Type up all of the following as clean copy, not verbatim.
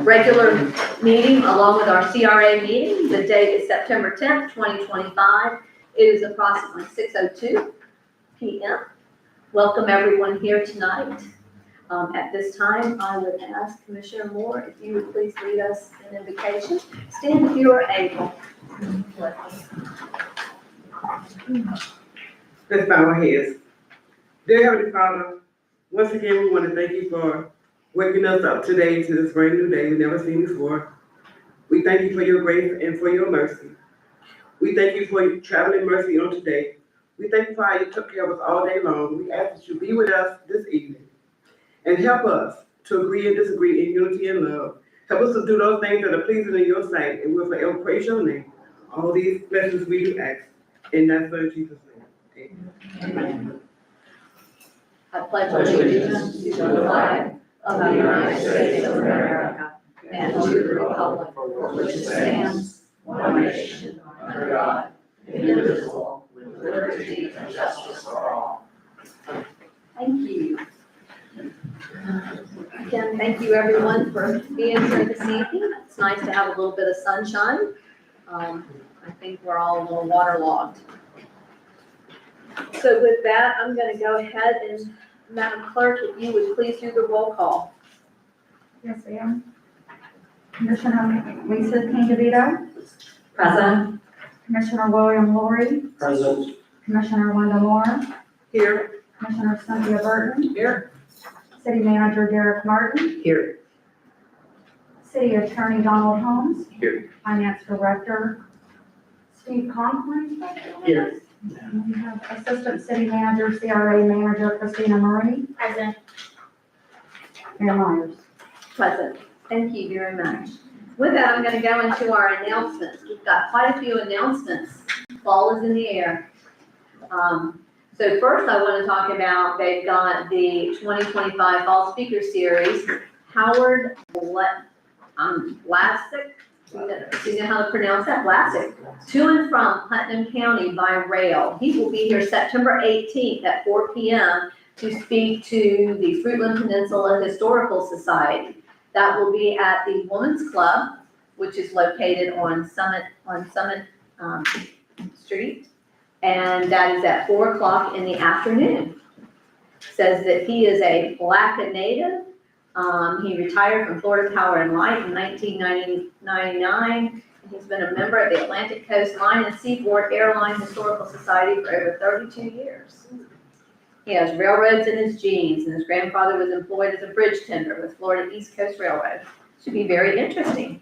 regular meeting along with our CRA meeting. The date is September 10th, 2025. It is approximately 6:02 p.m. Welcome everyone here tonight. At this time, I would ask Commissioner Moore if you would please lead us in invocation. Stand if you are able. Let's bow our heads. Dear Heavenly Father, once again, we want to thank you for waking us up today to this brand new day we've never seen before. We thank you for your grace and for your mercy. We thank you for your traveling mercy on today. We thank you for how you took care of us all day long. We ask that you be with us this evening and help us to agree and disagree in unity and love. Help us to do those things that are pleasing in your sight, and we'll forever praise your name. All these blessings we do ask. In that son Jesus' name. Amen. I pledge allegiance to the flag of the United States of America and to the republic for which it stands, one nation, under God, indivisible, with liberty and justice for all. Thank you. Again, thank you everyone for being here this evening. It's nice to have a little bit of sunshine. I think we're all a little waterlogged. So with that, I'm going to go ahead and, Madam Clerk, if you would please do the roll call. Yes, ma'am. Commissioner Lisa King DeVito. Present. Commissioner William Laurie. Present. Commissioner Linda Moore. Here. Commissioner Cynthia Burton. Here. City Manager Derek Martin. Here. City Attorney Donald Holmes. Here. Finance Director Steve Conklin. Here. And we have Assistant City Manager, CRA Manager Christina Murray. Present. Mayor Myers. Present. Thank you very much. With that, I'm going to go into our announcements. We've got quite a few announcements. Fall is in the air. So first I want to talk about, they've got the 2025 Fall Speaker Series. Howard Vlasic, do you know how to pronounce that? Vlasic. To and from Putnam County by rail. He will be here September 18th at 4 p.m. to speak to the Fruitland Peninsula Historical Society. That will be at the Women's Club, which is located on Summit Street. And that is at 4 o'clock in the afternoon. Says that he is a Black native. He retired from Florida Power and Light in 1999. He's been a member of the Atlantic Coast Line and Seaboard Airline Historical Society for over 32 years. He has railroads in his genes, and his grandfather was employed as a bridge tender with Florida East Coast Railroad. Should be very interesting.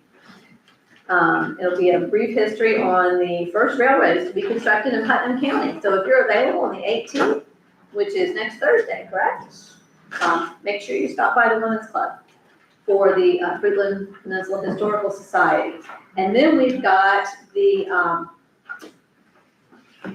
It'll be a brief history on the first railroads to be constructed in Putnam County. So if you're available on the 18th, which is next Thursday, correct? Make sure you stop by the Women's Club for the Fruitland Peninsula Historical Society. And then we've got the,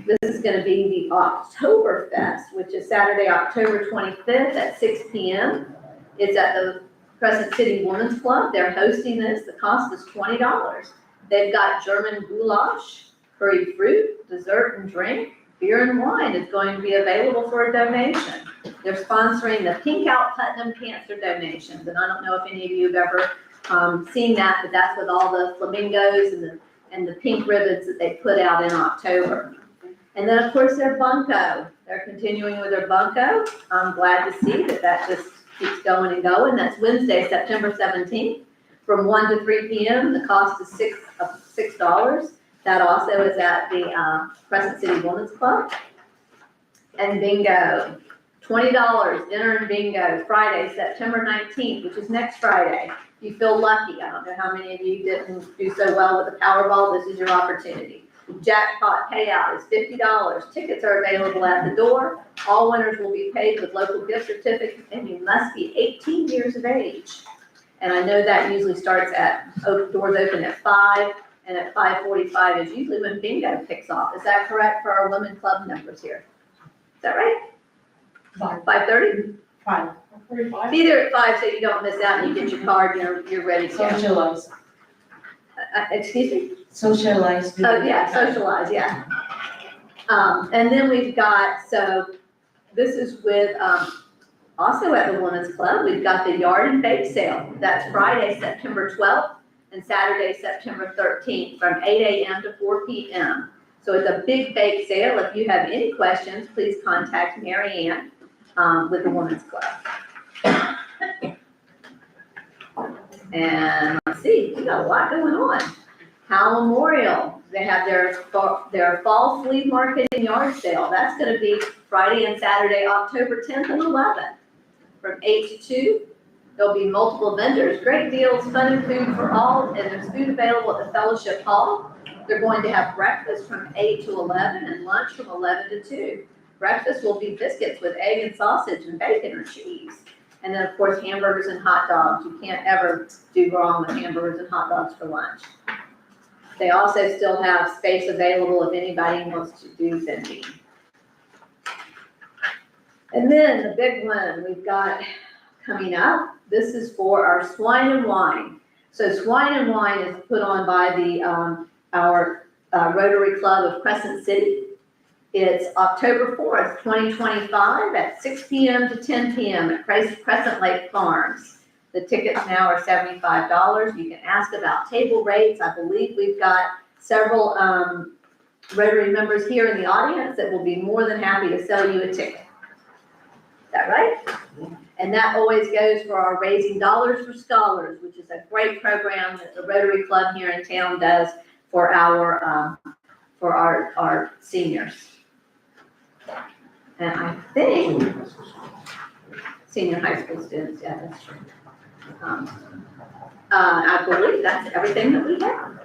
this is going to be the Oktoberfest, which is Saturday, October 25th at 6 p.m. It's at the Crescent City Women's Club. They're hosting this. The cost is $20. They've got German goulash, curried fruit, dessert and drink. Beer and wine is going to be available for a donation. They're sponsoring the Pink Out Putnam Cancer donations. And I don't know if any of you have ever seen that, but that's with all the flamingos and the pink ribbons that they put out in October. And then, of course, their bunko. They're continuing with their bunko. I'm glad to see that just keeps going and going. That's Wednesday, September 17th from 1 to 3 p.m. The cost is $6. That also is at the Crescent City Women's Club. And bingo, $20, dinner and bingo, Friday, September 19th, which is next Friday. If you feel lucky, I don't know how many of you didn't do so well with the Powerball, this is your opportunity. Jackpot payout is $50. Tickets are available at the door. All winners will be paid with local gift certificates, and you must be 18 years of age. And I know that usually starts at, doors open at 5, and at 5:45 is usually when bingo kicks off. Is that correct for our women club members here? Is that right? 5:30? 5:45. Be there at 5 so you don't miss out and you get your card and you're ready to go. Socialize. Excuse me? Socialize. Oh, yeah, socialize, yeah. And then we've got, so this is with Also at the Women's Club, we've got the yard and bake sale. That's Friday, September 12th and Saturday, September 13th from 8 a.m. to 4 p.m. So it's a big bake sale. If you have any questions, please contact Mary Ann with the Women's Club. And let's see, we got a lot going on. Hal Memorial, they have their fall flea market and yard sale. That's gonna be Friday and Saturday, October 10th and 11th, from 8 to 2. There'll be multiple vendors, great deals, fun and food for all, and there's food available at the Fellowship Hall. They're going to have breakfast from 8 to 11 and lunch from 11 to 2. Breakfast will be biscuits with egg and sausage and bacon or cheese. And then, of course, hamburgers and hot dogs. You can't ever do wrong with hamburgers and hot dogs for lunch. They also still have space available if anybody wants to do vending. And then the big one we've got coming up, this is for our Swine and Wine. So Swine and Wine is put on by the our Rotary Club of Crescent City. It's October 4th, 2025 at 6 p.m. to 10 p.m. at Crescent Lake Farms. The tickets now are $75. You can ask about table rates. I believe we've got several Rotary members here in the audience that will be more than happy to sell you a ticket. Is that right? And that always goes for our Raising Dollars for Scholars, which is a great program that the Rotary Club here in town does for our seniors. And I think senior high school students, yeah, that's true. I believe that's everything that we have.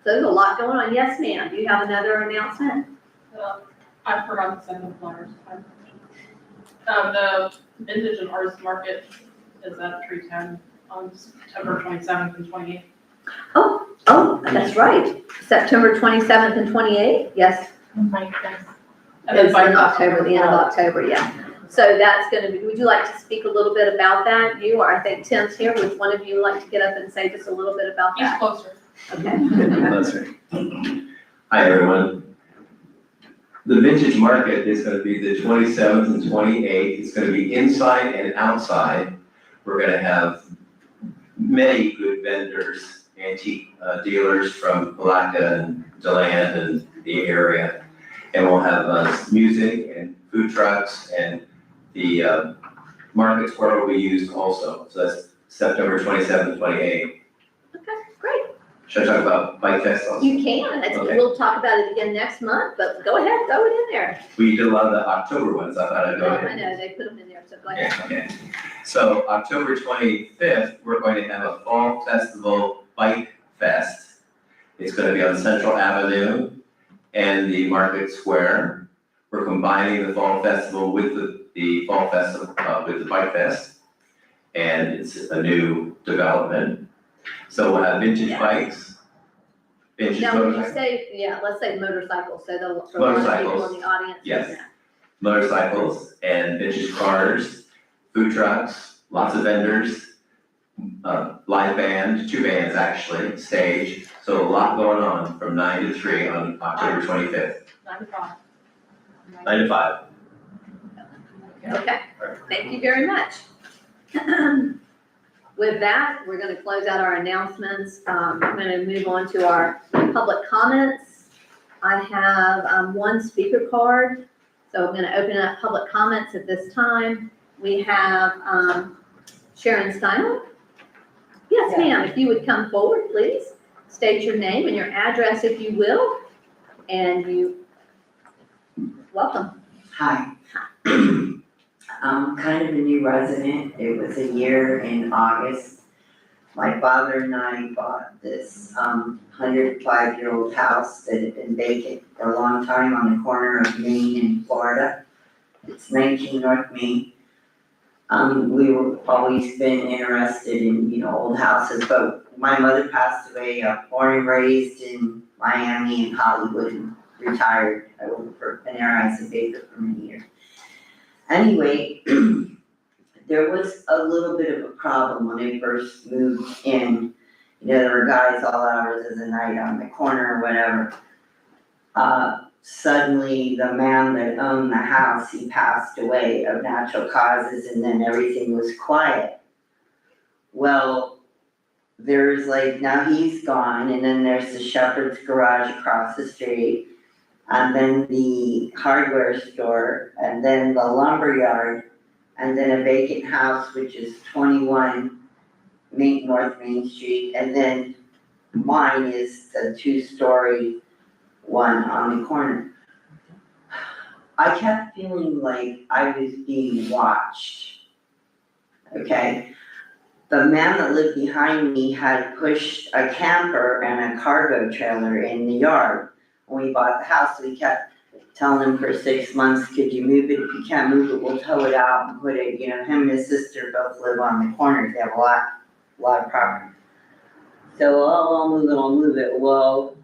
So there's a lot going on. Yes, ma'am. Do you have another announcement? I forgot to send the flyers. The Vintage and Artist Market is at Tree Town on September 27th and 28th. Oh, that's right. September 27th and 28th. Yes. And It's then in October, the end of October, yeah. So that's gonna be, would you like to speak a little bit about that? You, or I think Tim's here. Would one of you like to get up and say just a little bit about He's that? closer. Okay. That's right. Hi, everyone. The Vintage Market is going to be the 27th and 28th. It's going to be inside and outside. We're going to have many good vendors, antique dealers from Palatka and DeLand and the area. And we'll have music and food trucks, and the market square will be used also. So that's September 27th and 28th. Okay, great. Should I talk about Bike Fest also? You can. Okay. We'll talk about it again next month, but go ahead, throw it in there. We did a lot of the October ones. I thought I'd go No, ahead. I know, they put them in there, so go Okay, ahead. okay. So October 25th, we're going to have a Fall Festival Bike Fest. It's going to be on Central Avenue and the Market Square. We're combining the Fall Festival with the Fall Festival, with the Bike Fest. And it's a new development. So we'll have vintage Yeah. bikes, vintage Now, when you motorcycles, say, yeah, let's say motorcycles, so the, for a lot of people Motorcycles, in the audience. yes. And vintage cars, food trucks, lots of vendors, live band, 2 bands actually, stage. So a lot going on from 9 to 3 on October 25th. 9 to 5. 9 to 5. Okay, thank you very much. With that, we're going to close out our announcements. We're going to move on to our public comments. I have one speaker card, so I'm going to open up public comments at this time. We have Sharon Steiner. Yes, ma'am, if you would come forward, please. State your name and your address, if you will, and welcome. Hi. I'm kind of a new resident. It was a year in August. My father and I bought this 105-year-old house that had been vacant for a long time on the corner of Maine and Florida. It's 19 North Main. We were always been interested in, old houses, but my mother passed away, born and raised in Miami and Hollywood and retired. I worked for Panera as a baker for many years. Anyway, there was a little bit of a problem when I first moved in. There were guys all hours of the night on the corner or whatever. suddenly the man that owned the house, he passed away of natural causes, and then everything was quiet. Well, there's like, now he's gone, and then there's the Shepherd's Garage across the street, and then the hardware store, and then the lumber yard, and then a vacant house, which is 21 North Main Street, and then mine is the 2-story one on the corner. I kept feeling like I was being watched, okay? The man that lived behind me had pushed a camper and a cargo trailer in the yard when we bought the house. We kept telling him for 6 months, could you move it? If you can't move it, we'll tow it out and put it, him and his sister both live on the corner. They have a lot of property. So, I'll move it. Well,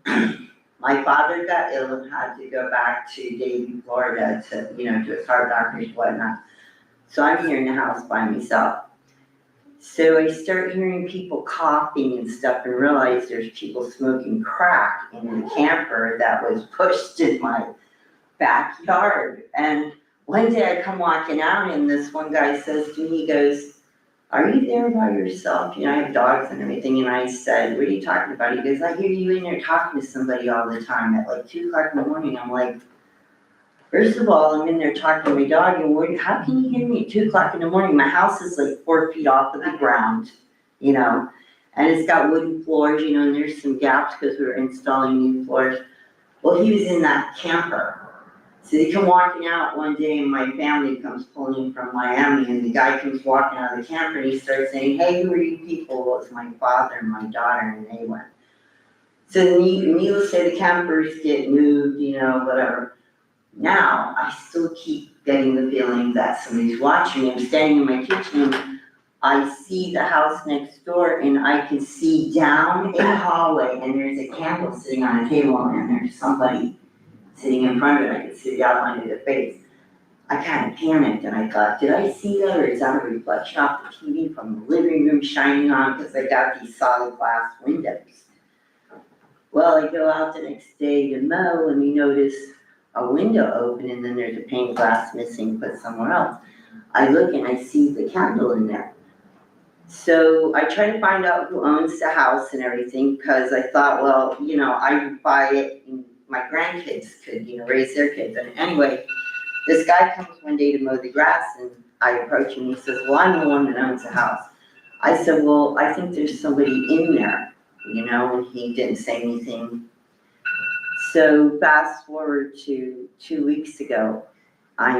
my father got ill and had to go back to Davie, Florida to, to his heart doctors and whatnot. So I'm here in the house by myself. So I start hearing people coughing and stuff and realize there's people smoking crack in the camper that was pushed in my backyard. And one day I come walking out and this one guy says to me, he goes, are you there by yourself? I have dogs and everything. And I said, what are you talking about? He goes, I hear you in there talking to somebody all the time at like 2 o'clock in the morning. I'm like, first of all, I'm in there talking to my dog, and how can you hear me at 2 o'clock in the morning? My house is like 4 feet off of the ground, and it's got wooden floors, and there's some gaps because we were installing new floors. Well, he was in that camper. So they come walking out one day, and my family comes pulling in from Miami, and the guy comes walking out of the camper, and he starts saying, hey, who are you people? Well, it's my father and my daughter, and they went. So needless to say, the campers get moved, whatever. Now, I still keep getting the feeling that somebody's watching me. I'm standing in my kitchen, and I see the house next door, and I can see down in the hallway, and there's a candle sitting on a table, and there's somebody sitting in front of it. I could see the outline of their face. I kind of panicked, and I thought, did I see that, or is that a reflection off the TV from the living room shining on, because I got these solid glass windows. Well, I go out the next day to mow, and we notice a window open, and then there's a pane of glass missing, put somewhere else. I look and I see the candle in there. So I try to find out who owns the house and everything, because I thought, well, I would buy it and my grandkids could, raise their kids. And anyway, this guy comes one day to mow the grass, and I approach him, he says, well, I'm the one that owns the house. I said, well, I think there's somebody in there, and he didn't say anything. So fast forward to 2 weeks ago, I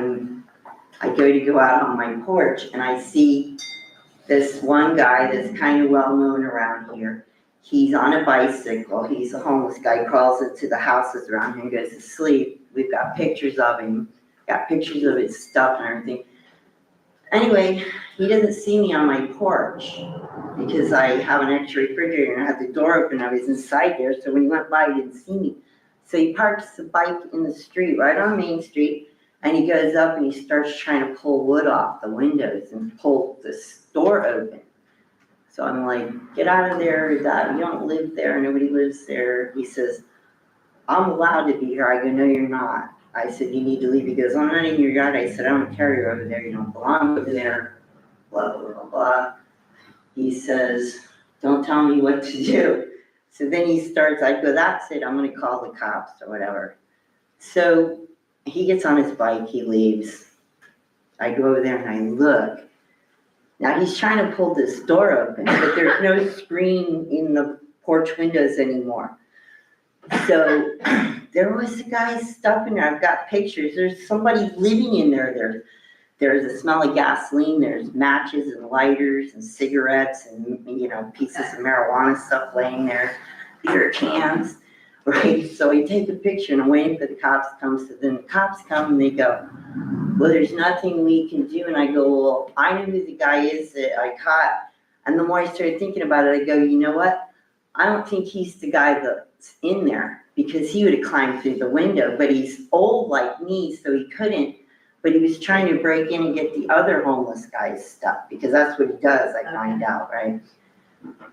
go out on my porch, and I see this one guy that's kind of well known around here. He's on a bicycle. He's a homeless guy. He crawls into the houses around here and goes to sleep. We've got pictures of him, got pictures of his stuff and everything. Anyway, he doesn't see me on my porch because I have an extra refrigerator and I had the door open. I was inside there, so when he went by, he didn't see me. So he parks the bike in the street, right on Main Street, and he goes up and he starts trying to pull wood off the windows and pull this door open. So I'm like, get out of there, you don't live there, nobody lives there. He says, I'm allowed to be here. I go, no, you're not. I said, you need to leave. He goes, I'm not in your yard. I said, I don't care, you're over there, you don't belong over there, blah, blah, blah, blah. He says, don't tell me what to do. So then he starts, I go, that's it, I'm gonna call the cops or whatever. So he gets on his bike, he leaves. I go over there and I look. Now he's trying to pull this door open, but there's no screen in the porch windows anymore. So there was a guy stuck in there. I've got pictures. There's somebody living in there. There's a smell of gasoline. There's matches and lighters and cigarettes and, pieces of marijuana stuff laying there, beer cans, right? So I take a picture and I'm waiting for the cops to come. So then the cops come and they go, well, there's nothing we can do. And I go, well, I know who the guy is that I caught. And the more I started thinking about it, I go, you know what? I don't think he's the guy that's in there, because he would have climbed through the window, but he's old like me, so he couldn't. But he was trying to break in and get the other homeless guy's stuff, because that's what he does, I find out, right?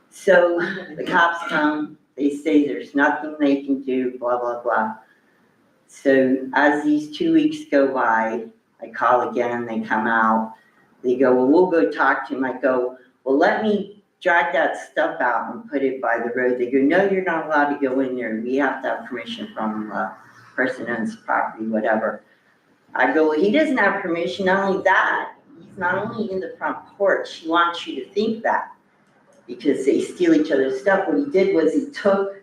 So the cops come, they say there's nothing they can do, blah, blah, blah. So as these 2 weeks go by, I call again, they come out. They go, well, we'll go talk to him. I go, well, let me drag that stuff out and put it by the road. They go, no, you're not allowed to go in there. We have to have permission from the person who owns the property, whatever. I go, well, he doesn't have permission. Not only that, he's not only in the front porch, he wants you to think that because they steal each other's stuff. What he did was he took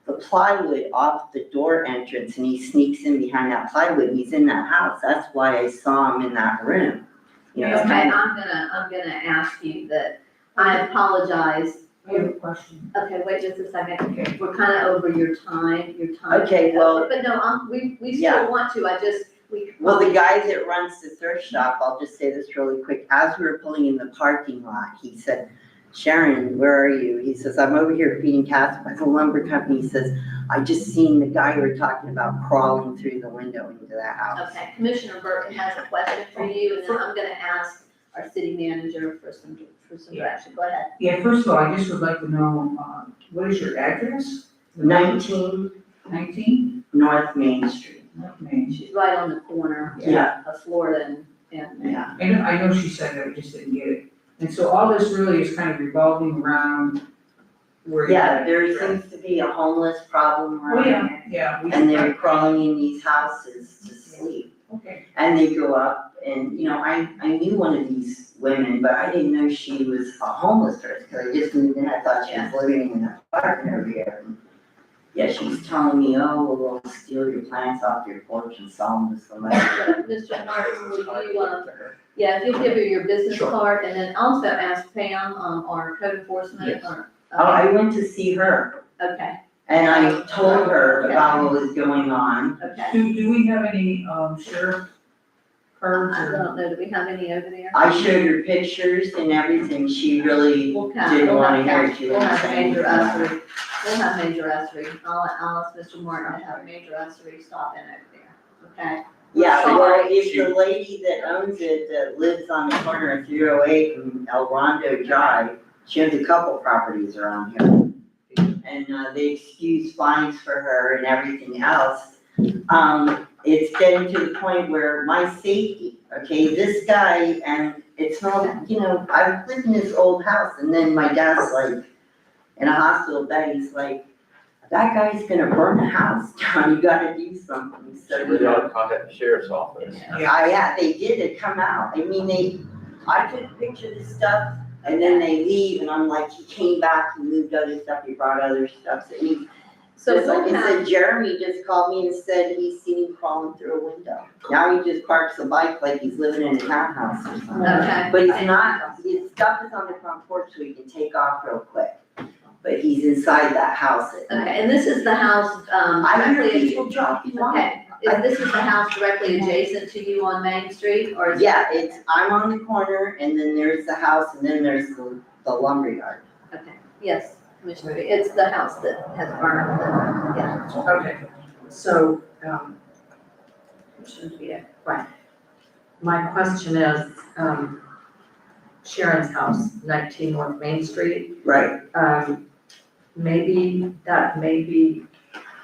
the plywood off the door entrance and he sneaks in behind that plywood and he's in that house. That's why I saw him in that room. You know, Okay, I'm gonna ask you that, I apologize. I have a question. Okay, wait just a second. We're kind of over your time. Okay, well- But no, we Yeah. still want to, we. well, the guy that runs the thrift shop, I'll just say this really quick. As we were pulling in the parking lot, he said, Sharon, where are you? He says, I'm over here feeding cats by the lumber company. He says, I just seen the guy you were talking about crawling through the window into that house. Okay, Commissioner Burton has a question for you, and then I'm gonna ask our city manager for some direction. Go ahead. Yeah, first of all, I just would like to know, what is your address? 19 19 North Main Street. North Main. She's right on the corner Yeah. of Florida and. Yeah. I know she said that, I just didn't get it. And so all this really is kind of revolving around where. Yeah, there seems to be a homeless problem Oh, around yeah, here. yeah. And they're crawling in these houses to sleep. Okay, And they go up and, you know, I knew one of these women, but I didn't know she was a homeless person, cause I just moved in, I thought she was living in an apartment over here. And yeah, she was telling me, oh, well, we'll steal your plants off your porch and sell them to somebody. Mr. Martin, would you, yeah, if you'll give her your business card, and then also ask Pam, our code enforcement, or. Oh, I went to see her Okay, and I told her about what was going on. okay. do we have any, sheriff cards I or? don't know, do we have any over there? I showed her pictures and everything, she really We'll have, didn't we'll wanna have, hear it, she we'll was have saying. Major Ussery, we'll have Major Ussery, I'll ask Mr. Martin to have Major Ussery stop in over there, okay? Yeah, well, Sorry. if the lady that owns it, that lives on the corner of 308 and El Rondo Drive, she owns a couple properties around here. And, they excuse fines for her and everything else. It's getting to the point where my safety, okay, this guy, and it's not, you know, I've lived in this old house and then my dad's like, in a hospital bed, he's like, that guy's gonna burn the house down, you gotta do something, so. We ought to contact the sheriff's office. Yeah, they did, they come out, I mean, I took a picture of this stuff, and then they leave, and I'm like, he came back, he moved other stuff, he brought other stuff, so he, So just like we'll I have, said, Jeremy just called me and said he's seen him crawling through a window. Now he just parks the bike like he's living in a townhouse or something. okay. But he's not, his stuff is on the front porch, so he can take off real quick, but he's inside that house at night. Okay, and this is the house, I hear directly, people dropping off. okay, this is the house directly adjacent to you on Main Street, or is? Yeah, it's, I'm on the corner, and then there's the house, and then there's the lumberyard. Okay, yes, Commissioner, it's the house that has burned, yeah. Okay, so, Commissioner Vito. my question is, Sharon's house, 19 North Main Street, Right. maybe that may be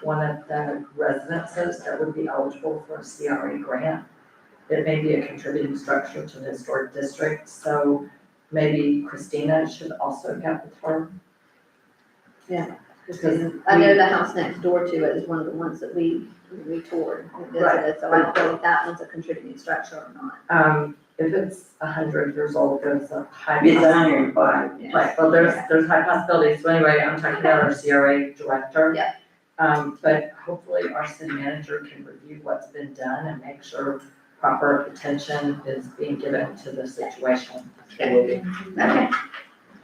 one of the residences that would be eligible for a CRA grant. It may be a contributing structure to the historic district, so maybe Christina should also get the term. I know the house next door to it is one of the ones that we toured and visited, so I don't know if that one's a contributing structure or not. If it's 100 years old, there's a high. It's 105. Yeah. Right, well, there's high possibilities, so anyway, I'm talking about our CRA director. Yeah. But hopefully our city manager can review what's been done and make sure proper attention is being given to the situation. Okay,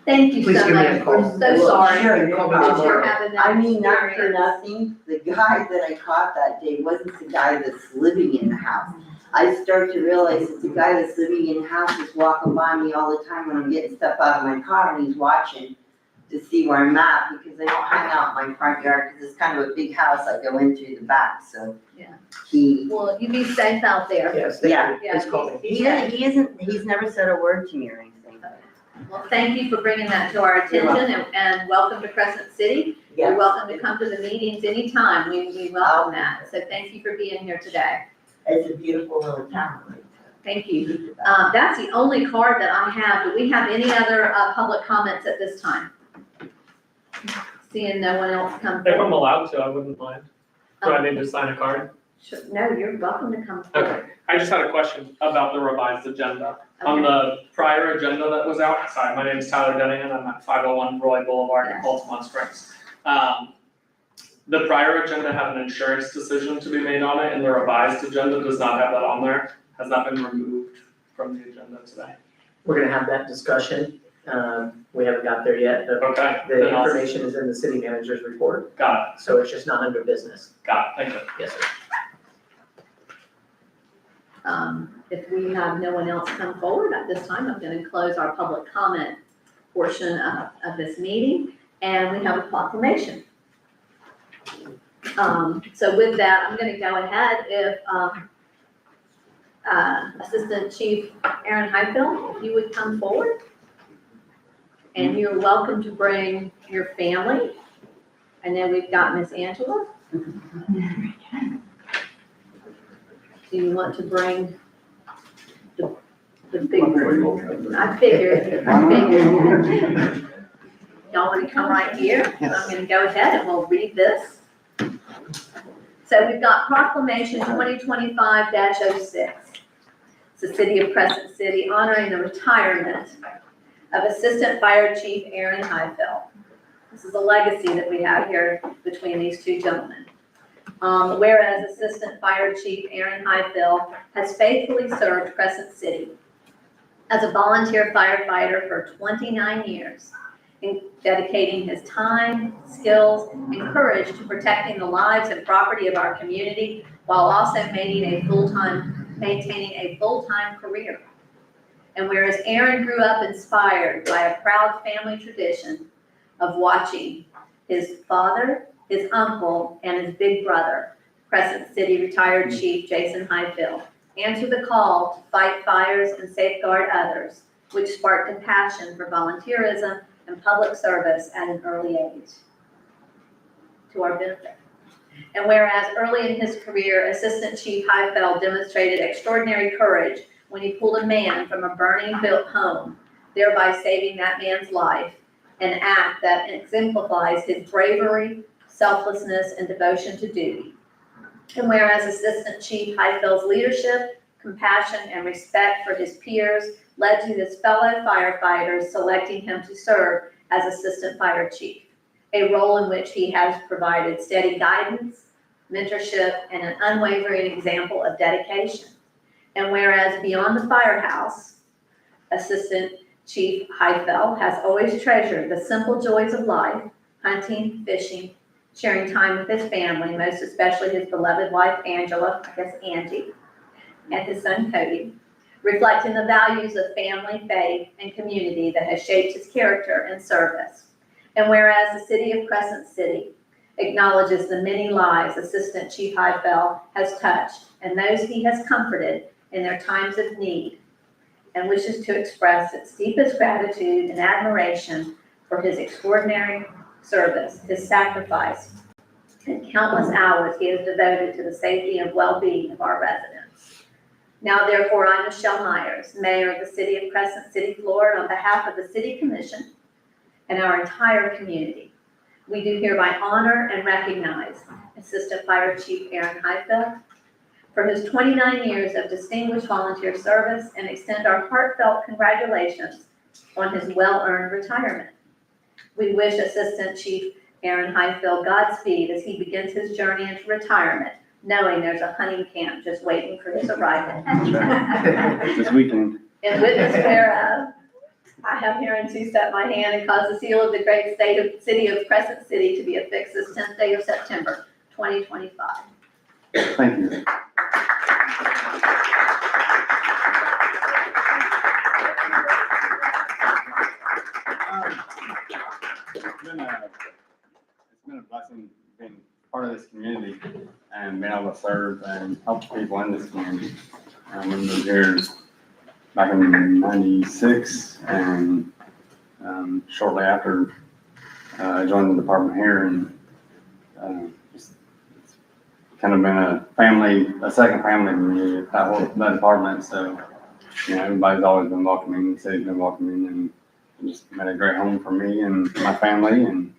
thank you Please so give me a much, call. we're so sorry Sure, that no you're problem. having that I mean, not for experience. nothing, the guy that I caught that day wasn't the guy that's living in the house. I start to realize that the guy that's living in the house is walking by me all the time when I'm getting stuff out of my car, and he's watching to see where I'm at, because I don't hang out in my front yard, because it's kind of a big house, I go in through the back, so. Yeah. He, Well, you be safe out there. Yes, Yeah. Yeah. he's never said a word to me or anything. Well, thank you for bringing that to our attention, and welcome to Crescent City. You're Yes. welcome to come to the meetings anytime. We welcome that. So thank you for being here today. It's a beautiful little town. Thank you. That's the only card that I have. Do we have any other, public comments at this time? Seeing no one else come If I'm forward. allowed to, I wouldn't mind. Do I need to sign a card? Sure. No, you're welcome to come forward. Okay, I just had a question about the revised agenda. On the prior agenda that was out, sorry, my name is Tyler Denningham, I'm at 501 Roy Boulevard in Baltimore Springs. The prior agenda had an insurance decision to be made on it, and the revised agenda does not have that on there. Has that been removed from the agenda today? We're gonna have that discussion. We haven't got there yet. Okay, The then I'll, information is in the city manager's report, got so it's just not under business. it, thank you. Yes, sir. If we have no one else come forward at this time, I'm going to close our public comment portion of this meeting, and we have a proclamation. So with that, I'm going to go ahead if Assistant Chief Aaron Highfield, if you would come forward. And you're welcome to bring your family. And then we've got Miss Angela. Do you want to bring the big one? I figured. Y'all want to come right here? I'm going to go ahead and we'll read this. So we've got Proclamation 2025-06. It's the City of Crescent City honoring the retirement of Assistant Fire Chief Aaron Highfield. This is a legacy that we have here between these two gentlemen. Whereas Assistant Fire Chief Aaron Highfield has faithfully served Crescent City as a volunteer firefighter for 29 years, in dedicating his time, skills, and courage to protecting the lives and property of our community, while also maintaining a full-time career. And whereas Aaron grew up inspired by a proud family tradition of watching his father, his uncle, and his big brother, Crescent City retired Chief Jason Highfield, answer the call to fight fires and safeguard others, which sparked a passion for volunteerism and public service at an early age, to our benefit. And whereas early in his career, Assistant Chief Highfield demonstrated extraordinary courage when he pulled a man from a burning built home, thereby saving that man's life, an act that exemplifies his bravery, selflessness, and devotion to duty. And whereas Assistant Chief Highfield's leadership, compassion, and respect for his peers led to his fellow firefighters selecting him to serve as Assistant Fire Chief, a role in which he has provided steady guidance, mentorship, and an unwavering example of dedication. And whereas beyond the firehouse, Assistant Chief Highfield has always treasured the simple joys of life, hunting, fishing, sharing time with his family, most especially his beloved wife, Angela, I guess Angie, and his son, Cody, reflecting the values of family, faith, and community that has shaped his character and service. And whereas the City of Crescent City acknowledges the many lives Assistant Chief Highfield has touched and those he has comforted in their times of need, and wishes to express its deepest gratitude and admiration for his extraordinary service, his sacrifice, and countless hours he has devoted to the safety and well-being of our residents. Now, therefore, I, Michelle Myers, Mayor of the City of Crescent City, Florida, on behalf of the City Commission and our entire community, we do hereby honor and recognize Assistant Fire Chief Aaron Highfield for his 29 years of distinguished volunteer service and extend our heartfelt congratulations on his well-earned retirement. We wish Assistant Chief Aaron Highfield Godspeed as he begins his journey into retirement, knowing there's a hunting camp just waiting for his arrival. This weekend. In witness whereof, I have hereunto set my hand and caused the seal of the great city of Crescent City to be affixed this 10th day of September, 2025. Thank you. It's been a blessing being part of this community and being able to serve and help people in this community. I moved here back in '96, and shortly after I joined the department here and, just it's kind of been a second family to me, that department, so, everybody's always been welcoming, the city's been welcoming, and just made a great home for me and my family, and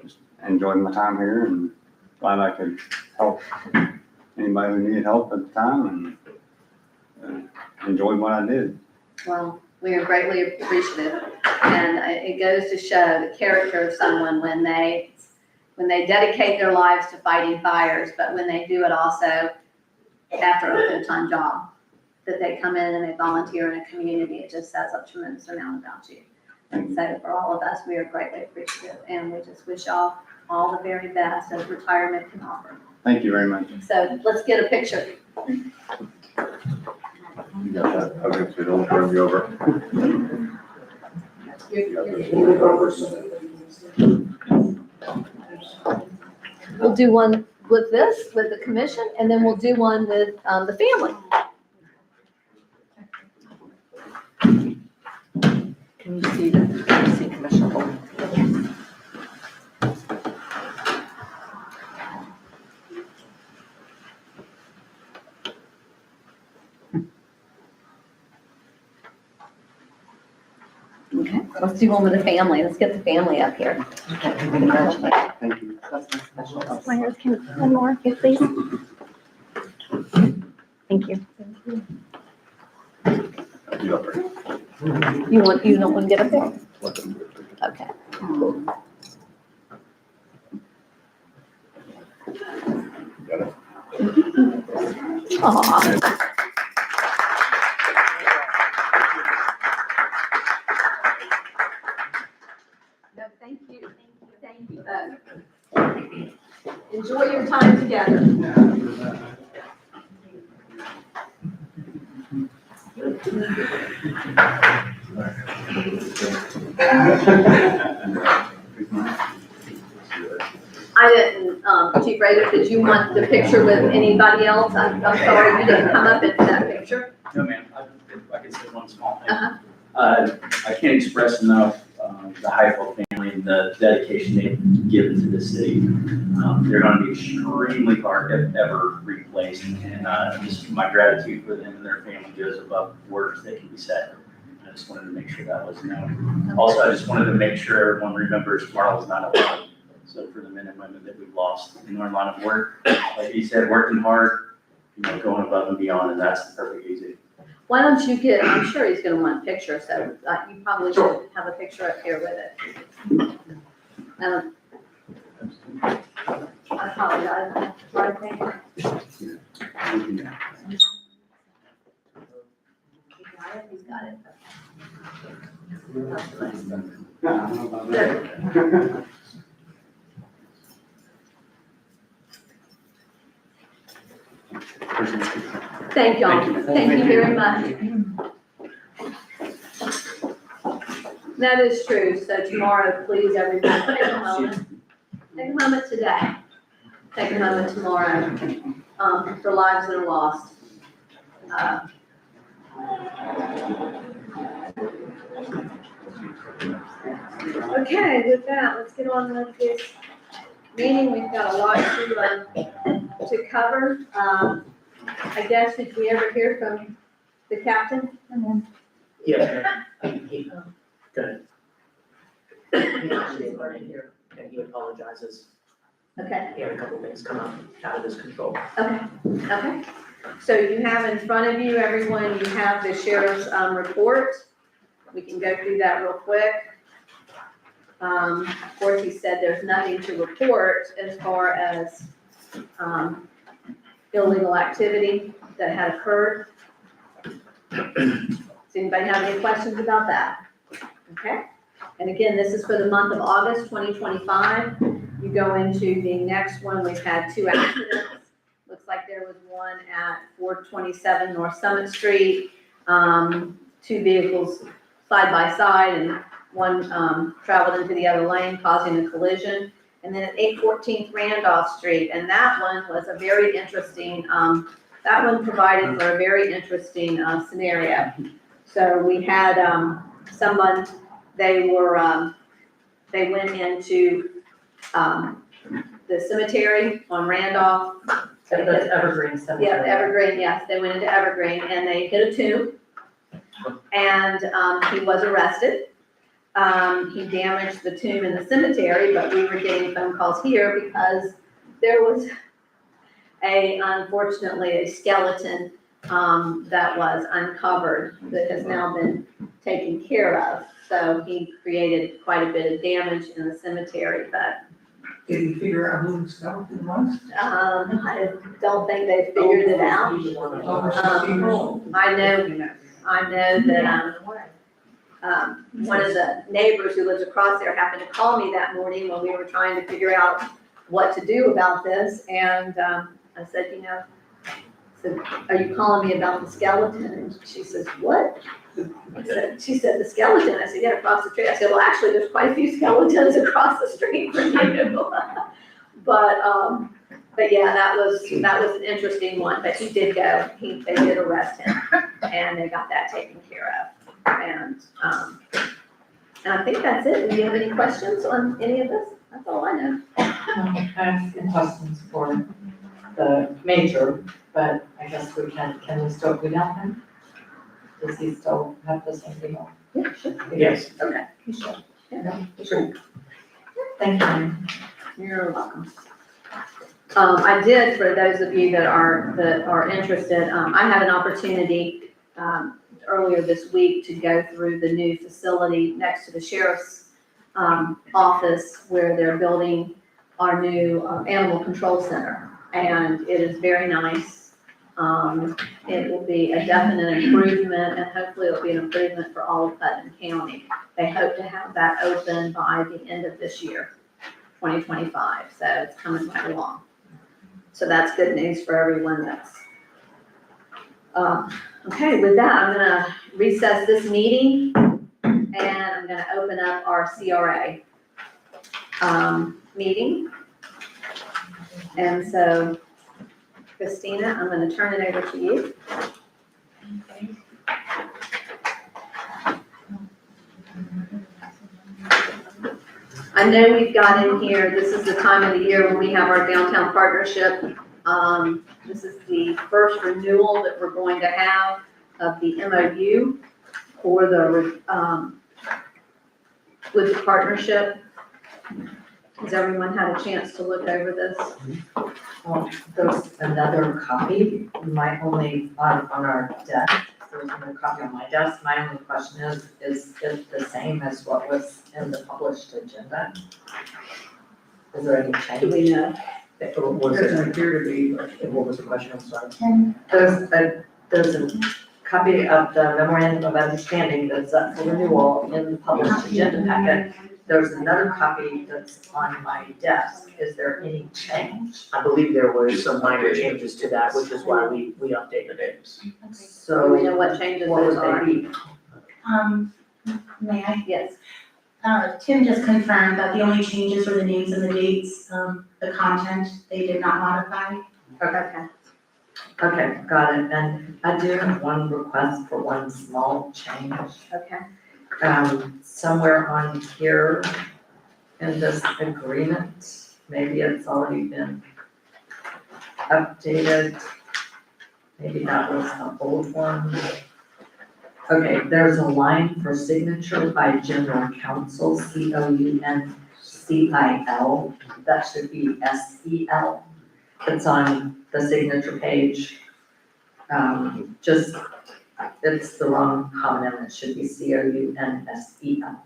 just enjoyed my time here, and glad I could help anybody who needed help at the time, and enjoyed what I did. Well, we are greatly appreciative, and it goes to show the character of someone when they dedicate their lives to fighting fires, but when they do it also after a full-time job, that they come in and they volunteer in a community. It just says a tremendous amount about you. And so for all of us, we are greatly appreciative, and we just wish y'all all the very best as retirement can offer. Thank you very much. So let's get a picture. You got that, okay, so don't turn me over. We'll do one with the commission, and then we'll do one with the family. Can you see Commissioner Holden? Okay, let's do one with the family. Let's get the family up here. Thank you. Myers, can one more, if please? Thank you. You don't want to get up there? Okay. Aw. No, thank you. Thank you both. Enjoy your time together. I didn't, Chief Rader, did you want the picture with anybody else? I'm sorry, you didn't come up into that picture. No, ma'am, I can say one small thing. Uh-huh. I can't express enough, the Heifel family and the dedication they've given to the city. They're gonna be extremely hard to ever replace, and, just my gratitude for them and their family goes above words that can be said. I just wanted to make sure that was known. Also, I just wanted to make sure everyone remembers tomorrow is not alone. So for the men and women that we've lost in our line of work, like he said, working hard, going above and beyond, and that's the perfect easy. Why don't you get, I'm sure he's gonna want a picture, so you probably should have a picture up here with it. I apologize, right there. He's got it. There. Thank y'all. Thank you very much. That is true. So tomorrow, please, everybody, take a moment. Take a moment today. Take a moment tomorrow, for lives that are lost. Okay, with that, let's get on with this meeting. We've got a lot to cover. I guess, did we ever hear from the captain? Yeah. Good. He actually is right here, and he apologizes. Okay, He had a couple things come up out of his control. okay. So you have in front of you, everyone, you have the sheriff's report. We can go through that real quick. Of course, he said there's nothing to report as far as illegal activity that had occurred. Does anybody have any questions about that? Okay. And again, this is for the month of August 2025. You go into the next one, we've had 2 accidents. Looks like there was one at 427 North Summit Street. 2 vehicles side by side, and one traveled into the other lane, causing a collision. And then at 814th Randolph Street, and that one was a very interesting, that one provided for a very interesting scenario. So we had someone, they were They went into, the cemetery on Randolph. So that's Evergreen Cemetery. Yeah, Evergreen, yes, they went into Evergreen and they hit a tomb. And, he was arrested. He damaged the tomb in the cemetery, but we were getting phone calls here because there was unfortunately, a skeleton, that was uncovered that has now been taken care of. So he created quite a bit of damage in the cemetery, but, Did you figure out who the skeleton was? I don't think they figured it out. Over 60 years old. I know that, one of the neighbors who lives across there happened to call me that morning when we were trying to figure out what to do about this, and, I said, are you calling me about the skeleton? And she says, what? She said, the skeleton. I said, yeah, across the street. I said, well, actually, there's quite a few skeletons across the street from you. But yeah, that was an interesting one, but he did go, they did arrest him, and they got that taken care of. And I think that's it. Do you have any questions on any of this? That's all I know. I have some questions for the major, but I guess can we still do that then? Does he still have the same deal? Yeah, sure. Yes. Okay. Sure. Yeah, sure. Thank you. You're welcome. I did, for those of you that are interested, I had an opportunity, earlier this week to go through the new facility next to the sheriff's, office where they're building our new, animal control center. And it is very nice. It will be a definite improvement, and hopefully it'll be an improvement for all of Putnam County. They hope to have that open by the end of this year, 2025, so it's coming right along. So that's good news for everyone that's, okay, with that, I'm gonna recess this meeting, and I'm gonna open up our CRA, meeting. And so, Christina, I'm gonna turn it over to you. I know we've got in here, this is the time of the year when we have our downtown partnership. This is the first renewal that we're going to have of the MOU for the, with the partnership. Has everyone had a chance to look over this? Well, there's another copy, my only, on our desk, there's another copy on my desk. My only question is it the same as what was in the published agenda? Is there any Do change? we know? Was it, Doesn't appear to be, but what was the question, I'm sorry? There's a copy of the memorandum of understanding that's up for renewal in the published agenda packet. There's another copy that's on my desk. Is there any change? I believe there were some minor changes to that, which is why we updated it. Do So we know what changes what those would are? they be? May I? Yes. Tim just confirmed that the only changes were the names and the dates, the content, they did not modify. Okay. Okay, got it. And I do have one request for one small change. Okay. Somewhere on here in this agreement, maybe it's already been updated. Maybe that was the old one. Okay, there's a line for signature by general counsel, COUNCIL. That should be SEL. It's on the signature page. It's the wrong common, it should be COUNSEL.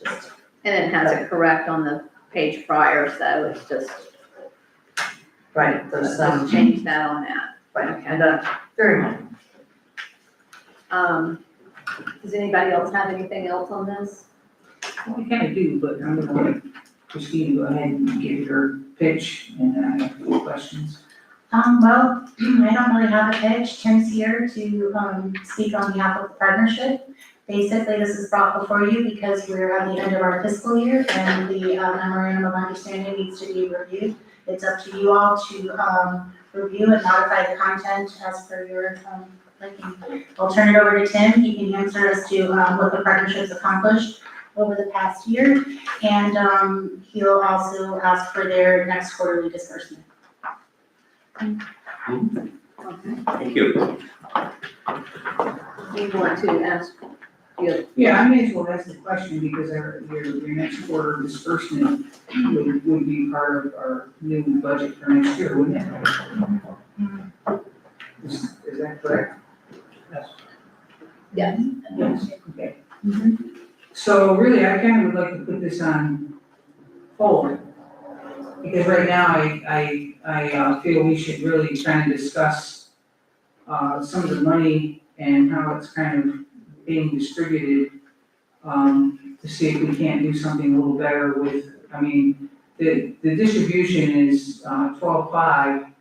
Just, And it has it correct on the page prior, so it's just, right, there's some, change that on that. right, and very minor. Does anybody else have anything else on this? we kind of do, but I'm gonna let Christine go ahead and give her pitch, and then I have a few questions. Well, I don't really have a pitch. Tim's here to, speak on behalf of the partnership. Basically, this is brought before you because we're at the end of our fiscal year and the memorandum of understanding needs to be reviewed. It's up to you all to, review and modify the content as per your, liking. I'll turn it over to Tim. He can answer as to, what the partnership's accomplished over the past year. And he'll also ask for their next quarterly disbursement. Thank you. You want to ask, Yeah, I may as well ask the question because your next quarter disbursement would be part of our new budget for next year, wouldn't it? Is that correct? yes. Yes. Okay. So really, I kind of would like to put this on hold. Because right now, I feel we should really kind of discuss some of the money and how it's kind of being distributed, to see if we can't do something a little better with, I mean, the distribution is 12.5,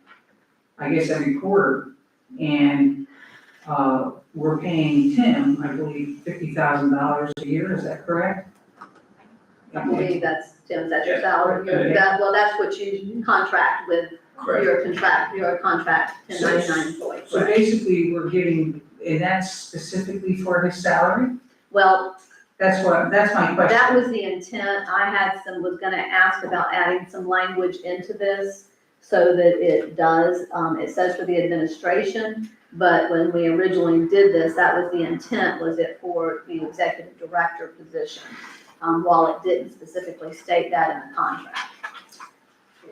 I guess, every quarter. And we're paying Tim, I believe, $50,000 a year, is that correct? I believe that's your salary. Okay. Well, that's what you contract with, Correct. your contract 1099 employee. So basically, we're giving, and that's specifically for his salary? Well, That's my question. that was the intent. Was gonna ask about adding some language into this so that it does, it says for the administration, but when we originally did this, that was the intent, was it for the executive director position, while it didn't specifically state that in the contract.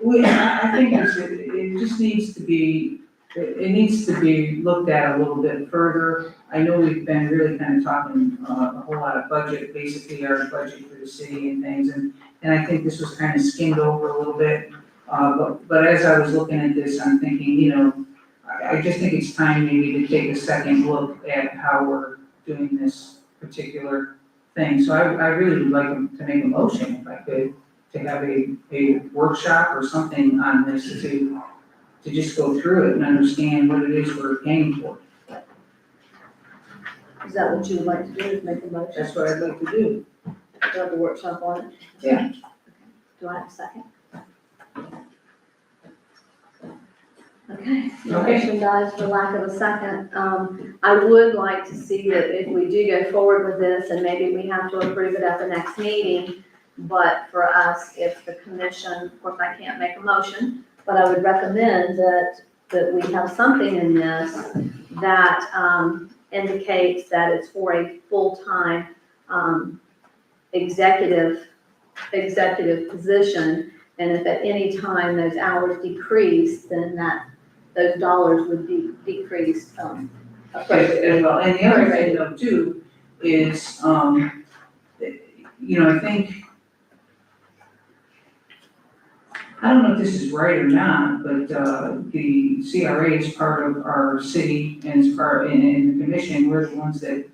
Well, I think it just needs to be, it needs to be looked at a little bit further. I know we've been really kind of talking a whole lot of budget, basically our budget for the city and things, and I think this was kind of skimmed over a little bit. But as I was looking at this, I'm thinking, I just think it's time maybe to take a second look at how we're doing this particular thing. So I really would like to make a motion, if I could, to have a workshop or something on this to just go through it and understand what it is we're paying for. Is that what you would like to do, is make a motion? That's what I'd like to do. Do I have a workshop on it? Yeah. Do I have a second? Okay, the Okay. motion dies for lack of a second. I would like to see that if we do go forward with this, and maybe we have to approve it at the next meeting, but for us, if the commission, of course, I can't make a motion, but I would recommend that we have something in this that indicates that it's for a full-time executive position, and if at any time those hours decrease, then those dollars would be decreased appropriately. And the other thing though too is, I think, I don't know if this is right or not, but the CRA is part of our city and is part, in the commission, we're the ones that,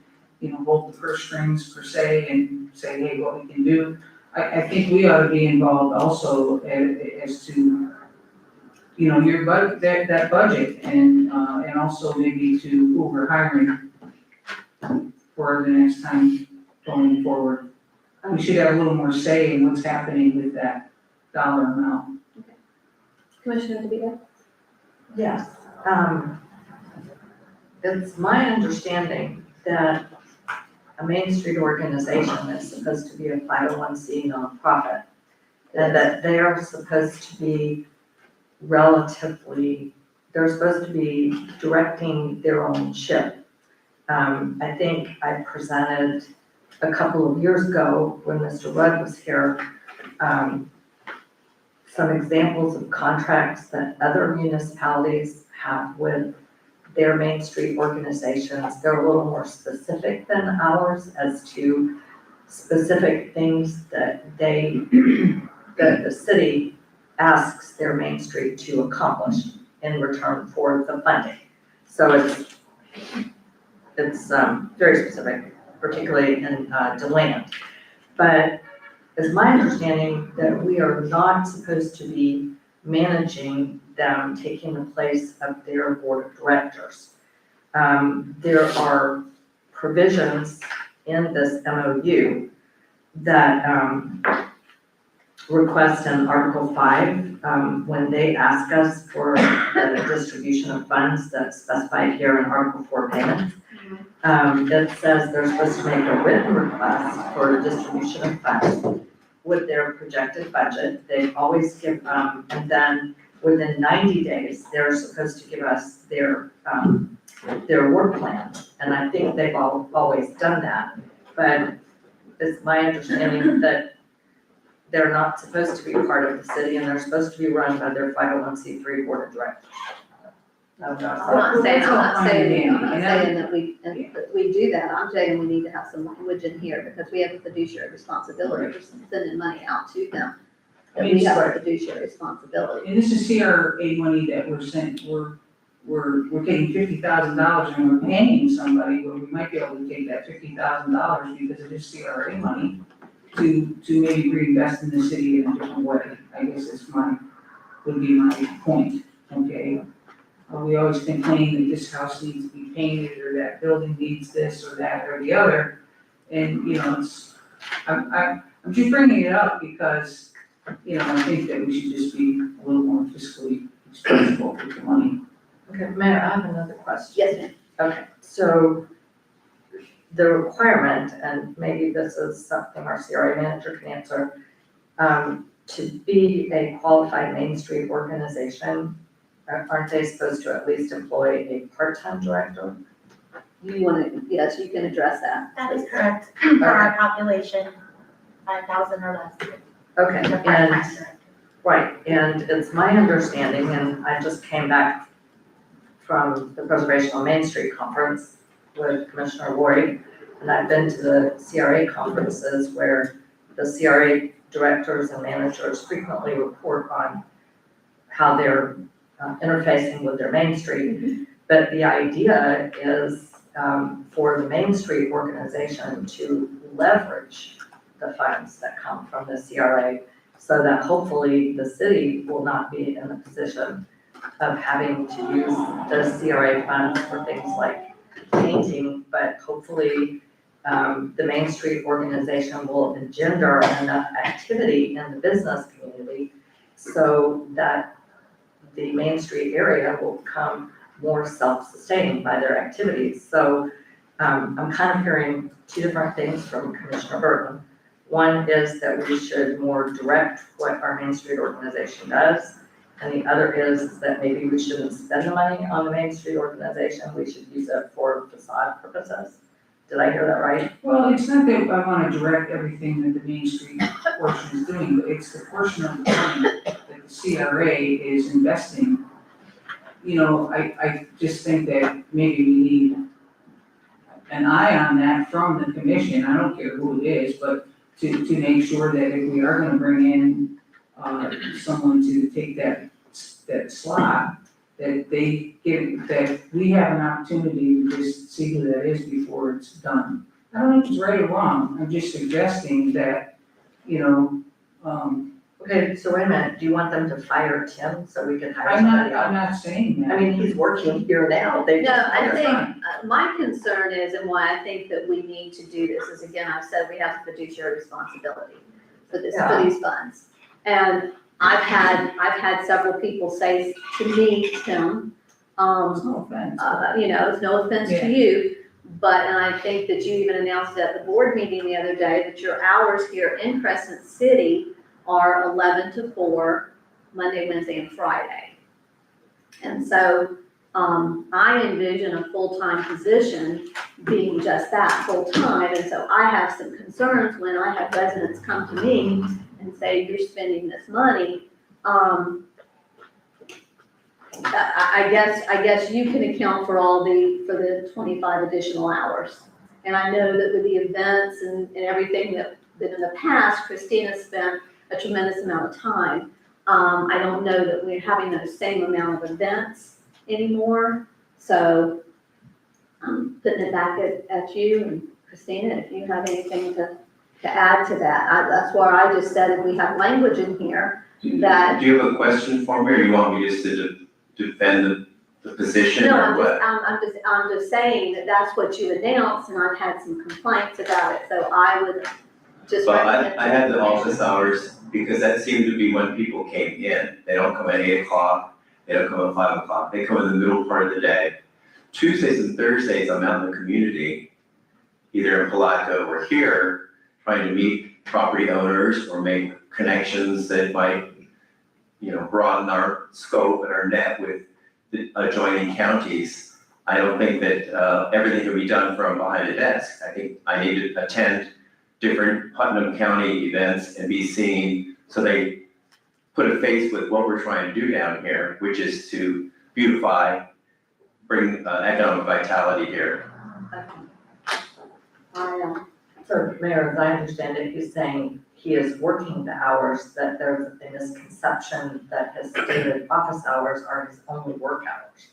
hold the purse strings per se and say, hey, what we can do. I think we ought to be involved also as to, your that budget and also maybe to who we're hiring for the next time going forward. We should have a little more say in what's happening with that dollar amount. Commissioner DeVito? Yes, it's my understanding that a Main Street organization is supposed to be a 501c nonprofit, and that they are supposed to be they're supposed to be directing their own ship. I think I presented a couple of years ago when Mr. Rudd was here, some examples of contracts that other municipalities have with their Main Street organizations. They're a little more specific than ours as to specific things that the city asks their Main Street to accomplish in return for the funding. So it's very specific, particularly in DeLand. But it's my understanding that we are not supposed to be managing them, taking the place of their board of directors. There are provisions in this MOU that request in Article 5, when they ask us for the distribution of funds that's specified here in Article 4 payments, It says they're supposed to make a written request for distribution of funds with their projected budget. They always give, and then within 90 days, they're supposed to give us their work plan. And I think they've always done that, but it's my understanding that they're not supposed to be a part of the city and they're supposed to be run by their 501c3 board of directors. I'm not saying that we do that, I'm saying we need to have some language in here, because we have a fiduciary responsibility for sending money out to them. That we have a fiduciary responsibility. And this is CRA money that we're taking $50,000 and we're paying somebody, where we might be able to take that $50,000 because it is CRA money to maybe reinvest in the city in a different way. I guess would be my point, okay? We always complain that this house needs to be painted, or that building needs this or that or the other. And, I'm just bringing it up because, I think that we should just be a little more fiscally responsible with the money. Okay, Mayor, I have another question. Yes, ma'am. Okay, so the requirement, and maybe this is something our CRA manager can answer, to be a qualified Main Street organization, aren't they supposed to at least employ a part-time director? Yes, you can address that. That is correct, for our population, 5,000 or less. Okay, The and, part-time director. right, and it's my understanding, and I just came back from the Preservation on Main Street conference with Commissioner Lori, and I've been to the CRA conferences where the CRA directors and managers frequently report on how they're interfacing with their Main Street. But the idea is for the Main Street organization to leverage the funds that come from the CRA, so that hopefully the city will not be in the position of having to use the CRA funds for things like painting, but hopefully the Main Street organization will engender enough activity in the business community so that the Main Street area will become more self-sustaining by their activities. So I'm kind of hearing two different things from Commissioner Burton. One is that we should more direct what our Main Street organization does. And the other is that maybe we shouldn't spend the money on the Main Street organization, we should use it for facade purposes. Did I hear that right? Well, it's not that I want to direct everything that the Main Street portion is doing, but it's the portion of the money that the CRA is investing. I just think that maybe we need an eye on that from the commission, I don't care who it is, but to make sure that if we are gonna bring in someone to take that slot, that we have an opportunity to just see who that is before it's done. I don't know if it's right or wrong, I'm just suggesting that, Okay, so wait a minute, do you want them to fire Tim so we can hire I'm somebody not else? saying that. I mean, he's working here now, they No, just I hired him. think, my concern is, and why I think that we need to do this is, again, I've said we have a fiduciary responsibility for this, for these funds. And I've had several people say to me, Tim, No offense. it's no offense to you, but, and I think that you even announced at the board meeting the other day that your hours here in Crescent City are 11 to 4, Monday, Wednesday, and Friday. And so, I envision a full-time position being just that, full-time, and so I have some concerns when I have residents come to me and say, you're spending this money. I guess you can account for for the 25 additional hours. And I know that with the events and everything that in the past, Christina spent a tremendous amount of time. I don't know that we're having those same amount of events anymore. So I'm putting it back at you and Christina, if you have anything to add to that. That's why I just said if we have language in here that. Do you have a question for me, or you want me just to defend the position, No, or what? I'm just saying that that's what you announced, and I've had some complaints about it, so I would just. Well, recommend I had the office hours because that seemed to be when people came in. They don't come at 8 o'clock, they don't come at 5 o'clock, they come in the middle part of the day. Tuesdays and Thursdays, I'm out in the community, either in Palaco or here, trying to meet property owners or make connections that might, broaden our scope and our net with the adjoining counties. I don't think that everything can be done from behind a desk. I think I need to attend different Putnam County events and be seen, so they put a face with what we're trying to do down here, which is to beautify, bring economic vitality here. So Mayor, as I understand it, he's saying he is working the hours, that there's a misconception that his stated office hours are his only work hours.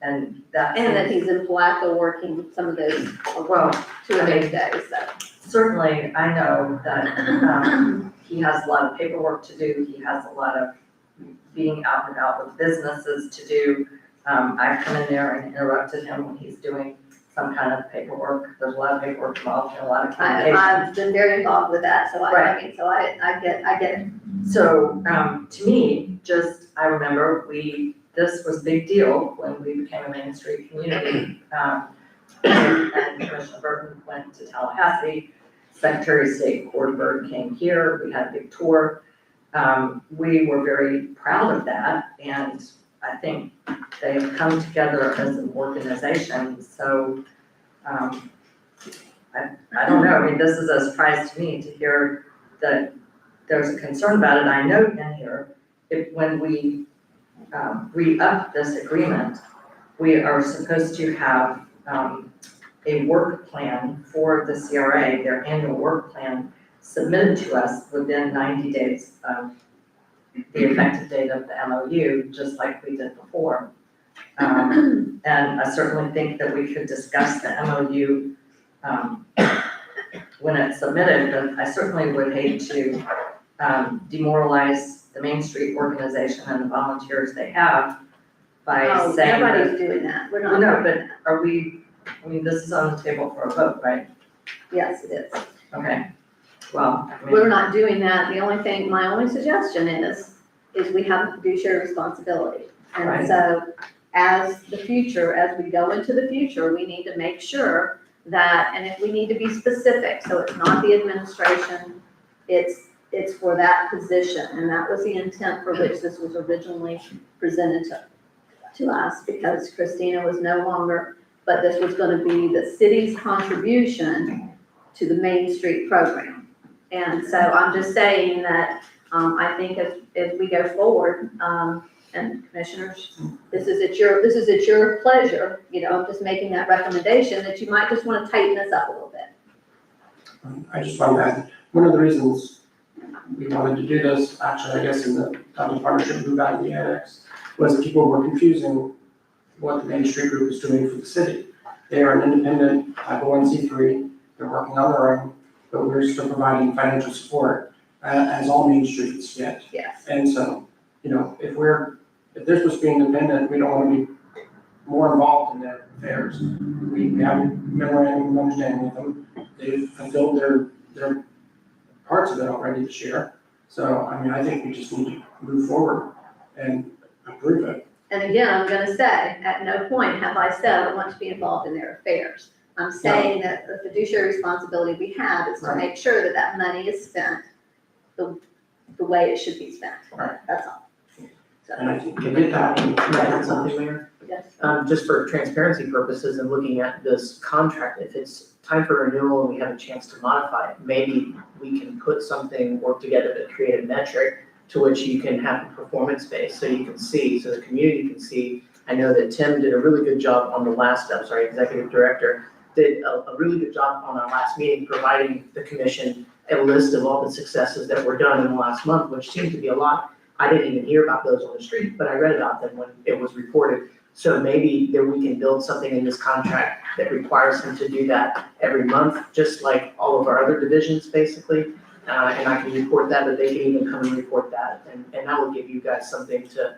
And that. And that he's in Palaco working some of those, Well, 2 of those days, so. certainly, I know that, he has a lot of paperwork to do, he has a lot of being out and about with businesses to do. I've come in there and interrupted him when he's doing some kind of paperwork, there's a lot of paperwork involved and a lot of communication. I've been very involved with that, so I get it. So, to me, I remember this was a big deal when we became a Main Street community. And Commissioner Burton went to Tallahassee, Secretary of State Gordon came here, we had a big tour. We were very proud of that, and I think they've come together as an organization, so, I don't know, I mean, this is a surprise to me to hear that there's a concern about it. I note in here, when we re-up this agreement, we are supposed to have, a work plan for the CRA, their annual work plan, submitted to us within 90 days of the effective date of the MOU, just like we did before. And I certainly think that we could discuss the MOU when it's submitted, but I certainly would hate to demoralize the Main Street organization and the volunteers they have by Oh, saying that. nobody's doing that, we're Well, not. no, but this is on the table for a vote, right? Yes, it is. Okay, well, We're not doing that. My only suggestion is we have a fiduciary responsibility. Right. And so as we go into the future, we need to make sure that, and if we need to be specific, so it's not the administration, it's for that position. And that was the intent for which this was originally presented to us, because Christina was no longer, but this was gonna be the city's contribution to the Main Street program. And so I'm just saying that, I think as we go forward, and commissioners, this is at your pleasure, I'm just making that recommendation that you might just wanna tighten this up a little bit. I just want to add, one of the reasons we wanted to do this, actually, I guess in the county partnership we got in the annex, was that people were confusing what the Main Street Group is doing for the city. They are an independent 501c3, they're working on their own, but we're still providing financial support, as all Main Streets get. Yes. And so, if they're supposed to be independent, we don't want to be more involved in their affairs. We have a memorandum of understanding with them, they've fulfilled their parts of it already this year. So, I think we just need to move forward and approve it. And again, I'm gonna say, at no point have I said I want to be involved in their affairs. I'm saying that the fiduciary responsibility we have is to Right. make sure that money is spent the way it should be spent. Right. That's all. And I think we did that. Can I add something, Mayor? Yes. Just for transparency purposes and looking at this contract, if it's time for renewal and we have a chance to modify it, maybe we can work together to create a metric to which you can have a performance base, so you can see, so the community can see. I know that Tim did a really good job on the executive director, did a really good job on our last meeting, providing the commission a list of all the successes that were done in the last month, which seemed to be a lot. I didn't even hear about those on the street, but I read about them when it was reported. So maybe that we can build something in this contract that requires him to do that every month, just like all of our other divisions, basically. And I can report that, but they can even come and report that, and that will give you guys something to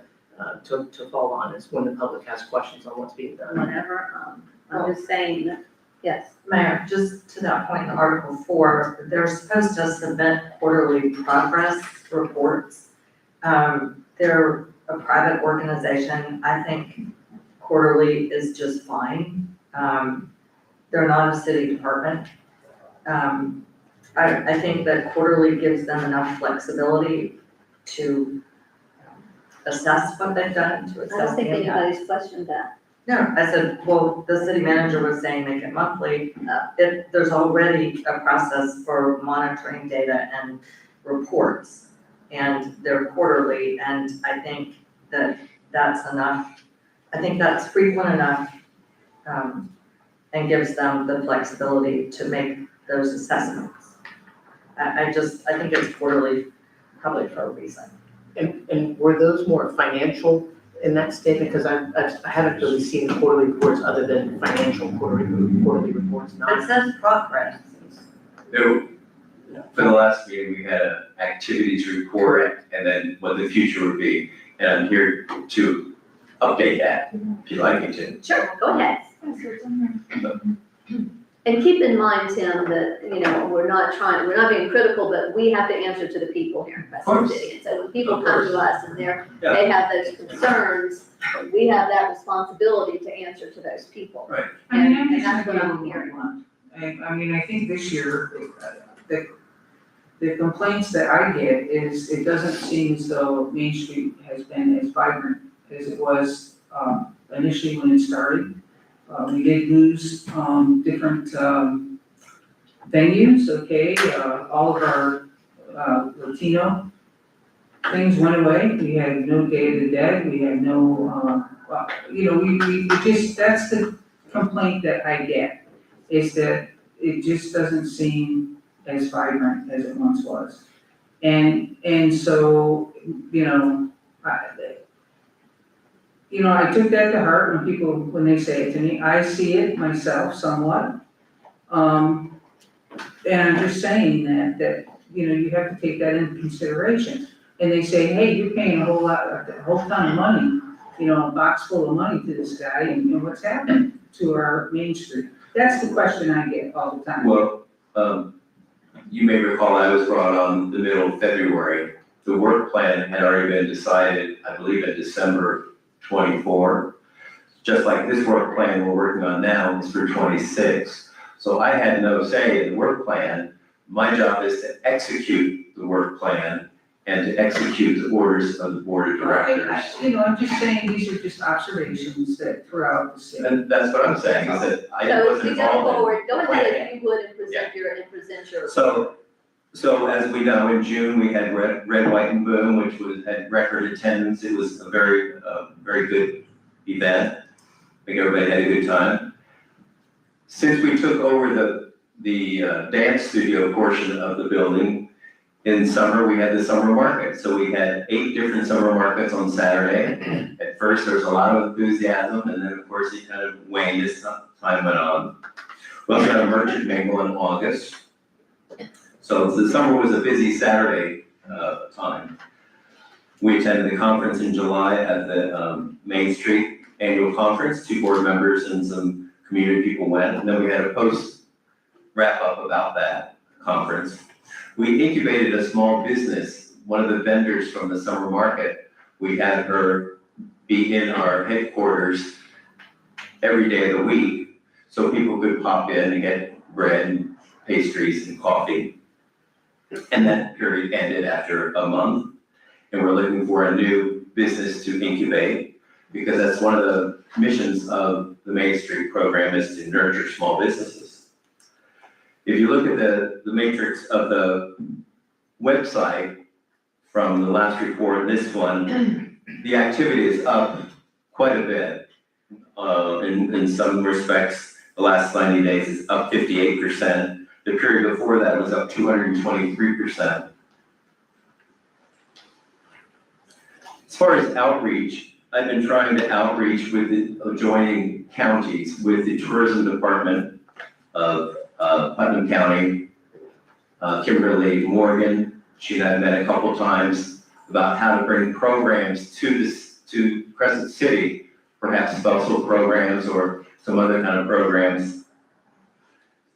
fall on, is when the public has questions on what's being done. Whatever, I'm just saying that, yes. Mayor, just to that point in Article 4, they're supposed to submit quarterly progress reports. They're a private organization. I think quarterly is just fine. They're not a city department. I think that quarterly gives them enough flexibility to assess what they've done, to I assess don't the think impact. anybody's questioned that. No, I said, well, the city manager was saying make it monthly. If there's already a process for monitoring data and reports, and they're quarterly, and I think that that's enough. I think that's frequent enough, and gives them the flexibility to make those assessments. I think it's quarterly, probably for a reason. And were those more financial in that statement? Because I haven't really seen quarterly reports other than financial quarterly reports, It not. says progress. For the last meeting, we had an activities report and then what the future would be. And I'm here to update that, if you'd like me to. Sure, go ahead. And keep in mind, Tim, that, we're not being critical, but we have to answer to the people here in Crescent course. City. And so when people come to us and Yeah. they have those concerns, we have that responsibility to answer to those people. Right. I mean, And that's what I'm hearing. I think this year, the complaints that I get is it doesn't seem as though Main Street has been as vibrant as it was initially when it started. We did lose different venues, okay? All of our Latino things went away. We had no Day of the Dead, we had no, we just, that's the complaint that I get, is that it just doesn't seem as vibrant as it once was. And so, I took that to heart when they say it to me. I see it myself somewhat. And I'm just saying that, you have to take that into consideration. And they say, hey, you're paying a whole ton of money, a box full of money to this guy, and what's happened to our Main Street? That's the question I get all the time. Well, you may recall I was brought on the middle of February. The work plan had already been decided, I believe, in December 24. Just like this work plan we're working on now is for 26. So I had no say in the work plan. My job is to execute the work plan and to execute the orders of the board of directors. I'm just saying, these are just observations that throughout the city. And that's what I'm saying, is that I So wasn't if you go involved in. forward, go ahead if you would and present your. So as we know, in June, we had Red, White, and Boom, which had record attendance. It was a very good event. I think everybody had a good time. Since we took over the dance studio portion of the building, in summer, we had the summer market. So we had 8 different summer markets on Saturday. At first, there was a lot of enthusiasm, and then, of course, it kind of waned as time went on. We also had a merchant mingle in August. So the summer was a busy Saturday time. We attended the conference in July at the Main Street Annual Conference. 2 board members and some community people went. And then we had a post wrap up about that conference. We incubated a small business. One of the vendors from the summer market, we had her be in our headquarters every day of the week so people could pop in and get bread and pastries and coffee. And that period ended after a month. And we're looking for a new business to incubate, because that's one of the missions of the Main Street program, is to nurture small businesses. If you look at the matrix of the website from the last report and this one, the activity is up quite a bit. In some respects, the last 90 days is up 58%. The period before that was up 223%. As far as outreach, I've been trying to outreach with the adjoining counties, with the tourism department of Putnam County, Kimberly Morgan. She and I have met a couple times about how to bring programs to Crescent City, perhaps special programs or some other kind of programs.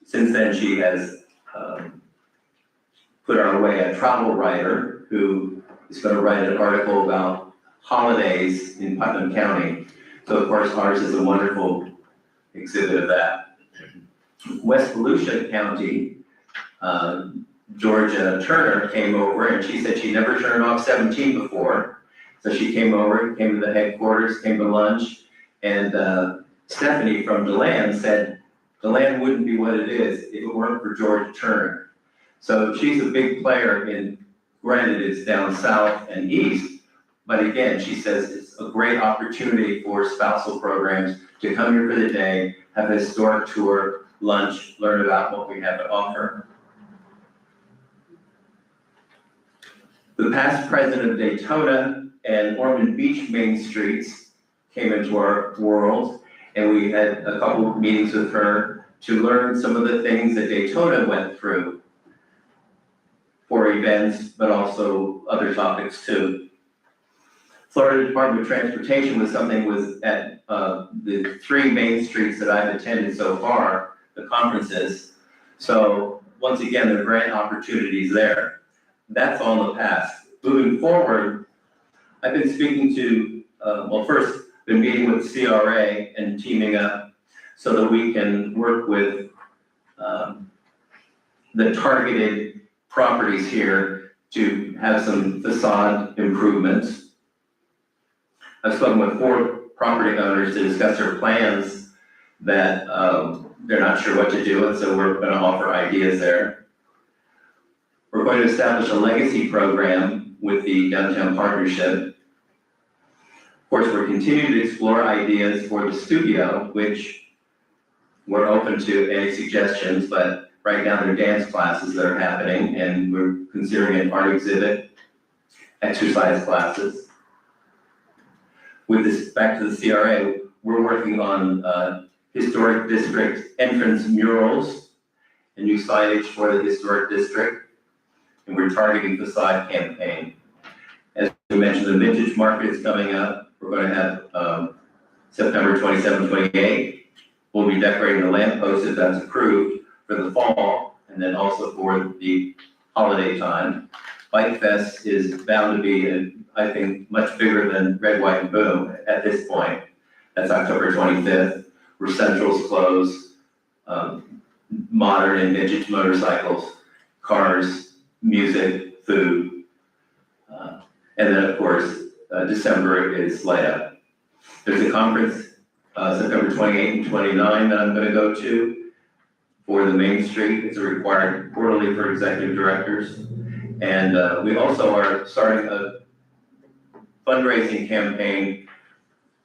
Since then, she has put our way a travel writer who is going to write an article about holidays in Putnam County. So of course, ours is a wonderful exhibit of that. West Volusia County, Georgia Turner came over and she said she never turned off 17 before. So she came over, came to the headquarters, came to lunch, and Stephanie from DeLand said, DeLand wouldn't be what it is if it weren't for Georgia Turner. So she's a big player in, granted it's down south and east, but again, she says it's a great opportunity for spousal programs to come here for the day, have a historic tour, lunch, learn about what we have to offer. The past president of Daytona and Ormond Beach Main Streets came into our world, and we had a couple of meetings with her to learn some of the things that Daytona went through for events, but also other topics too. Florida Department of Transportation was something was at the 3 main streets that I've attended so far, the conferences. So once again, there are grant opportunities there. That's all in the past. Moving forward, I've been speaking to, first, been meeting with CRA and teaming up so that we can work with the targeted properties here to have some facade improvements. I've spoken with 4 property owners to discuss their plans that they're not sure what to do, and so we're going to offer ideas there. We're going to establish a legacy program with the Downtown Partnership. Of course, we're continuing to explore ideas for the studio, which we're open to any suggestions, but right now there are dance classes that are happening, and we're considering an art exhibit, exercise classes. With this, back to the CRA, we're working on historic district entrance murals and new signage for the historic district, and we're targeting facade campaign. As we mentioned, the vintage market is coming up. We're going to have September 27, 28. We'll be decorating the lamppost if that's approved for the fall, and then also for the holiday time. Bike Fest is bound to be, I think, much bigger than Red, White, and Boom at this point. That's October 25th, where Central's closed, modern and vintage motorcycles, cars, music, food. And then, of course, December is Light Up. There's a conference, September 28 and 29 that I'm going to go to for the Main Street. It's a required quarterly for executive directors. And we also are starting a fundraising campaign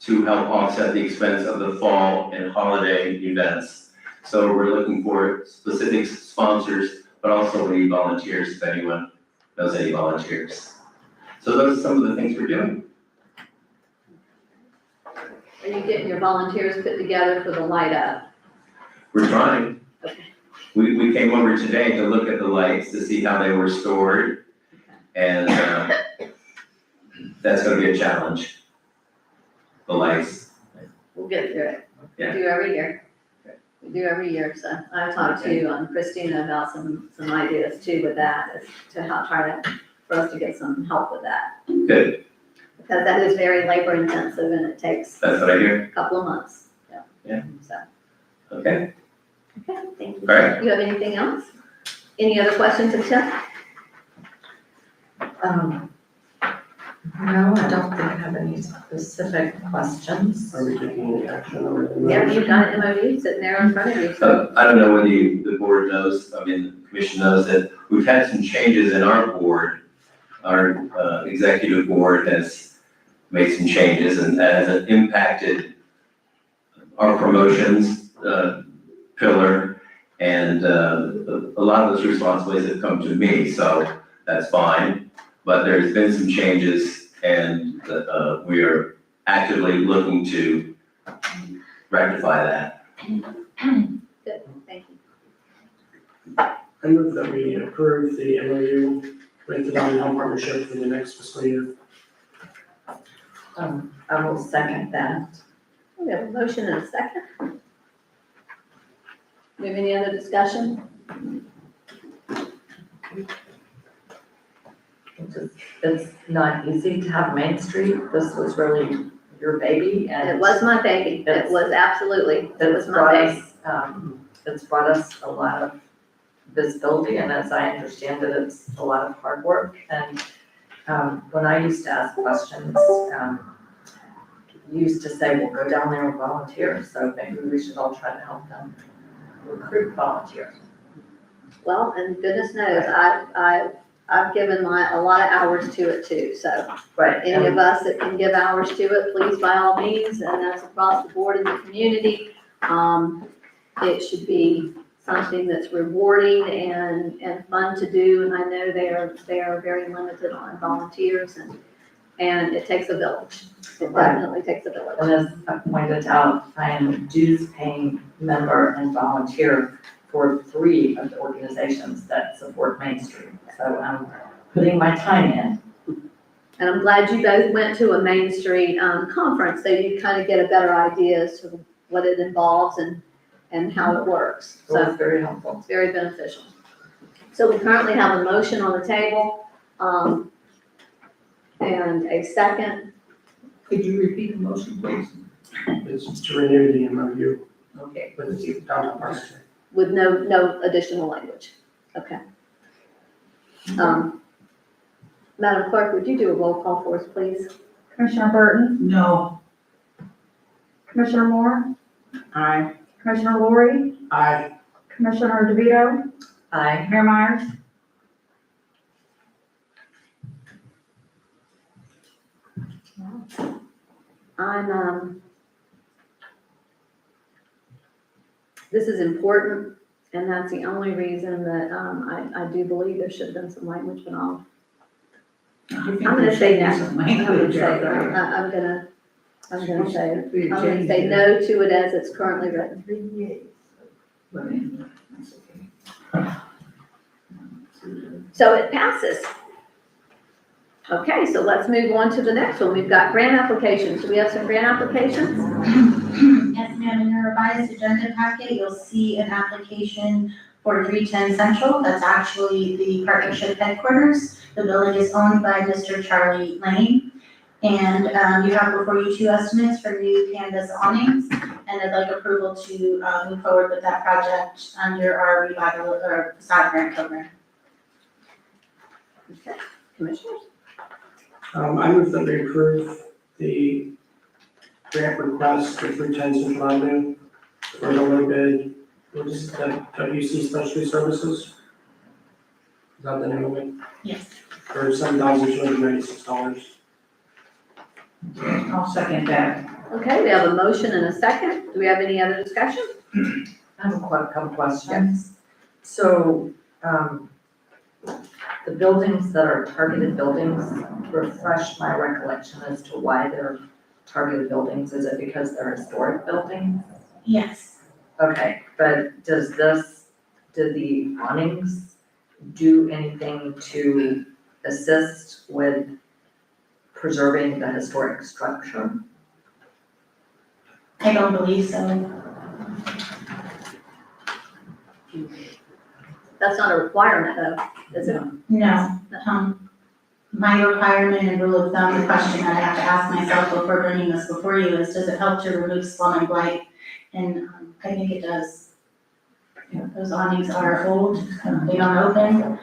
to help offset the expense of the fall and holiday events. So we're looking for specific sponsors, but also we need volunteers if anyone knows any volunteers. So those are some of the things we're doing. Are you getting your volunteers put together for the Light Up? We're trying. Okay. We came over today to look at the lights to see how they were stored, and that's going to be a challenge. The lights. We'll get through it. We Yeah. do every year. We do every year, so I talked to Christina about some ideas too with that, as to how for us to get some help with that. Good. Because that is very labor intensive and it takes That's what I hear. a couple of months. Yeah. So, Okay. okay, thank you. All right. You have anything else? Any other questions of Tim? No, I don't think I have any specific questions. Are we taking any action or anything? Yeah, you've got an MOU sitting there in front of you, so. I don't know whether the board knows, I mean, the commission knows that we've had some changes in our board. Our executive board has made some changes, and that has impacted our promotions pillar, and a lot of those responsibilities have come to me, so that's fine. But there's been some changes, and we are actively looking to rectify that. Good, thank you. I move that we approve the MOU with the Downtown Partnership for the next fiscal year. I will second that. We have a motion and a second. Do we have any other discussion? It's not easy to have Main Street. This was really your baby and. It was my baby. It was absolutely, it was my baby. It's brought us a lot of visibility, and as I understand it, it's a lot of hard work. And when I used to ask questions, you used to say, well, go down there and volunteer, so maybe we should all try to help them recruit volunteers. Well, and goodness knows, I've given a lot of hours to it too, so. Right. Any of us that can give hours to it, please by all means, and that's across the board in the community. It should be something that's rewarding and fun to do, and I know they are very limited on volunteers, and it takes a village. It definitely takes a village. And as I pointed out, I am a dues paying member and volunteer for 3 of the organizations that support Main Street. So I'm putting my time in. And I'm glad you both went to a Main Street conference, so you kind of get a better idea as to what it involves and how it works. So it's very helpful. It's very beneficial. So we currently have a motion on the table, and a second. Could you repeat the motion, please? It's to renew the MOU Okay. with the downtown partnership. With no additional language. Okay. Madam Clerk, would you do a roll call for us, please? Commissioner Burton, No. Commissioner Moore, Aye. Commissioner Lori, Aye. Commissioner DeVito, Aye. Mayor Myers. This is important, and that's the only reason that, I do believe there should have been some language, but I'm gonna say no. I'm gonna say no to it as it's currently written. So it passes. Okay, so let's move on to the next one. We've got grant applications. Do we have some grant applications? Yes, ma'am, in your revised agenda packet, you'll see an application for 310 Central. That's actually the partnership headquarters. The building is owned by Mr. Charlie Lane. And you have before you 2 estimates for new canvas awnings. And I'd like approval to move forward with that project under our revival or facade grant program. Okay, commissioners? I move that we approve the grant request for 310 Central Avenue for the low bid, what is that, WC Specialty Services? Is that the name of it? Yes. For $7,296. I'll second that. Okay, we have a motion and a second. Do we have any other discussion? I have a couple questions. So, the buildings that are targeted buildings, refresh my recollection as to why they're targeted buildings. Is it because they're historic buildings? Yes. Okay, but do the awnings do anything to assist with preserving the historic structure? I don't believe so. That's not a requirement though, is it? No. My requirement and rule of thumb, the question that I have to ask myself before bringing this before you is, does it help to remove slum and blight? And I think it does. Those awnings are old, they don't open.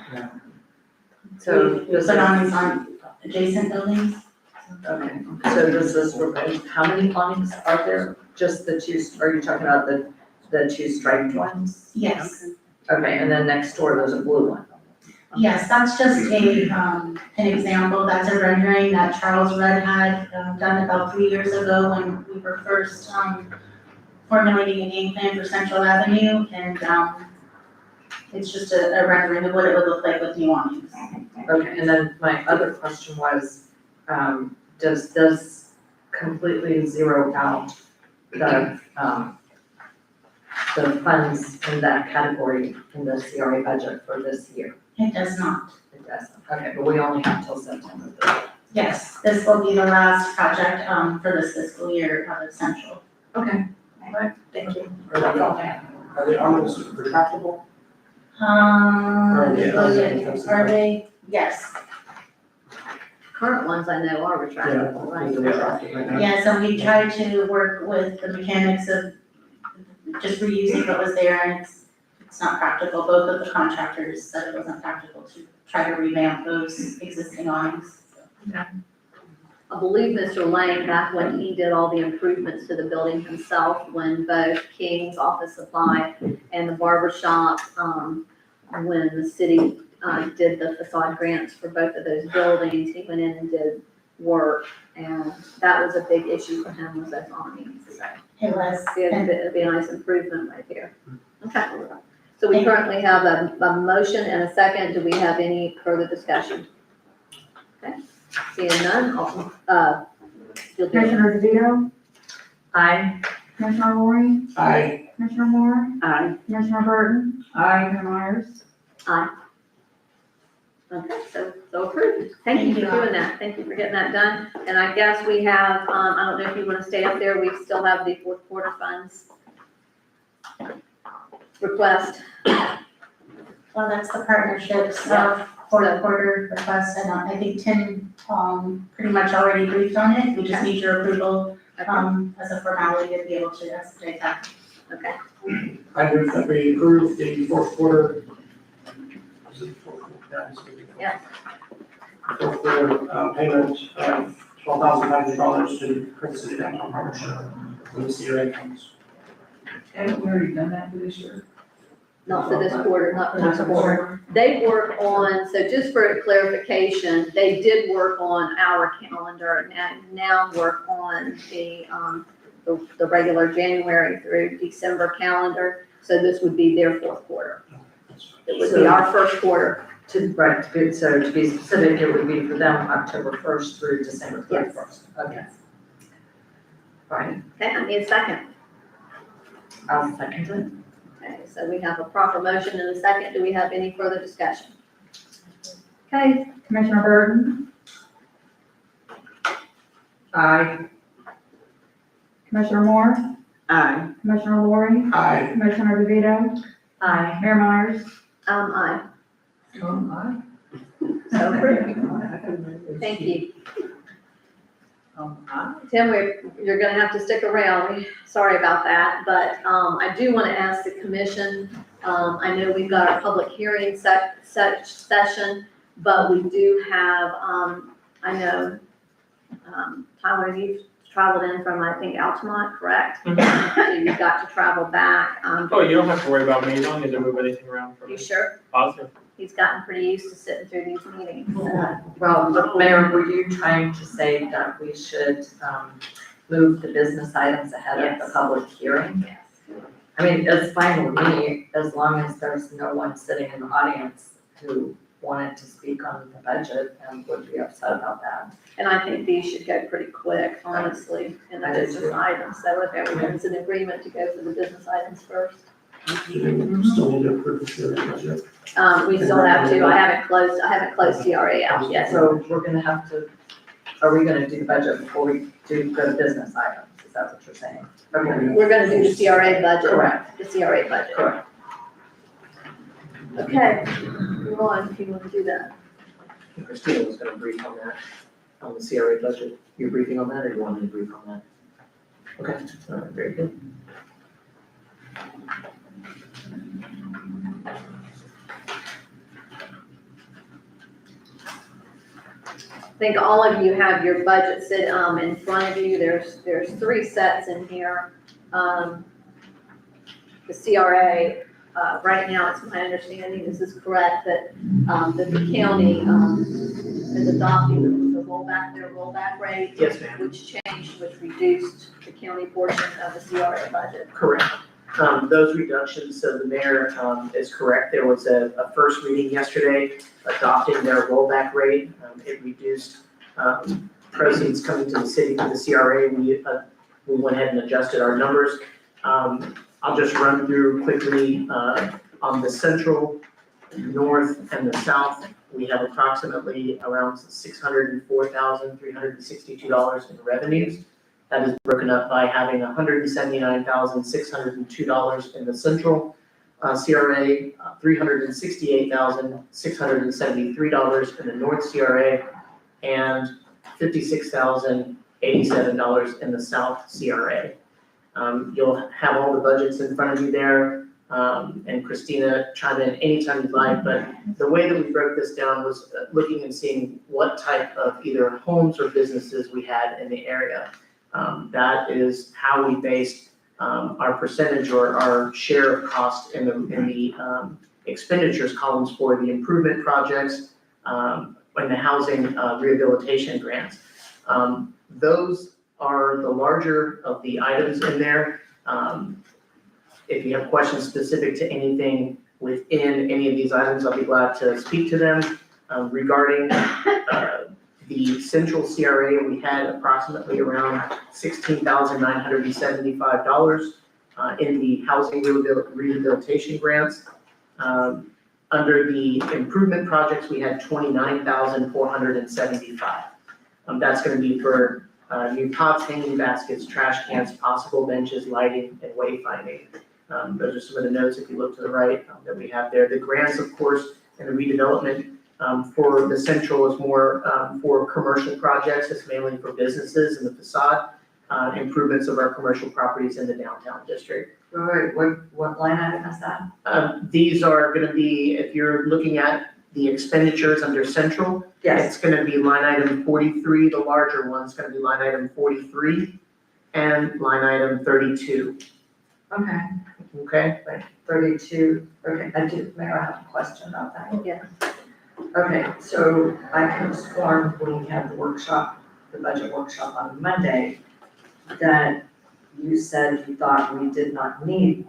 So We this put is, awnings on adjacent buildings. okay, so does this, how many awnings are there? Just the 2, are you talking about the 2 striped ones? Yes. Okay, and then next door, there's a blue one. Yes, that's just an example, that's a rendering that Charles Rudd had done about 3 years ago when we were first formulating a game plan for Central Avenue, and it's just a rendering of what it would look like with new awnings. Okay, and then my other question was, does this completely zero out the funds in that category in the CRA budget for this year? It does not. It doesn't, okay, but we only have till September 30th. Yes, this will be the last project for this fiscal year out of Central. Okay, all right, thank you. Or that's all I have. Are the awnings retractable? Are they? Yes. current ones I know are retractable, right? Right now. Yeah, so we tried to work with the mechanics of just reusing what was there, and it's not practical. Both of the contractors said it wasn't practical to try to revamp those existing awnings. I believe Mr. Lang, back when he did all the improvements to the building himself, when both King's Office Supply and the barber shop, when the city, did the facade grants for both of those buildings, he went in and did work, and that was a big issue for him, was those awnings. So It was. it'd be a nice improvement right here. Okay, so we currently have a motion and a second. Do we have any further discussion? Okay, seeing none, you'll do it. Commissioner DeVito, Aye. Commissioner Lori, Aye. Commissioner Moore, Aye. Commissioner Burton, Aye. Mayor Myers. Okay, so approved. Thank you for doing that. Thank you for getting that done. And I guess we have, I don't know if you want to stay up there, we still have the fourth quarter funds request. Well, that's the partnerships of fourth quarter request, and I think Tim, pretty much already briefed on it. We just need your approval, as a formality to be able to execute that. Okay, I move that we approve the fourth quarter. Yeah. Fourth quarter, payment of $12,500 to Crescent City Downtown Partnership for the CRA funds. Haven't we already done that for this year? not for this quarter, not for this quarter. They work on, so just for clarification, they did work on our calendar and now work on the regular January through December calendar. So this would be their fourth quarter. It would be our first quarter. So to be specific, it would be for them October 1st through December 31st. Okay. Fine, Okay, I need a second. I'll second it. Okay, so we have a proper motion and a second. Do we have any further discussion? Okay, Commissioner Burton, Aye. Commissioner Moore, Aye. Commissioner Lori, Aye. Commissioner DeVito, Aye. Mayor Myers. aye. Aye. So approved. Thank you. Aye. Tim, you're gonna have to stick around. Sorry about that, but, I do wanna ask the commission, I know we've got our public hearing session, but we do have, I know, Tyler, you've traveled in from, I think, Altamont, correct? So you've got to travel back. Oh, you don't have to worry about me, you don't need to move anything around for me. You sure? Positive. He's gotten pretty used to sitting through these meetings. Well, Mayor, were you trying to say that we should move the business items ahead of the public hearing? Yes. I mean, it's fine with me, as long as there's no one sitting in the audience who wanted to speak on the budget and would be upset about that. And I think these should go pretty quick, honestly, in the I do business too. items. So if everyone's in agreement to go for the business items first. We still need to approve the CRA budget. We still have to, I haven't closed CRA out yet. So we're gonna have to, are we gonna do the budget before we do the business items? Is that what you're saying? Okay. We're gonna do the CRA budget. Correct. The CRA budget. Correct. Okay, move on if you want to do that. Christina was gonna brief on that, on the CRA budget. You're briefing on that, or you want me to brief on that? Okay, all right, very good. I think all of you have your budget sit, in front of you. There's 3 sets in here. The CRA, right now, it's my understanding, this is correct, that the county, is adopting the rollback rate. Yes, ma'am. Which changed, which reduced the county portion of the CRA budget. Correct. Those reductions, so the mayor, is correct. There was a first reading yesterday adopting their rollback rate. It reduced, proceeds coming to the city from the CRA. We went ahead and adjusted our numbers. I'll just run through quickly, on the central, north, and the south. We have approximately around $604,362 in revenues. That is broken up by having $179,602 in the central CRA, $368,673 in the north CRA, and $56,087 in the South CRA. You'll have all the budgets in front of you there, and Christina, chime in anytime you'd like, but the way that we broke this down was looking and seeing what type of either homes or businesses we had in the area. That is how we based our percentage or our share of cost in the expenditures columns for the improvement projects, and the housing rehabilitation grants. Those are the larger of the items in there. If you have questions specific to anything within any of these items, I'll be glad to speak to them. Regarding the central CRA, we had approximately around $16,975 in the housing rehabilitation grants. Under the improvement projects, we had $29,475. That's gonna be for new pots, hanging baskets, trash cans, possible benches, lighting, and wayfinding. Those are some of the notes, if you look to the right, that we have there. The grants, of course, and the redevelopment for the central is more for commercial projects. It's mainly for businesses and the facade improvements of our commercial properties in the downtown district. Right, what line item is that? These are gonna be, if you're looking at the expenditures under central, it's gonna be line item 43, the larger one's gonna be line item 43, and line item 32. Okay, Okay? 32, okay, Mayor, I have a question about that. Yeah. Okay, so I could have sworn when we had the workshop, the budget workshop on Monday, that you said you thought we did not need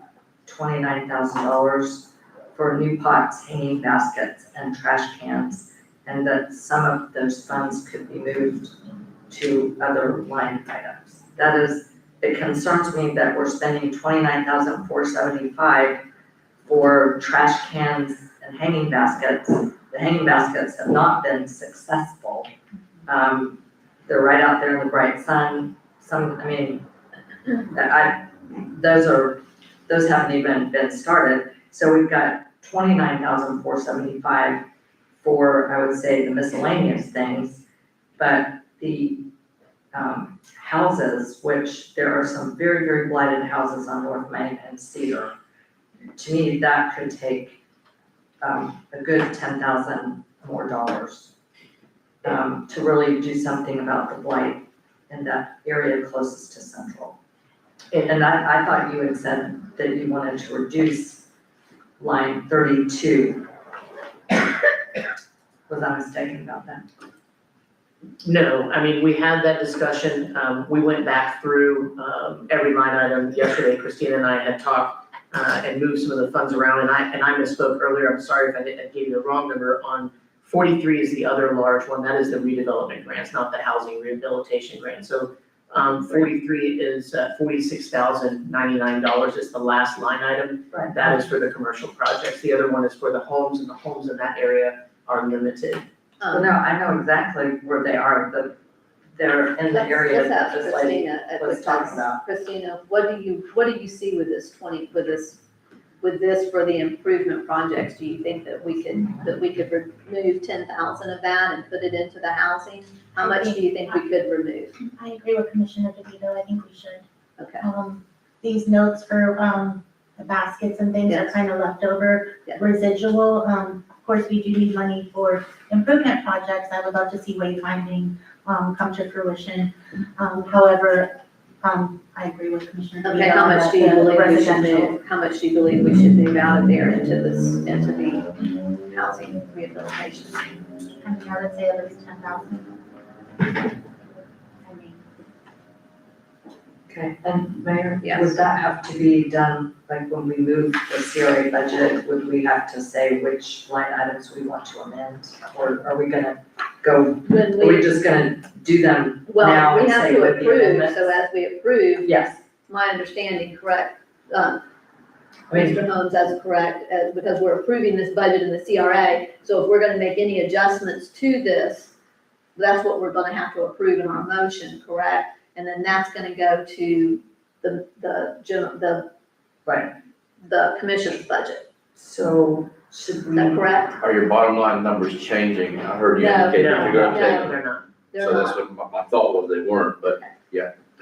$29,000 for new pots, hanging baskets, and trash cans, and that some of those funds could be moved to other line items. That is, it concerns me that we're spending $29,475 for trash cans and hanging baskets. The hanging baskets have not been successful. They're right out there in the bright sun. Those haven't even been started. So we've got $29,475 for, I would say, the miscellaneous things, but the houses, which there are some very, very blighted houses on North Main and Cedar. To me, that could take a good $10,000 more dollars to really do something about the blight in that area closest to Central. And I thought you had said that you wanted to reduce line 32. Was I mistaken about that? No, I mean, we had that discussion. We went back through every line item yesterday. Christina and I had talked and moved some of the funds around, and I misspoke earlier. I'm sorry if I gave you the wrong number. On 43 is the other large one. That is the redevelopment grants, not the housing rehabilitation grant. So 43 is $46,099 is the last line item. Right. That is for the commercial projects. The other one is for the homes, and the homes in that area are limited. Well, no, I know exactly where they are, but they're in the area Let's that ask this lady Christina at was the talking top. about. Christina, what do you see with this with this for the improvement projects? Do you think that we could remove 10,000 of that and put it into the housing? How much do you think we could remove? I agree with Commissioner DeVito, I think we should. Okay. These notes for, the baskets and things are Yes. kind of leftover, Yeah. residual. Of course, we do need money for improvement projects. I would love to see wayfinding, come to fruition. However, I agree with Commissioner DeVito. Okay, how much that do you the believe we should residential- move? How much do you believe we should move out of there into the housing rehabilitation? I mean, I would say at least 10,000. I mean, Okay, and Mayor, Yes. would that have to be done, like when we move the CRA budget, would we have to say which line items we want to amend? Or are we gonna go, When are we just gonna do them Well, now we and have say to what the approve, amendments? so as we approve, Yes, my understanding, correct, I mean, Mr. Holmes, that's correct, because we're approving this budget in the CRA, so if we're gonna make any adjustments to this, that's what we're gonna have to approve in our motion, correct? And then that's gonna go to the right, the commission's budget. so Should Is we? that correct? Are your bottom line numbers changing? I heard you No, indicate that you're gonna no. take, They're not. They're so that's not. what my thought was, they weren't, but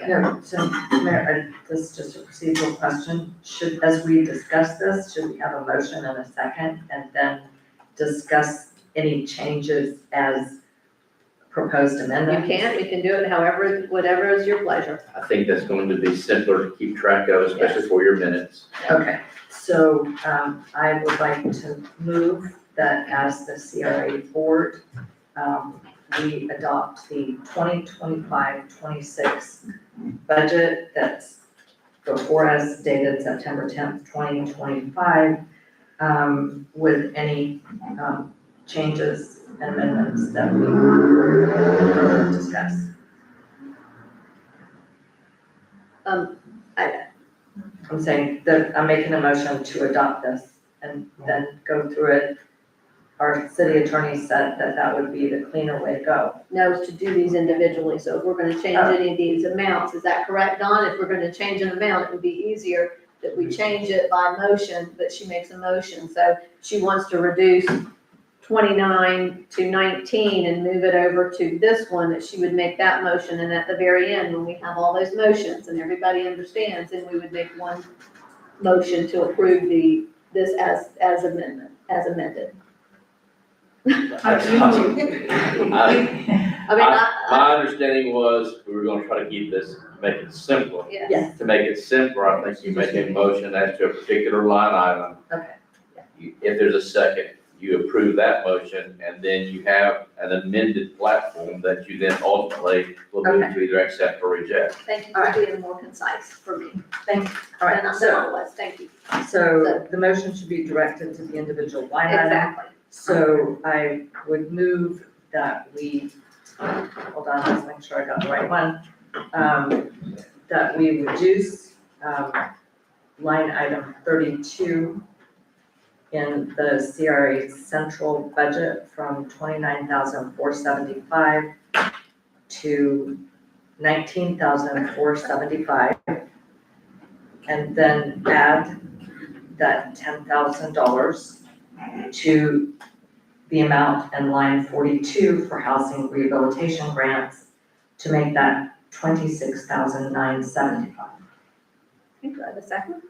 No, so, Mayor, this is just a procedural question. Should, as we discuss this, should we have a motion and a second and then discuss any changes as proposed You amendments? can, we can do it however, whatever is your pleasure. I think that's going to be simpler to keep track of, especially for your minutes. Okay, so, I would like to move that as the CRA board, we adopt the 2025-26 budget that's before us dated September 10th, 2025, with any, changes and amendments that we further discuss. I'm saying that I'm making a motion to adopt this and then go through it. Our city attorney said that that would be the cleaner way to go. No, it's to do these individually, so if we're gonna change any of these amounts, is that correct, Don? If we're gonna change an amount, it would be easier that we change it by motion, but she makes a motion, so she wants to reduce 29 to 19 and move it over to this one, that she would make that motion, and at the very end, when we have all those motions and everybody understands, then we would make one motion to approve this as amended. My understanding was we were gonna try to keep this, make it simpler. Yes. To make it simpler, I think you make a motion as to a particular line item. Okay. If there's a second, you approve that motion, and then you have an amended platform that you then ultimately will move to either accept or reject. Thank you for being more concise for me. Thank you. All right, And I so, know it was, thank you. so the motion should be directed to the individual line item. Exactly. So I would move that we, hold on, let's make sure I got the right one. That we reduce, line item 32 in the CRA central budget from 29,475 to 19,475. And then add that $10,000 to the amount in line 42 for housing rehabilitation grants to make that 26,975. Do I have a second?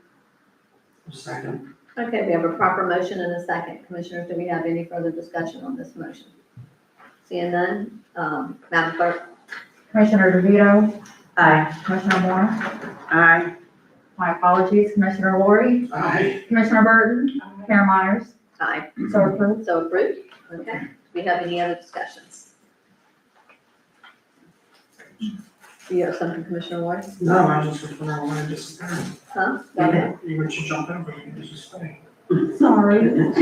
Second. Okay, we have a proper motion and a second. Commissioners, do we have any further discussion on this motion? Seeing none, Madam Clerk? Commissioner DeVito, Aye. Commissioner Moore, Aye. my apologies, Commissioner Lori, Aye. Commissioner Burton, Mayor Myers, Aye. so approved. So approved. Okay. Do we have any other discussions? Do you have something, Commissioner Ward? No, I just, when I wanted to stay. Huh? Go ahead. You were to jump over, you could just stay. Sorry. We're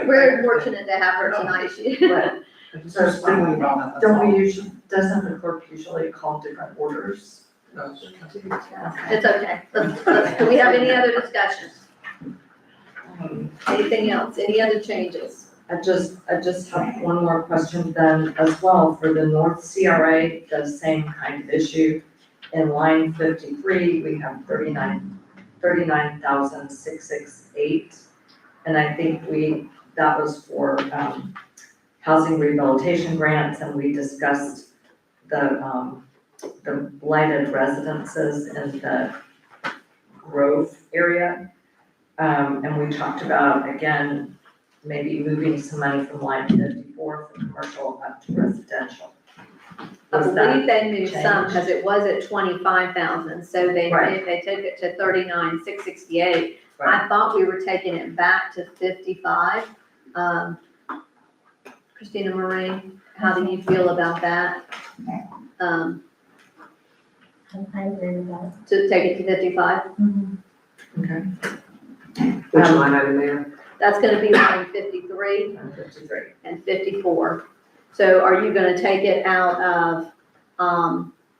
very fortunate to have her tonight. She. I just was thinking about that. that's Don't all. we usually, doesn't the clerk usually call different orders? That's okay. It's okay. Do we have any other discussions? Anything else? Any other changes? I just have one more question then as well for the North CRA, the same kind of issue. In line 53, we have 39,668. And I think that was for, housing rehabilitation grants, and we discussed the blighted residences in the Grove area. And we talked about, again, maybe moving some money from line 54 for commercial up to residential. I Was that believe they moved some changed? because it was at 25,000, so they Right. took it to 39,668. I Right. thought we were taking it back to 55. Christina Marie, how do you feel about that? I agree with that. To take it to 55? Okay. Which line item there? That's gonna be line 53 53. and 54. So are you gonna take it out of,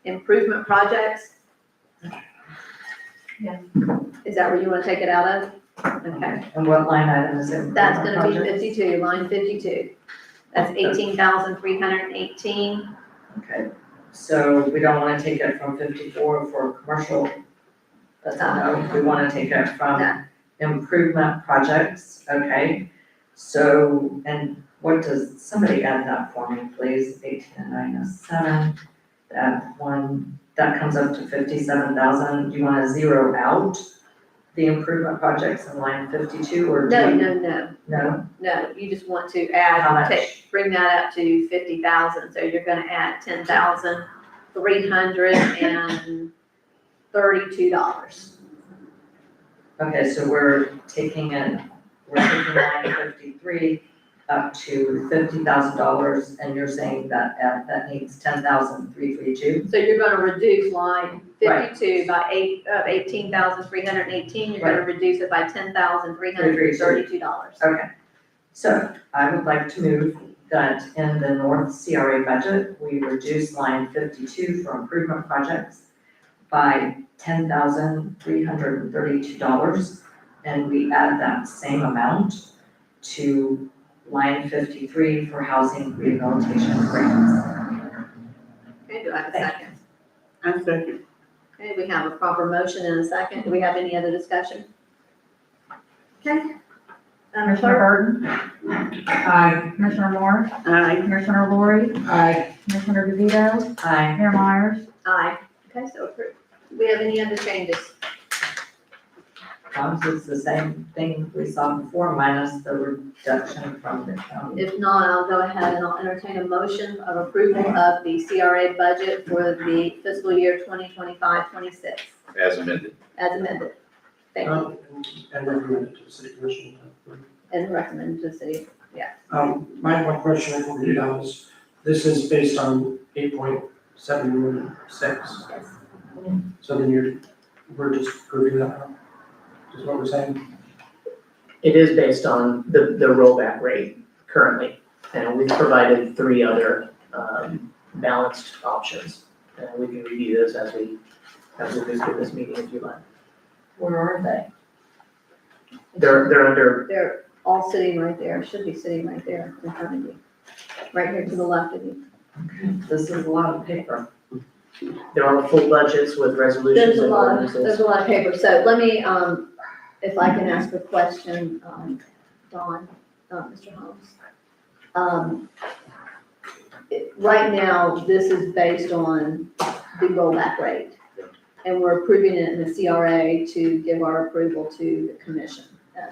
improvement projects? Yes. Is that where you wanna take it out of? Okay. And what line item is it? That's gonna be 52, line 52. That's 18,318. Okay, so we don't wanna take it from 54 for commercial. That's a no, we wanna take it from No. improvement projects, okay? So, and what does, somebody add that for me, please, 18,907, that comes up to 57,000. Do you wanna zero out the improvement projects in line 52, or do No, you? no, No? you just want to How much? bring that up to 50,000, so you're gonna add $10,332. Okay, so we're taking line 53 up to $50,000, and you're saying that, that needs 10,332? So you're gonna reduce line Right. 52 by 18,318, you're gonna reduce it by $10,332. Okay, so I would like to move that in the North CRA budget, we reduce line 52 for improvement projects by $10,332, and we add that same amount to line 53 for housing rehabilitation grants. Okay, do I have a second? I second. Okay, we have a proper motion and a second. Do we have any other discussion? Okay. Commissioner Burton, Aye. Commissioner Moore, Aye. Commissioner Lori, Aye. Commissioner DeVito, Aye. Mayor Myers. Aye. Okay, so approved. Do we have any other changes? As long as it's the same thing we saw before, minus the reduction from the county. If not, I'll go ahead and I'll entertain a motion of approval of the CRA budget for the fiscal year 2025-26 As amended. as amended. Thank you. And recommend it to the city commission. And recommended to the city. My one question I can read out is, this is based on 8.76. Yes. So then we're just proving that, is what we're saying. It is based on the rollback rate currently, and we've provided 3 other balanced options. And we can review those as we go through this meeting if you like. Where are they? They're under, They're all sitting right there, should be sitting right there in front of you. Right here to the left of you. This is a lot of paper. they're on the full budgets with resolutions There's a and lot, ordinances. there's a lot of paper, so let me, if I can ask a question, Dawn, Mr. Holmes. Right now, this is based on the rollback rate. And we're approving it in the CRA to give our approval to the commission,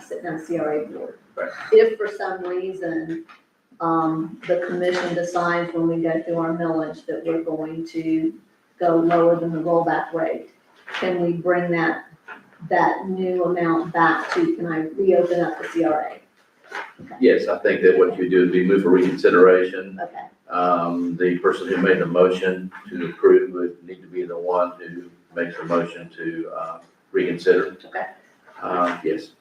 sitting on the CRA board. Right. If for some reason, the commission decides when we go through our millage that we're going to go lower than the rollback rate, can we bring that new amount back to, can I reopen up the CRA? Yes, I think that what you do would be move for reconsideration. Okay, The person who made the motion to approve would need to be the one who makes the motion to reconsider. okay, Yes.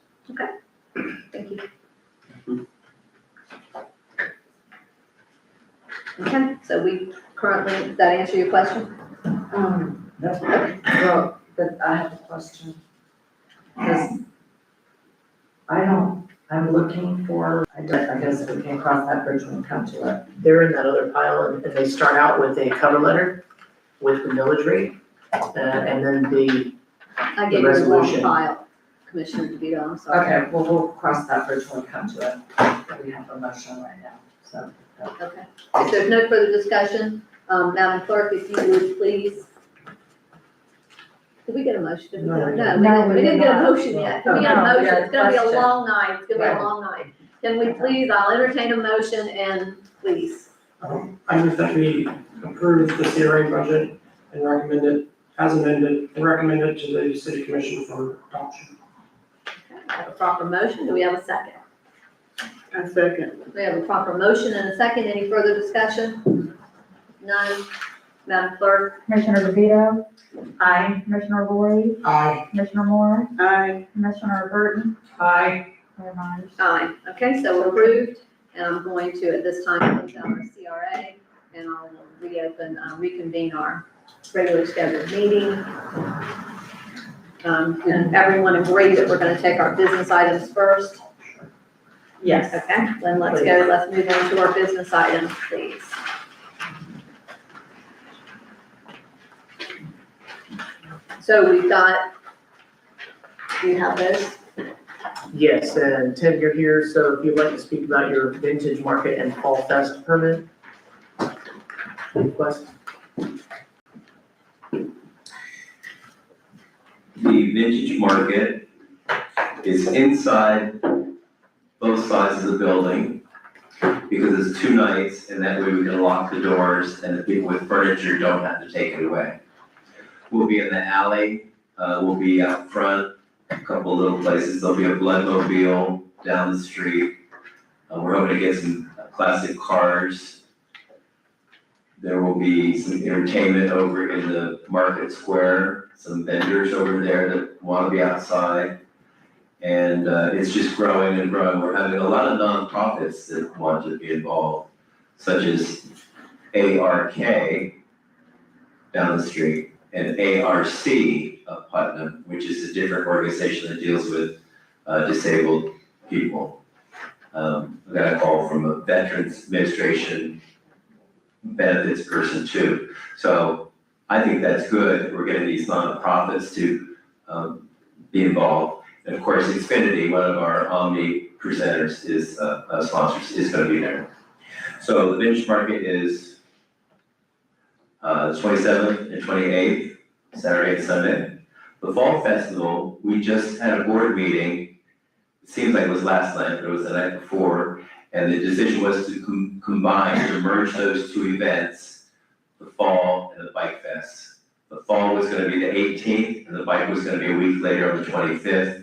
thank you. Okay, so we currently, does that answer your question? Well, but I have a question. Because I'm looking for, I guess we can cross that bridge when we come to it. They're in that other pile, and they start out with a cover letter with the millage rate, and then I gave you the wrong resolution. file, Commissioner DeVito, I'm sorry. Okay, well, we'll cross that bridge when we come to it. We have a motion right now, so. Okay, if there's no further discussion, Madam Clerk, if you would please. Did we get a motion? Did we? No, No, we didn't get a motion yet. Can we get a No, we motion? got a It's gonna be a question. long night, it's gonna be Right. a long night. Can we please, I'll entertain a motion and please. I move that we approve the CRA budget and recommend it as amended, and recommend it to the city commission for adoption. Okay, I have a proper motion, do we have a second? I second. We have a proper motion and a second, any further discussion? None, Madam Clerk? Commissioner DeVito, Aye. Commissioner Lori, Aye. Commissioner Moore, Aye. Commissioner Burton, Aye. Mayor Myers. Aye, okay, so approved, and I'm going to, at this time, close out our CRA, and I'll reconvene our regularly scheduled meeting. And everyone agree that we're gonna take our business items first? Yes. Okay, then let's move on to our business items, please. So we've got, do you have those? Yes, and Tim, you're here, so if you'd like to speak about your vintage market and fall fest permit. Any questions? The vintage market is inside both sides of the building because it's 2 nights and that way we can lock the doors and the people with furniture don't have to take it away. We'll be in the alley, we'll be out front, a couple of little places. There'll be a bloodmobile down the street. We're hoping to get some classic cars. There will be some entertainment over in the market square, some vendors over there that want to be outside. And it's just growing and growing. We're having a lot of nonprofits that want to be involved, such as ARK down the street and ARC of Putnam, which is a different organization that deals with disabled people. I got a call from a Veterans Administration benefits person too. So I think that's good. We're getting these nonprofits to be involved. And of course, Xfinity, one of our Omni presenters is, sponsors, is gonna be there. So the vintage market is the 27th and 28th, Saturday and Sunday. The Fall Festival, we just had a board meeting. It seems like it was last night, but it was the night before. And the decision was to combine, to merge those 2 events, the Fall and the Bike Fest. The Fall was gonna be the 18th, and the Bike was gonna be a week later on the 25th.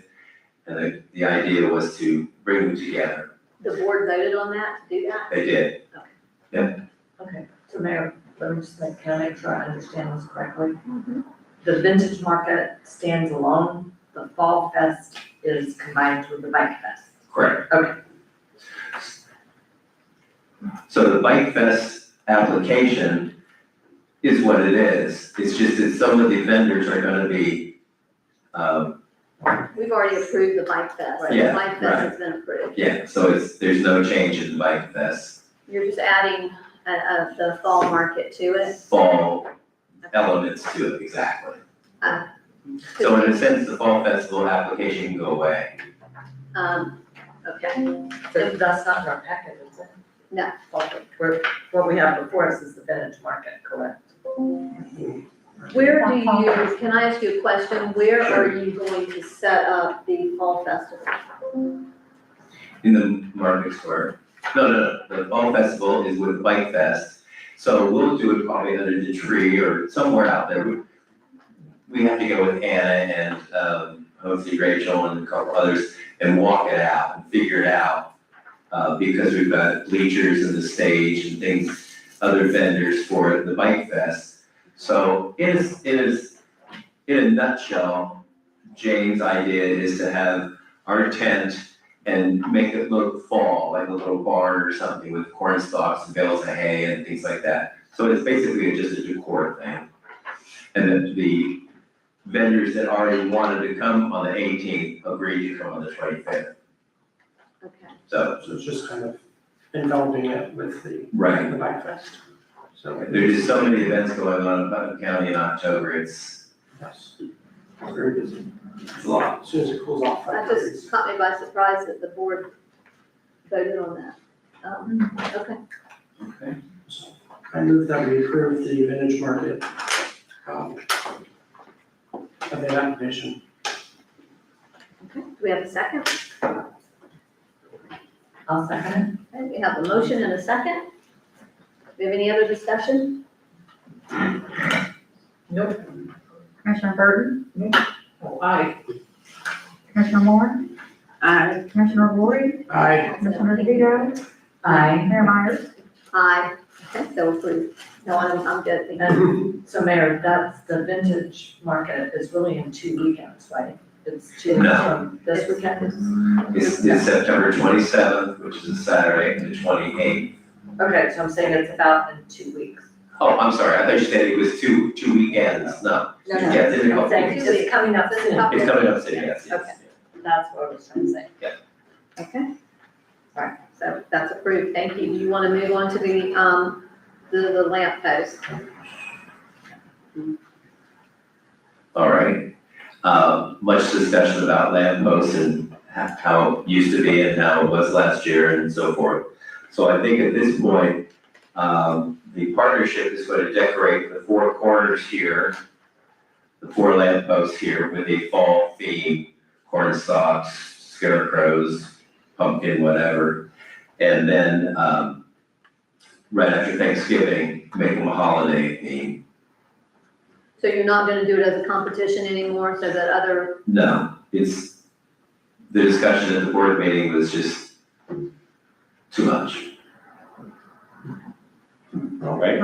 And the idea was to bring them together. The board voted on that, to do that? They did. Okay, so Mayor, let me just make, can I make sure I understand this correctly? The vintage market stands alone, the fall fest is combined with the bike fest. Correct. Okay. So the Bike Fest application is what it is. It's just that some of the vendors are gonna be, We've already approved the Bike Fest. The Yeah, Bike Fest has been approved. yeah, so there's no change in the Bike Fest. You're just adding the fall market to it. Fall elements to it, exactly. So in a sense, the Fall Festival application can go away. Okay, So that's not in our packet, is it? No. Okay, what we have before us is the vintage market, correct? where do you, can I ask you a question? Where are you going to set up the fall festival? In the market square. No, the Fall Festival is with Bike Fest. So we'll do it probably under the tree or somewhere out there. We have to go with Anna and hopefully Rachel and a couple others and walk it out and figure it out. Because we've got bleachers and the stage and things, other vendors for the Bike Fest. So it is, in a nutshell, Jane's idea is to have our tent and make it look fall, like a little barn or something with corn stalks and bales of hay and things like that. So it's basically just a decor thing. And then the vendors that already wanted to come on the 18th agreed to come on the 25th. Okay. So it's just kind of enveloping it with the Bike Fest. So there's just so many events going on in Putnam County in October, it's very busy. It's a lot. As soon as it cools off. That just caught me by surprise that the board voted on that. Okay. Okay. So I move that we approve the vintage market event application. Okay, do we have a second? I'll second Okay, we have a motion and a second. Do we have any other discussion? it. Nope. Commissioner Burton, Oh, aye. Commissioner Moore, Aye. Commissioner Boyd, Aye. Commissioner DeVito, Aye. Mayor Myers. Aye. Okay, so approved. No, I'm good, thank you. And so Mayor, that's the vintage market is really in 2 weekends, right? It's 2 No. from this weekend. It's September 27th, which is a Saturday, and the 28th. Okay, so I'm saying it's about in 2 weeks. Oh, I'm sorry, I thought you said it was two weekends, no. No, Yeah, it's in a I'm couple saying weeks. it's coming up soon. It's coming up soon, yes, yes. Okay. That's what I was trying to say. Okay. All right, so that's approved, thank you. You want to move on to the lamp post? All right. Much discussion about lamp posts and how it used to be and how it was last year and so forth. So I think at this point, the partnership is going to decorate the four corners here, the four lamp posts here with a fall theme, corn stalks, scarecrows, pumpkin, whatever. And then, right after Thanksgiving, make them a holiday theme. So you're not gonna do it as a competition anymore, so that other, No, it's, the discussion at the board meeting was just too much. All right.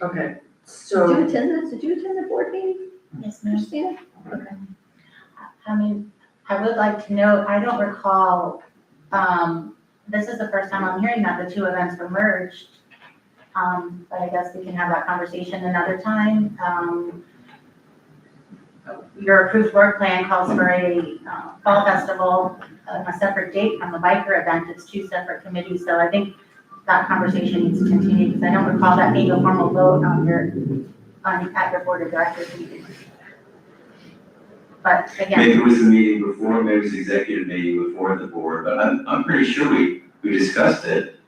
Okay, did you so, attend this? Did you attend the board meeting, Yes, ma'am. Christina? I mean, I would like to know, I don't recall, this is the first time I'm hearing that the two events were merged. But I guess we can have that conversation another time. Your approved work plan calls for a fall festival, a separate date from the biker event. It's two separate committees, so I think that conversation needs to continue, because I don't recall that being a formal vote at your board of directors meeting. But again. Maybe it was the meeting before, maybe it was the executive meeting before the board, but I'm pretty sure we discussed it.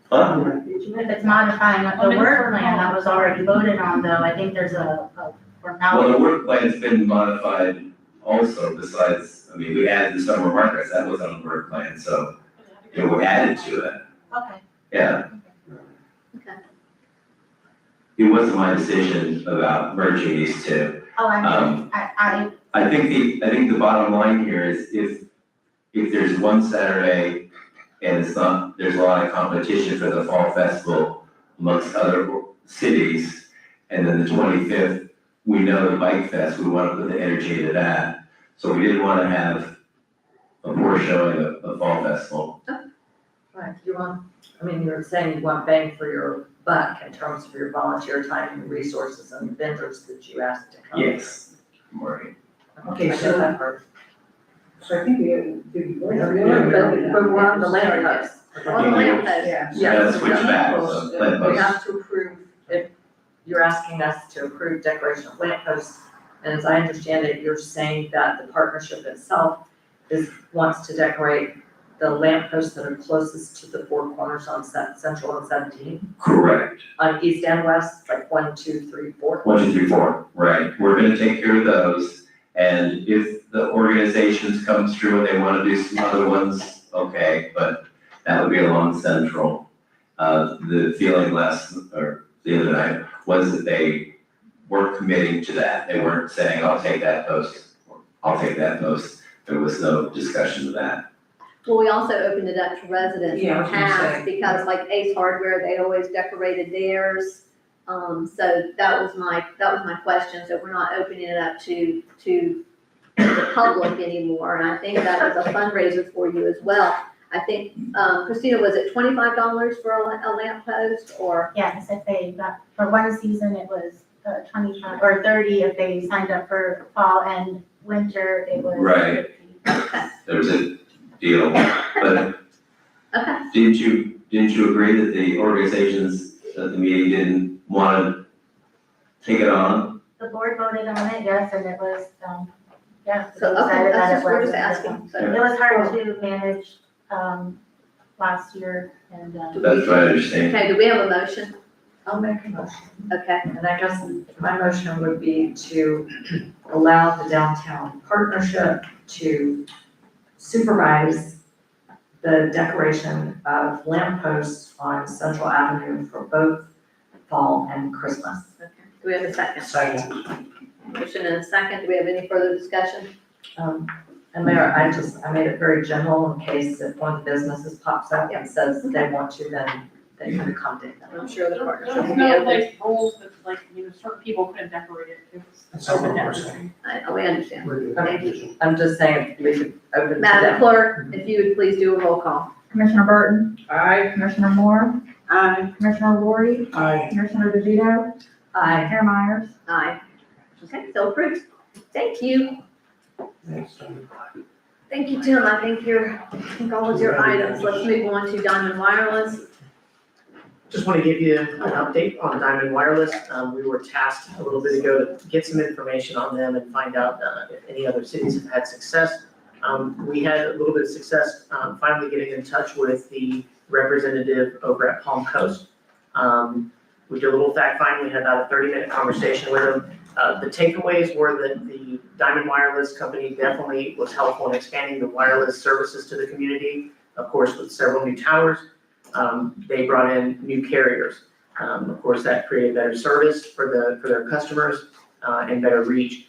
If it's modifying the work plan that was already voted on, though, I think there's a formality. Well, the work plan's been modified also, besides, I mean, we added the summer markets, that was on the work plan, so, you know, we added to it, Okay. yeah. Okay. It wasn't my decision about merging these two. Oh, I I think the bottom line here is if there's one Saturday and it's not, there's a lot of competition for the fall festival amongst other cities, and then the 25th, we know the bike fest, we want to put the energy into that. So we didn't want to have a poor showing of fall festival. right, you're saying you want bang for your buck in terms of your volunteer time and resources and vendors that you asked to come. Yes, Maureen. Okay, I so- know that part. So I think we But we're on the land post. On the lamp post. Yeah. Yeah, let's switch back, Lampposts, so lamp we posts. have to approve, if you're asking us to approve decoration of lampposts, and as I understand it, you're saying that the partnership itself wants to decorate the lampposts that are closest to the four corners on Central and 17, Correct. on east and west, like 1, 2, 3, 4. 1, 2, 3, 4, right. We're gonna take care of those. And if the organizations come through and they wanna do some other ones, okay, but that would be along Central. The feeling the other night was that they weren't committing to that. They weren't saying, I'll take that post, or I'll take that post. There was no discussion of that. Well, we also opened it up to residents in Yeah, I the was gonna past, say. because like Ace Hardware, they always decorated theirs. So that was my question, so we're not opening it up to the public anymore, and I think that is a fundraiser for you as well. I think, Christina, was it $25 for a lamp post, or? Yes, if they got, for one season, it was 25 or 30 if they signed up for fall, and winter, it was Right. 50. There's a deal, but Okay, didn't you agree that the organizations at the meeting didn't want to take it on? The board voted on it, yes, and it was, yeah. so, they okay, decided that that's it just, we're was- just asking, so. It was hard to manage, last year, and, That's what I understand. Okay, do we have a motion? I'll make a motion. Okay, And I guess my motion would be to allow the downtown partnership to supervise the decoration of lampposts on Central Avenue for both fall and Christmas. okay, do we have a second? Second. Motion and a second, do we have any further discussion? And Mayor, I made it very general in case if one of the businesses pops up and says they want to, then they can accommodate them. I'm sure the partnership There's will be no open. like rules that like, certain people couldn't decorate it. It was That's all open to we're everything. We understand. We're good. Thank you. I'm just saying, we could open to Madam them. Clerk, if you would please do a roll call. Commissioner Burton, Aye. Commissioner Moore, Aye. Commissioner Lori, Aye. Commissioner DeVito, Aye. Mayor Myers. Aye. Okay, so approved. Thank you. Thanks, Tony. Thank you, Tim. I think all of your items. Let's move on to Diamond Wireless. Just want to give you an update on Diamond Wireless. We were tasked a little bit ago to get some information on them and find out if any other cities have had success We had a little bit of success, finally getting in touch with the representative over at Palm Coast. We did a little fact find, we had about a 30-minute conversation with him. The takeaways were that the Diamond Wireless company definitely was helpful in expanding the wireless services to the community, of course, with several new towers. They brought in new carriers. Of course, that created better service for their customers, and better reach.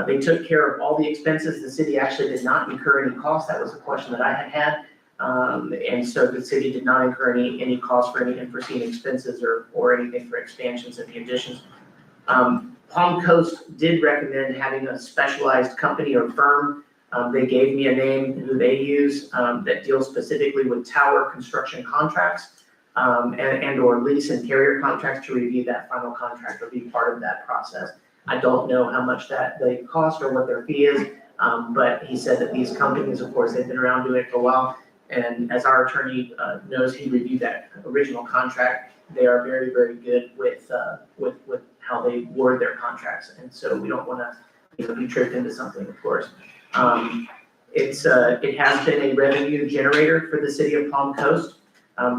They took care of all the expenses. The city actually did not incur any costs. That was a question that I had. And so the city did not incur any costs for any unforeseen expenses or anything for expansions and the additions. Palm Coast did recommend having a specialized company or firm. They gave me a name who they use, that deals specifically with tower construction contracts, and or lease and carrier contracts to review that final contract or be part of that process. I don't know how much that they cost or what their fee is, but he said that these companies, of course, they've been around doing it for a while. And as our attorney knows, he reviewed that original contract. They are very, very good with how they word their contracts. And so we don't want to be tricked into something, of course. It has been a revenue generator for the city of Palm Coast.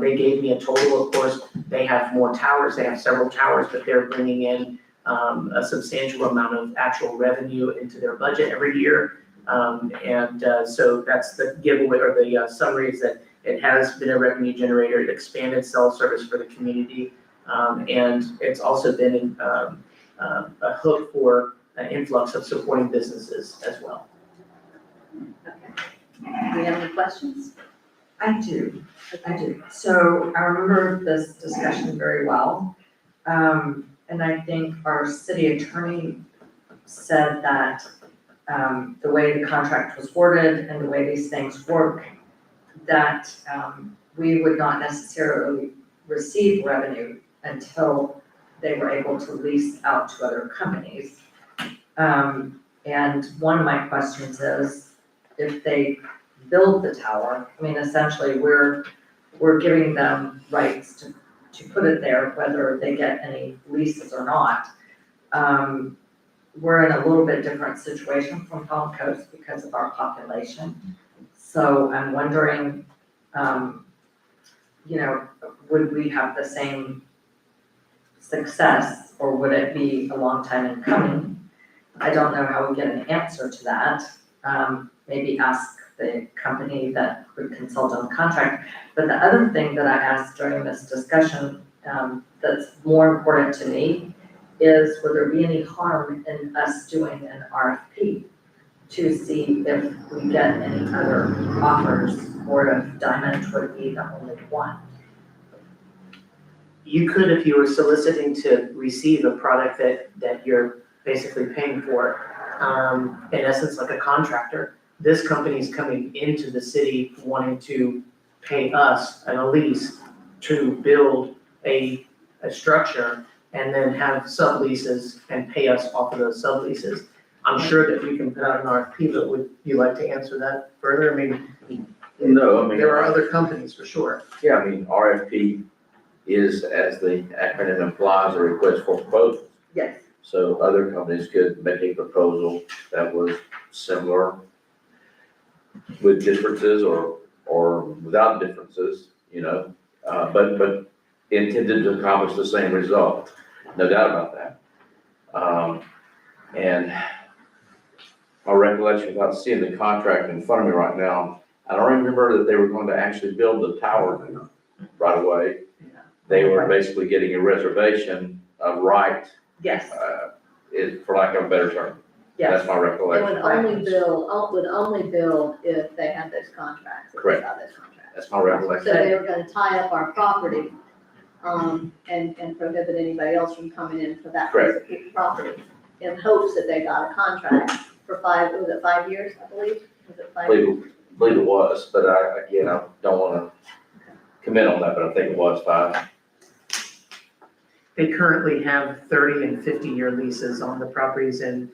They gave me a total, of course, they have more towers, they have several towers, but they're bringing in a substantial amount of actual revenue into their budget every year. So that's the giveaway or the summary is that it has been a revenue generator. It expanded cell service for the community. And it's also been a hook for an influx of supporting businesses as well. Okay. Do we have any questions? I do. So I remember this discussion very well. And I think our city attorney said that the way the contract was worded and the way these things work, that we would not necessarily receive revenue until they were able to lease out to other companies. And one of my questions is, if they build the tower, I mean, essentially, we're giving them rights to put it there, whether they get any leases or not. We're in a little bit different situation from Palm Coast because of our population. So I'm wondering, would we have the same success, or would it be a long time in coming? I don't know how we get an answer to that. Maybe ask the company that would consult on the contract. But the other thing that I asked during this discussion, that's more important to me, is would there be any harm in us doing an RFP to see if we get any other offers, or if Diamond would be the only one? You could, if you were soliciting to receive a product that you're basically paying for, in essence, like a contractor. This company is coming into the city wanting to pay us a lease to build a structure and then have subleases and pay us off of those subleases. I'm sure that we can put out an RFP, but would you like to answer that further? I mean, No, I mean. there are other companies for sure. Yeah, I mean, RFP is, as the acronym implies, a request for proposals. Yes. So other companies could make a proposal that was similar with differences or without differences, but intended to accomplish the same result. No doubt about that. And my recollection, without seeing the contract in front of me right now, I don't remember that they were going to actually build the tower right away. They were basically getting a reservation of right. Yes. For lack of a better term. Yes. That's my They recollection. would only build if they had those contracts. If they Correct. got those contracts. That's my recollection. So they were gonna tie up our property, and prohibit anybody else from coming in for that piece of property, in hopes that they got a contract for 5 years, I believe? Was it 5 years? Believe it was, but I don't wanna commit on that, but I think it was 5. They currently have 30 and 50-year leases on the properties in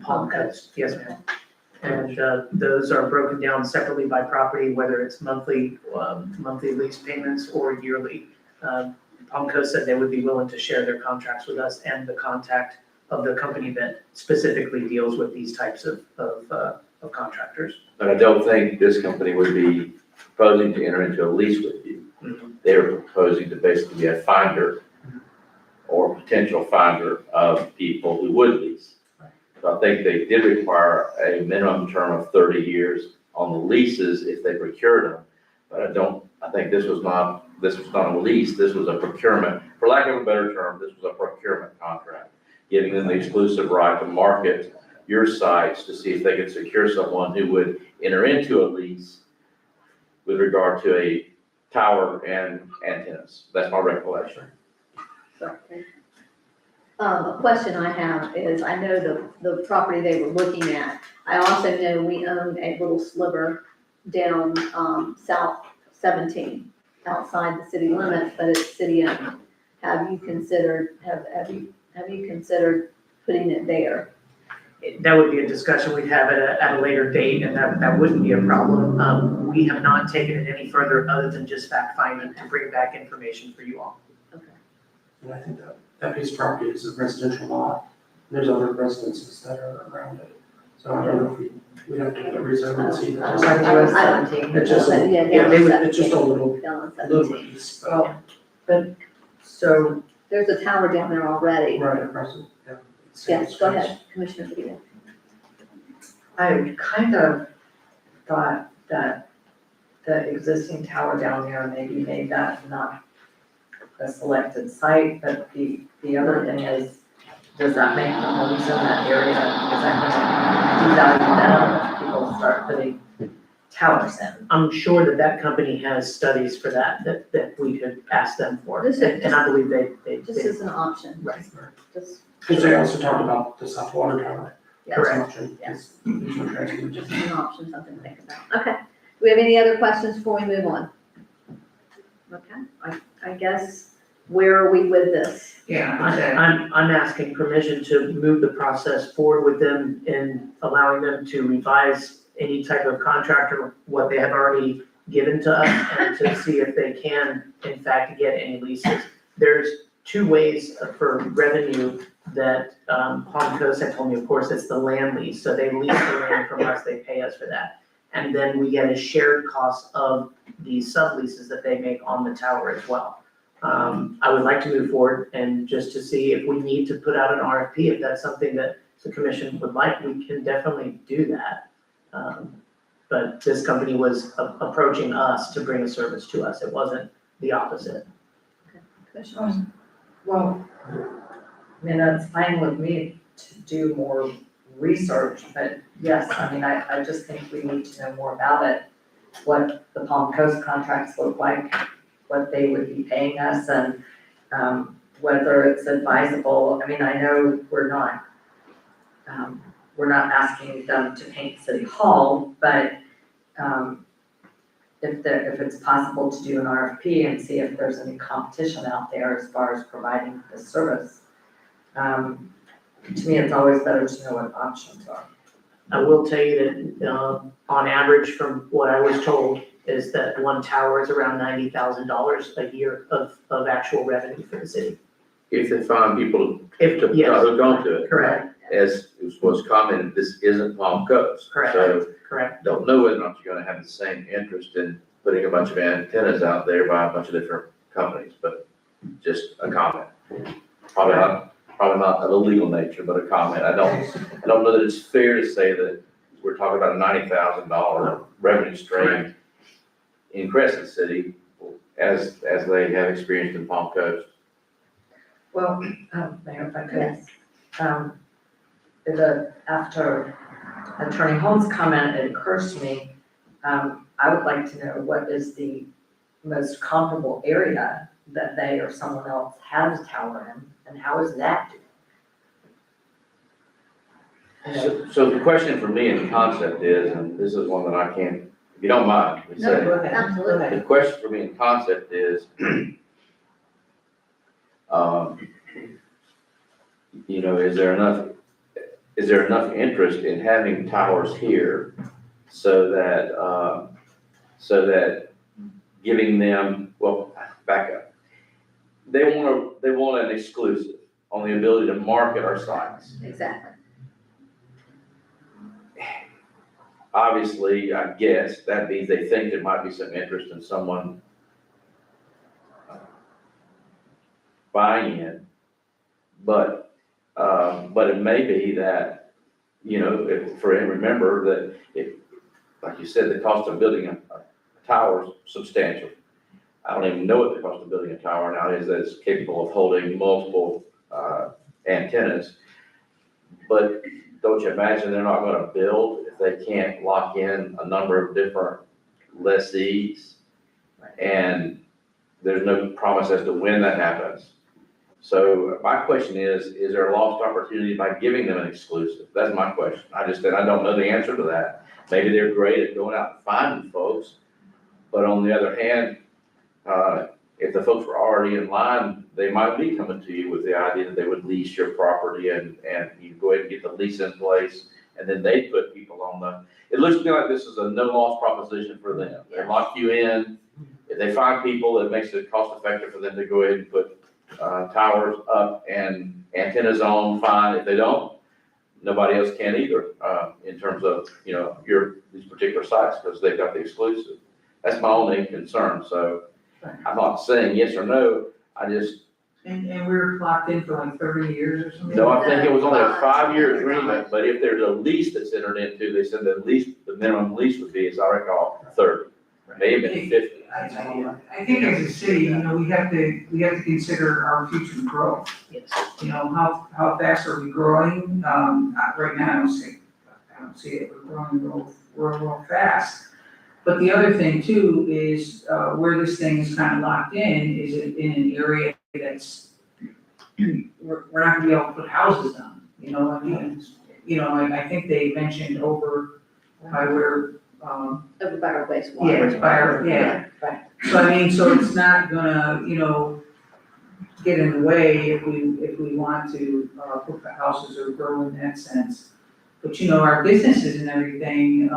Palm Coast. Yes, ma'am. And those are broken down separately by property, whether it's monthly lease payments or yearly. Palm Coast said they would be willing to share their contracts with us and the contact of the company that specifically deals with these types of of contractors. But I don't think this company would be proposing to enter into a lease with you. Mhm. They're proposing to basically be a finder or potential finder of people who would lease. So I think they did require a minimum term of 30 years on the leases if they procured them. But I think this was not a lease, this was a procurement. For lack of a better term, this was a procurement contract, giving them the exclusive right to market your sites to see if they could secure someone who would enter into a lease with regard to a tower and antennas. That's my recollection. A question I have is, I know the property they were looking at, I also know we own a little sliver down, South 17, outside the city limits, but it's city owned. Have you considered putting it there? That would be a discussion we'd have at a later date, and that wouldn't be a problem. We have not taken it any further other than just fact finding to bring back information for you all. And I think that piece of property is a residential lot. There's other residences that are around it. So I don't know if we'd have to get a rezone and see that. It's just, it's just a little piece. But, so, There's a tower down there already. Right, across it, yeah. Yes, go ahead, Commissioner Peter. I kind of thought that the existing tower down there maybe made that not a selected site, but the other thing is, does that make the homes in that area, is that gonna devalue them if people start putting towers in? I'm sure that company has studies for that we could ask them for. This is- And I believe they. This is an option. Right. Just, Because they also talked about the South Water Tower. yeah, That's an Correct. option. Yes. There's no transport. just an option, something to think about. Okay, do we have any other questions before we move on? Okay, I guess, where are we with this? Yeah, I'm asking permission to move the process forward with them and allowing them to revise any type of contract or what they have already given to us, and to see if they can, in fact, get any leases. There's two ways for revenue that Palm Coast had told me. Of course, it's the land lease, so they lease the land from us, they pay us for that. And then we get a shared cost of the subleases that they make on the tower as well. I would like to move forward and just to see if we need to put out an RFP, if that's something that the commission would like, we can definitely do that. But this company was approaching us to bring a service to us, it wasn't the opposite. Commissioners? Well, I mean, that's fine with me to do more research, but yes, I mean, I just think we need to know more about it. What the Palm Coast contracts look like, what they would be paying us, and whether it's advisable. I mean, I know we're not asking them to paint City Hall, but if it's possible to do an RFP and see if there's any competition out there as far as providing this service. To me, it's always better to know what options are. I will tell you that, on average, from what I was told, is that one tower is around $90,000 a year of actual revenue for the city. If they find people If, to yes, hook onto it. correct, As was commented, this isn't Palm Coast. Correct. So correct. don't know whether or not you're gonna have the same interest in putting a bunch of antennas out there by a bunch of different companies, but just a comment. Probably not of a legal nature, but a comment. I don't know that it's fair to say that we're talking about a $90,000 revenue stream in Crescent City as they have experienced in Palm Coast. Well, Mayor, if I could. Yes. After Attorney Holmes' comment, it occurs to me, I would like to know what is the most comparable area that they or someone else has a tower in, and how is that? You know, So the question for me in concept is, and this is one that I can't, if you don't mind, we say. go ahead. Absolutely. The question for me in concept is, you know, is there enough interest in having towers here so that giving them, well, back up. They want an exclusive on the ability to market our sites. Exactly. obviously, I guess, that means they think there might be some interest in someone buying it. But it may be that, remember that like you said, the cost of building a tower is substantial. I don't even know what the cost of building a tower now is that's capable of holding multiple antennas. But don't you imagine they're not gonna build if they can't lock in a number of different lessees? And there's no promise as to when that happens. So my question is there a lost opportunity by giving them an exclusive? That's my question. I don't know the answer to that. Maybe they're great at going out and finding folks, but on the other hand, if the folks were already in line, they might be coming to you with the idea that they would lease your property and you go ahead and get the lease in place, and then they put people on it looks to me like this is a no loss proposition for them. They lock you in. If they find people, it makes it cost effective for them to go ahead and put towers up and antennas on, fine. If they don't, nobody else can either, in terms of, these particular sites, because they've got the exclusive. That's my only concern, so I'm not saying yes or no, I just. And we're locked in for like 30 years or something? No, I think it was only a 5-year agreement, but if there's a lease that's entered into, they said the minimum lease would be, as I recall, 30, maybe 50. I think as a city, we have to consider our future growth. Yes. How fast are we growing? Right now, I don't see it, we're growing real fast. But the other thing too is, where this thing is kind of locked in is in an area that's, we're not gonna be able to put houses on, I think they mentioned over by where, Over by our wastewater. yeah, it's by our, yeah. So it's not gonna, get in the way if we want to, put the houses or grow in that sense. But our businesses and everything,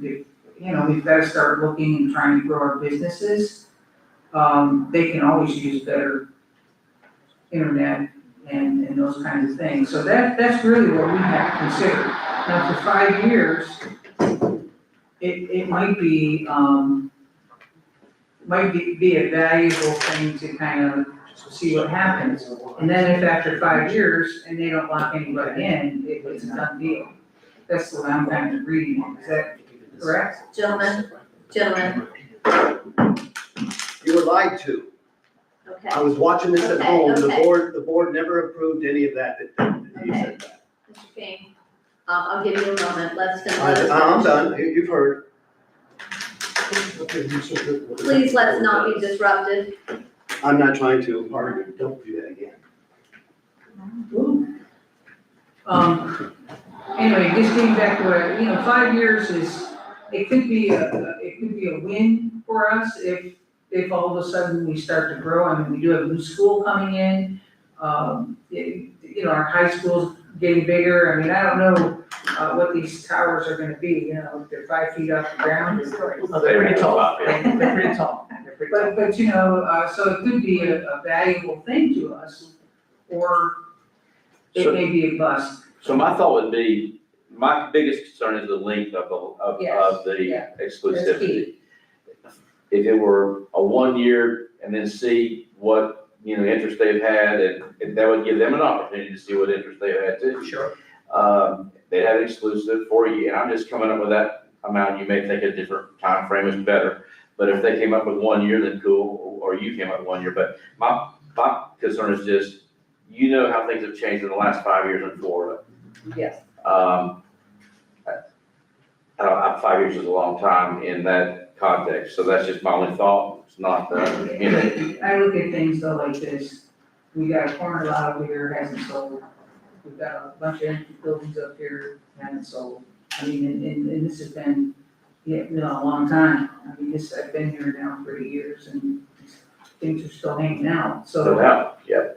we've got to start looking and trying to grow our businesses. They can always use better internet and those kinds of things. So that's really what we have to consider. Now, for 5 years, it might be a valuable thing to kind of see what happens. And then if after 5 years and they don't lock anybody in, it's a done deal. That's the way I'm kind of reading it. Is that correct? Gentlemen, You were lied to. okay. I was watching this at Okay, home. okay. The board never approved any of that you said that. Mr. King, I'll give you a moment, let's finish. I'm done. You've heard. Please, let's not be disrupted. I'm not trying to, pardon me. Don't do that again. Anyway, just getting back to what, 5 years it could be a win for us if all of a sudden we start to grow. I mean, we do have a new school coming in. Our high school's getting bigger. I mean, I don't know, what these towers are gonna be, if they're 5 feet off the ground. Oh, they're pretty tall. They're pretty tall. But, so it could be a valuable thing to us, or it may be a bust. So my thought would be, my biggest concern is the length of the exclusivity. If it were a 1 year and then see what, interest they've had, and that would give them an opportunity to see what interest they've had too. Sure. They'd have an exclusive for you, and I'm just coming up with that amount. You may think a different time frame is better, but if they came up with 1 year, then cool, or you came up with 1 year. But my concern is just, how things have changed in the last 5 years in Florida. Yes. 5 years is a long time in that context, so that's just my only thought. It's not, I look at things though like this, we got a corner lot over here hasn't sold. We've got a bunch of empty buildings up here, haven't sold. I mean, and this has been, a long time. I mean, I've been here now for 8 years and things are still hanging out, so. yeah.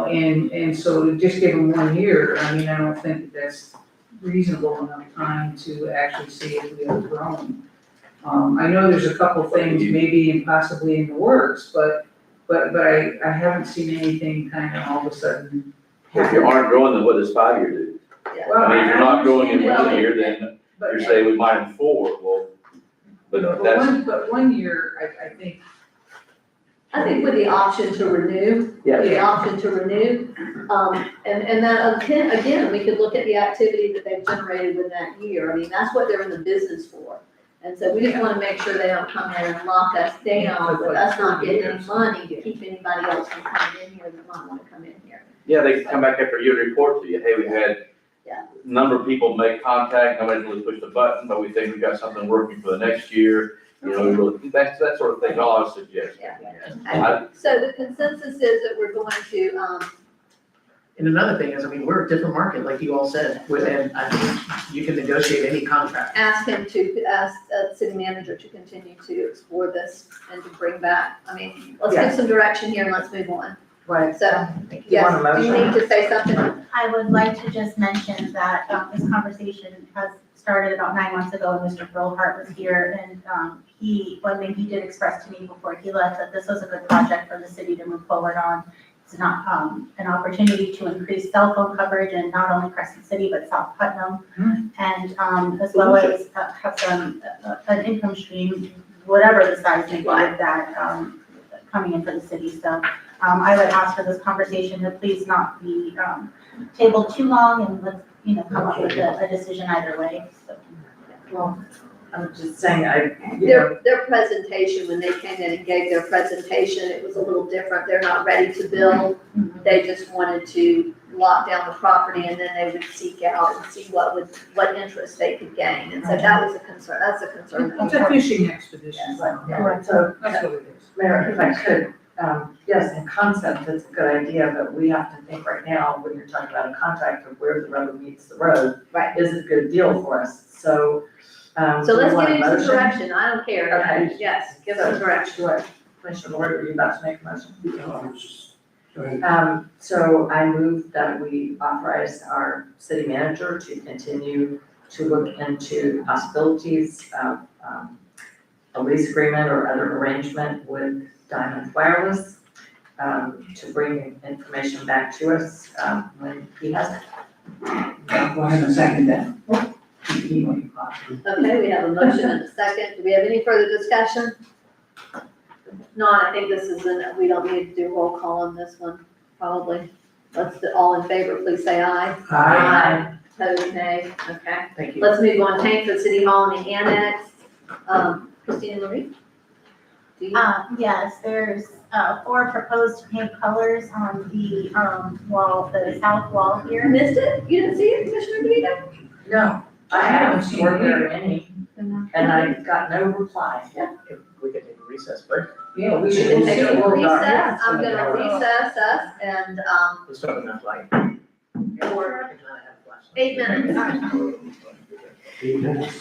And so to just give them 1 year, I mean, I don't think that's reasonable enough time to actually see if we are growing. I know there's a couple things maybe and possibly in the works, but I haven't seen anything kind of all of a sudden. If you aren't growing, then what does 5 years do? I mean, if you're not growing in 1 year, then you're saying we might have 4, well, but that's, But one year, I think, I think with the option to renew, yeah, the option to renew, and then again, we could look at the activity that they've generated with that year. I mean, that's what they're in the business for. And so we just wanna make sure they don't come in and lock us down with us not getting any money to keep anybody else from coming in here that might wanna come in here. yeah, they can come back after a year and report to you, hey, we had Yeah. a number of people make contact, nobody's really pushed the button, but we think we got something working for the next year. You know, we really, that's, that sort of thing, all I would suggest. Yeah. I- So the consensus is that we're going to, And another thing is, I mean, we're a different market, like you all said, and I think you can negotiate any contract. ask city manager to continue to explore this and to bring back, I mean, let's get some direction here and let's move on. Right. So, You want a yes, do you motion? need to say something? I would like to just mention that this conversation has started about 9 months ago when Mr. Brillhart was here. And one thing he did express to me before he left, that this was a good project for the city to move forward on. It's not an opportunity to increase cell phone coverage in not only Crescent City, but South Putnam. And as well as have some, an income stream, whatever the size may be of that, coming in for the city. So I would ask for this conversation to please not be tabled too long, and let's, come up with a decision either way, so. Well, I'm just saying, you know, Their presentation, when they came in and gave their presentation, it was a little different. They're not ready to build. They just wanted to lock down the property and then they would seek out and see what interest they could gain. And so that was a concern, that's a concern. it's a fishing expedition. right, so, That's what it is. Mayor, if I could, yes, in concept, it's a good idea, but we have to think right now, when you're talking about a contract of where the rubber meets the road. Right. Is it a good deal for us? So, So do we let's want give a him some motion? direction. I don't care. Okay. Yes, give us direction. Do I, Commissioner Lord, are you about to make a motion? I was just, go ahead. So I move that we authorize our city manager to continue to look into possibilities of, a lease agreement or other arrangement with Diamond Wireless, to bring information back to us, when he has it. Go ahead and second that. Okay, we have a motion and a second. Do we have any further discussion? No, I think this is we don't need to do roll call on this one, probably. Let's, all in favor, please say aye. Aye. Opposed, nay. Okay. Thank you. Let's move on. Tank for City Hall and the annex. Christina Marie? Do you? Yes, there's 4 proposed paint colors on the wall, the south wall here. Missed it? You didn't see it, Commissioner DeVito? No, I haven't sworn there any, and I got no reply. If we could take a recess break, Yeah, we We should. can we'll take see a what we've got. recess. I'm gonna recess us and, let's start with that flight. for 8 minutes. 8 minutes.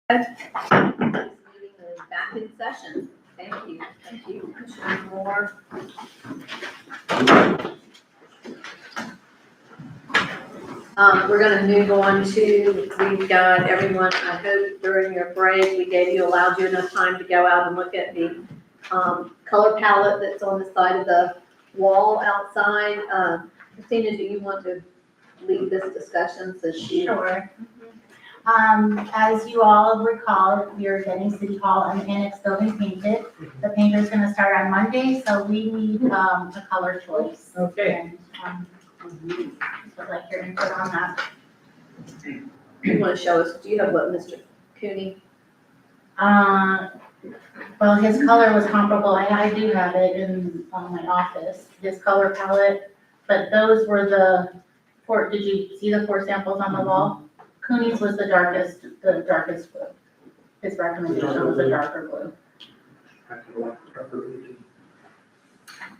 This meeting is back in session. Thank you, Commissioner Moore. We're gonna move on to, we've got everyone, I hope during your break, allowed you enough time to go out and look at the, color palette that's on the side of the wall outside. Christina, do you want to lead this discussion since you? Sure. As you all recall, we are getting City Hall and the Annex building painted. The painter's gonna start on Monday, so we need, a color choice. Okay. And, would like your input on that. You wanna show us, do you have what, Mr. Cooney? Well, his color was comparable, I do have it in, my office, his color palette, but those were the four, did you see the 4 samples on the wall? Cooney's was the darkest blue. His recommendation was a darker blue.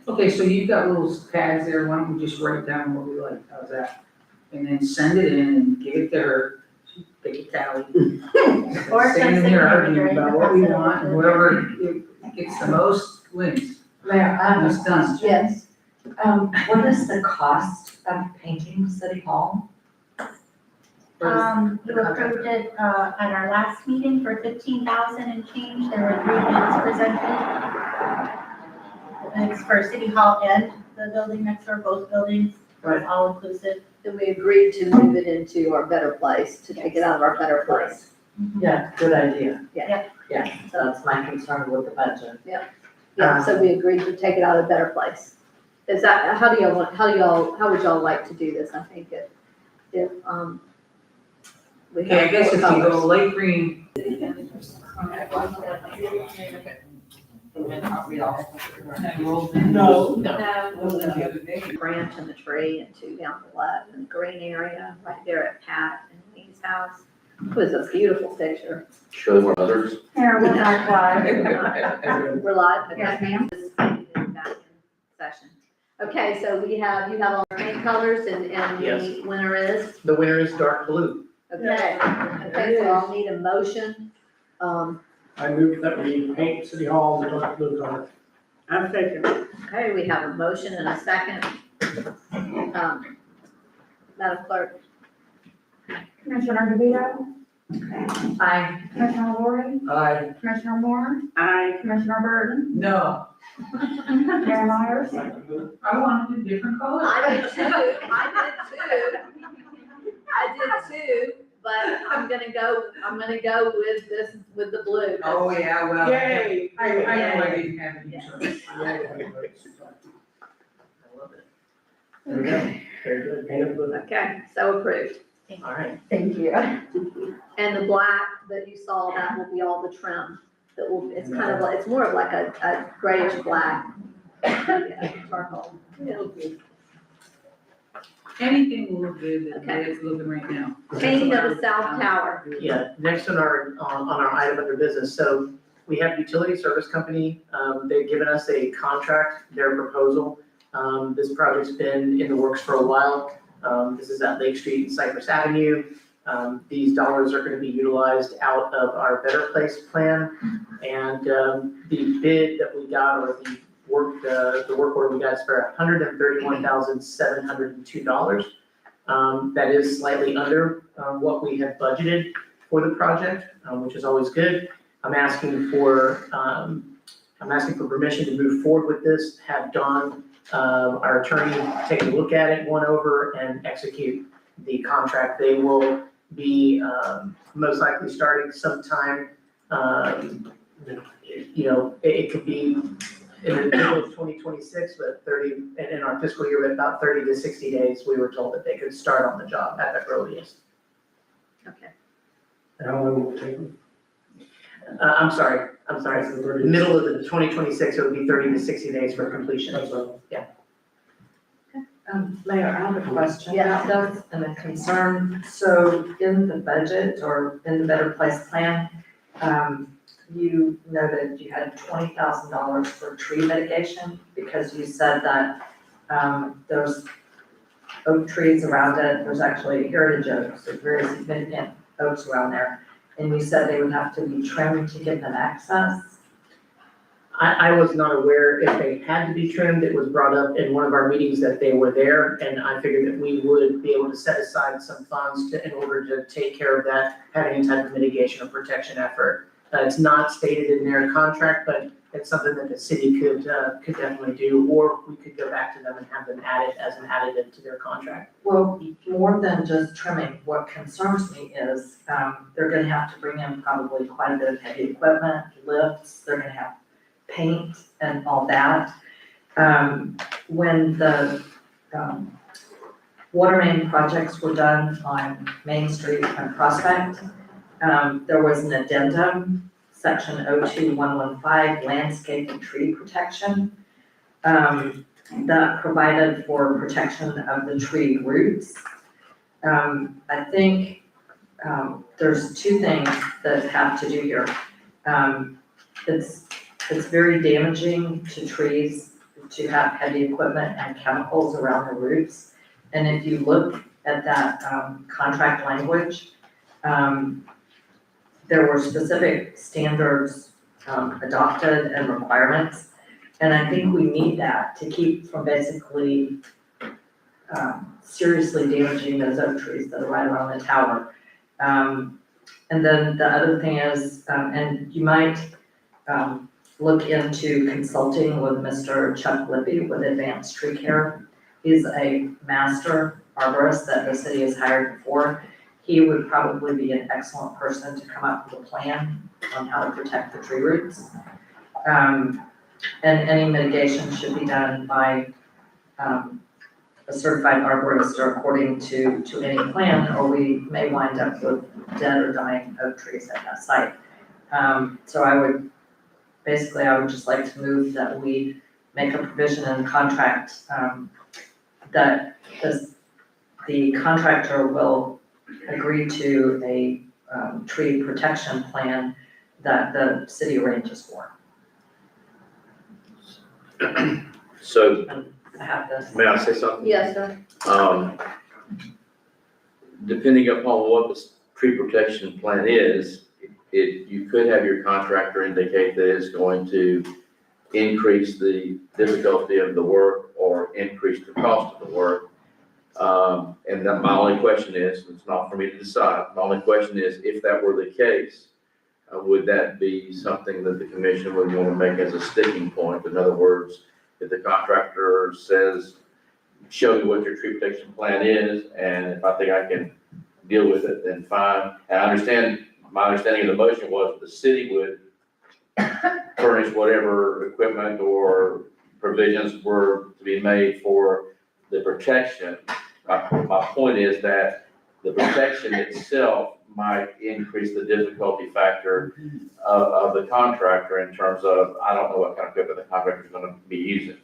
Okay, so you've got little pads there, why don't we just write down what we like, how's that? And then send it in and give it to her, she pick a tally. Or Standing some here signature arguing during about the what we process. want, and whoever gets the most wins. Mayor, I have a It's done. question. Yes. What is the cost of painting City Hall? You approved it, at our last meeting for 15,000 and change, there were 3 bids presented. It's for City Hall and the building next door, both buildings, Right. all inclusive. Then we agreed to move it into our better place, to take it out of our better place. Yeah, good idea. Yeah. Yeah, so that's my concern with the budget. Yeah, so we agreed to take it out of a better place. Is that, how would y'all like to do this? I think if, we Okay, I have guess 4 if you go colors. light green, No. Branch and the tree and 2 down the left and the green area right there at Pat and Lee's house. It was a beautiful picture. Show them others. Here, we'll talk live. We're live, okay. Yes, ma'am. This meeting is back in session. Okay, so you have all our paint colors and Yes. the winner is, The winner is dark blue. okay. Okay, so I'll need a motion. I move that we paint City Hall the dark blue color. I'm thinking, Okay, we have a motion and a second. Madam Clerk? Commissioner DeVito, Aye. Commissioner Lori, Aye. Commissioner Moore, I, Commissioner Burton, no, Mayor Myers. I wanted a different color. I did too, but I'm gonna go with this, with the blue. Oh, yeah, well, I yay. know I didn't have any choice. I love it. There we go. Very good, painted blue. Okay, so approved. All right. Thank you. And the black that you saw, that will be all the trim. That will, it's kind of like, it's more of like a grayish black. Yeah, charcoal. It'll be. Anything will look good that Okay. it's looking right now. Painting of the south tower. Yeah, next on our item under business, so we have utility service company, they've given us a contract, their proposal. This project's been in the works for a while. This is at Lake Street and Cypress Avenue. These dollars are gonna be utilized out of our Better Place plan. And, the bid that we got, or the work order we got is for $131,702. That is slightly under, what we had budgeted for the project, which is always good. I'm asking for permission to move forward with this, have Dawn, our attorney, take a look at it, one over, and execute the contract. They will be, most likely starting sometime, it could be in the middle of 2026, but in our fiscal year, about 30 to 60 days, we were told that they could start on the job at the earliest. Okay. And how long will it take them? I'm sorry, middle of the 2026, it would be 30 to 60 days for completion. That's all. Mayor, I have a question Yes. about this and a concern. So in the budget or in the Better Place plan, you noted you had $20,000 for tree mitigation because you said that, there's oak trees around it. There's actually heritage oaks, there's very significant oaks around there. and you said they would have to be trimmed to give them access. I was not aware if they had to be trimmed. It was brought up in one of our meetings that they were there, and I figured that we would be able to set aside some funds in order to take care of that, having any type of mitigation or protection effort. It's not stated in their contract, but it's something that the city could definitely do, or we could go back to them and have them add it as an additive to their contract. Well, more than just trimming, what concerns me is, they're gonna have to bring in probably quite a bit of heavy equipment, lifts, they're gonna have paint and all that. When the, water main projects were done on Main Street and Prospect, there was an addendum, section 02115, landscape and tree protection, that provided for protection of the tree roots. I think, there's two things that have to do here. It's very damaging to trees to have heavy equipment and chemicals around the roots. And if you look at that, contract language, there were specific standards, adopted and requirements. And I think we need that to keep from basically, seriously damaging those oak trees that are right around the tower. And then the other thing is, and you might, look into consulting with Mr. Chuck Lippy with Advanced Tree Care. He's a master arborist that the city has hired before. He would probably be an excellent person to come up with a plan on how to protect the tree roots. And any mitigation should be done by, a certified arborist or according to any plan, or we may wind up with dead or dying oak trees at that site. So I would just like to move that we make a provision in the contract, that the contractor will agree to a, tree protection plan that the city arranges for. So, I have this. may I say something? Yes, sir. Depending upon what the tree protection plan is, you could have your contractor indicate that it's going to increase the difficulty of the work or increase the cost of the work. And then my only question is, it's not for me to decide, my only question is, if that were the case, would that be something that the commission would want to make as a sticking point? In other words, if the contractor says, show me what your tree protection plan is, and if I think I can deal with it, then fine. And my understanding of the motion was the city would furnish whatever equipment or provisions were to be made for the protection. My point is that the protection itself might increase the difficulty factor of the contractor in terms of, I don't know what kind of equipment the contractor is gonna be using.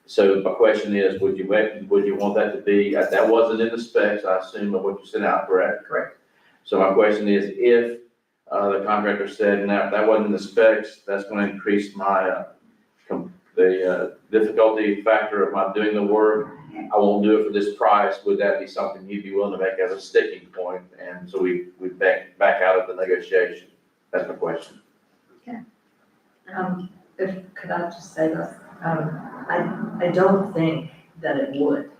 So my question is, would you want that to be, that wasn't in the specs, I assume, of what you sent out, correct? Correct. So my question is, if the contractor said, no, if that wasn't in the specs, that's gonna increase my, the difficulty factor of my doing the work, I won't do it for this price, would that be something you'd be willing to make as a sticking point? And so we back out of the negotiation. That's my question. Could I just say this? I don't think that it would.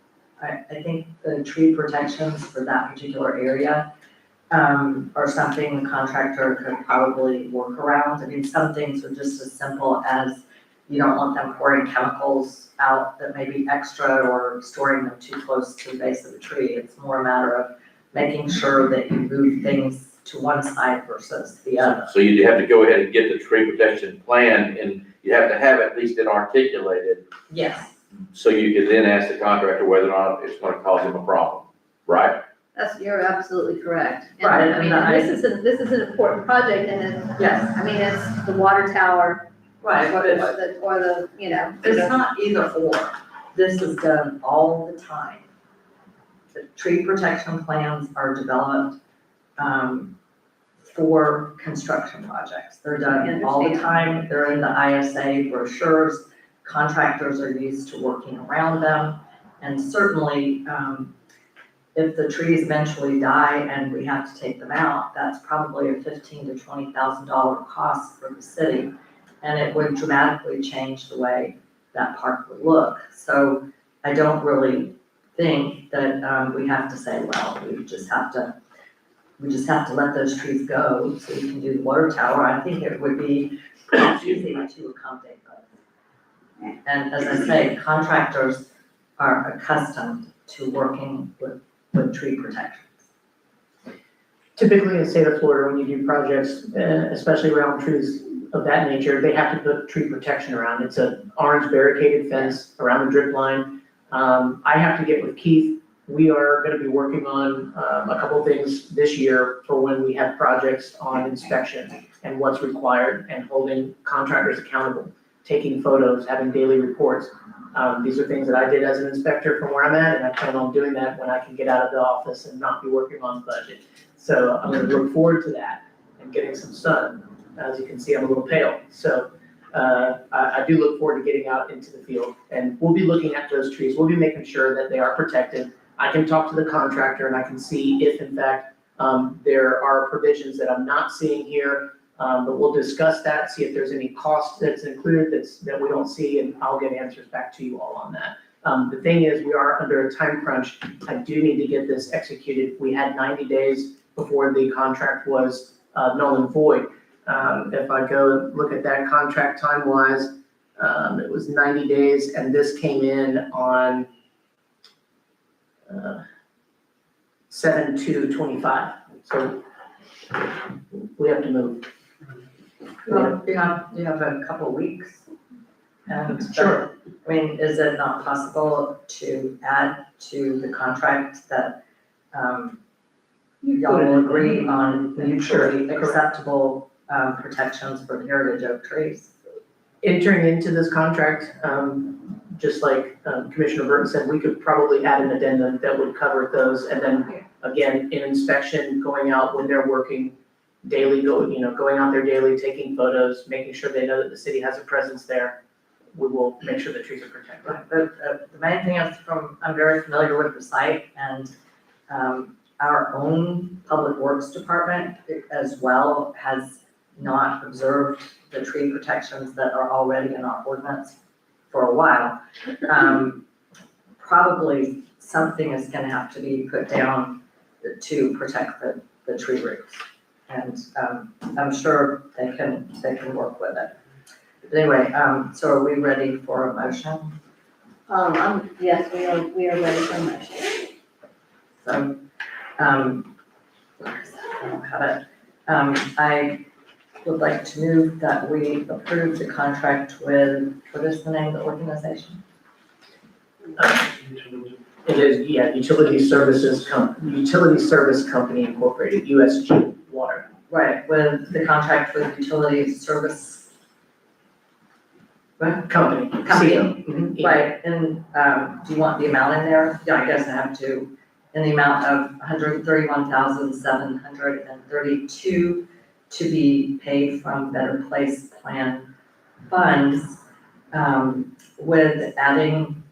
I think the tree protections for that particular area, are something the contractor could probably work around. I mean, some things are just as simple as you don't want them pouring chemicals out that may be extra or storing them too close to the base of the tree. It's more a matter of making sure that you move things to one side versus the other. So you'd have to go ahead and get the tree protection plan, and you have to have at least it articulated. Yes. So you could then ask the contractor whether or not it's gonna cause him a problem, right? You're absolutely correct. And Right, I mean, this is an important project, and it's, Yes. I mean, it's the water tower, Right, or the, you know. it's not either or. This is done all the time. The tree protection plans are developed, for construction projects. They're done all the time. They're in the ISA brochures. Contractors are used to working around them. And certainly, if the trees eventually die and we have to take them out, that's probably a $15,000 to $20,000 cost for the city. And it would dramatically change the way that park would look. So I don't really think that, we have to say, well, we just have to let those trees go so we can do the water tower. I think it would be pretty easy to accommodate both. And as I say, contractors are accustomed to working with tree protection. Typically in the state of Florida, when you do projects, especially around trees of that nature, they have to put tree protection around. It's an orange barricaded fence around the drip line. I have to get with Keith. We are gonna be working on a couple of things this year for when we have projects on inspection and what's required and holding contractors accountable, taking photos, having daily reports. These are things that I did as an inspector from where I'm at, and I plan on doing that when I can get out of the office and not be working on budget. So I'm gonna look forward to that and getting some sun. As you can see, I'm a little pale. So I do look forward to getting out into the field, and we'll be looking at those trees. We'll be making sure that they are protected. I can talk to the contractor and I can see if in fact there are provisions that I'm not seeing here. But we'll discuss that, see if there's any cost that's included that we don't see, and I'll get answers back to you all on that. The thing is, we are under a time crunch. I do need to get this executed. We had 90 days before the contract was null and void. If I go and look at that contract time-wise, it was 90 days, and this came in on 7/2/25. So we have to move. Well, you have a couple of weeks. And Sure. I mean, is it not possible to add to the contract that y'all will agree on mutually acceptable protections for heritage oak trees? Entering into this contract, just like Commissioner Burton said, we could probably add an addendum that would cover those. And then again, in inspection, going out when they're working daily, going out there daily, taking photos, making sure they know that the city has a presence there. We will make sure the trees are protected. The main thing is I'm very familiar with the site, and our own Public Works Department as well has not observed the tree protections that are already in our ordinance for a while. Probably something is gonna have to be put down to protect the tree roots. And I'm sure they can work with it. But anyway, so are we ready for a motion? Yes, we are ready for a motion. So, I don't have it. I would like to move that we approve the contract with, what is the name of the organization? It is, Utility Service Company Incorporated, USG Water. Right, with the contract with Utility Service. What? Company. Company, right, and, do you want the amount in there? Yeah, I guess I have to, in the amount of $131,732 to be paid from Better Place Plan funds, with adding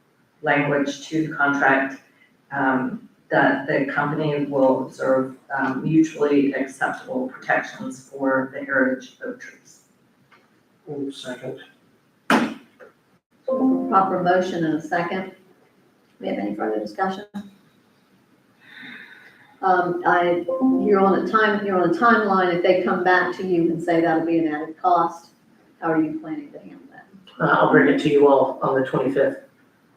language to the contract, that the company will observe, mutually acceptable protections for the heritage oak trees. Second. Proper motion and a second. We have any further discussion? You're on a timeline. If they come back to you and say that'll be an added cost, how are you planning to handle that? I'll bring it to you all on the 25th,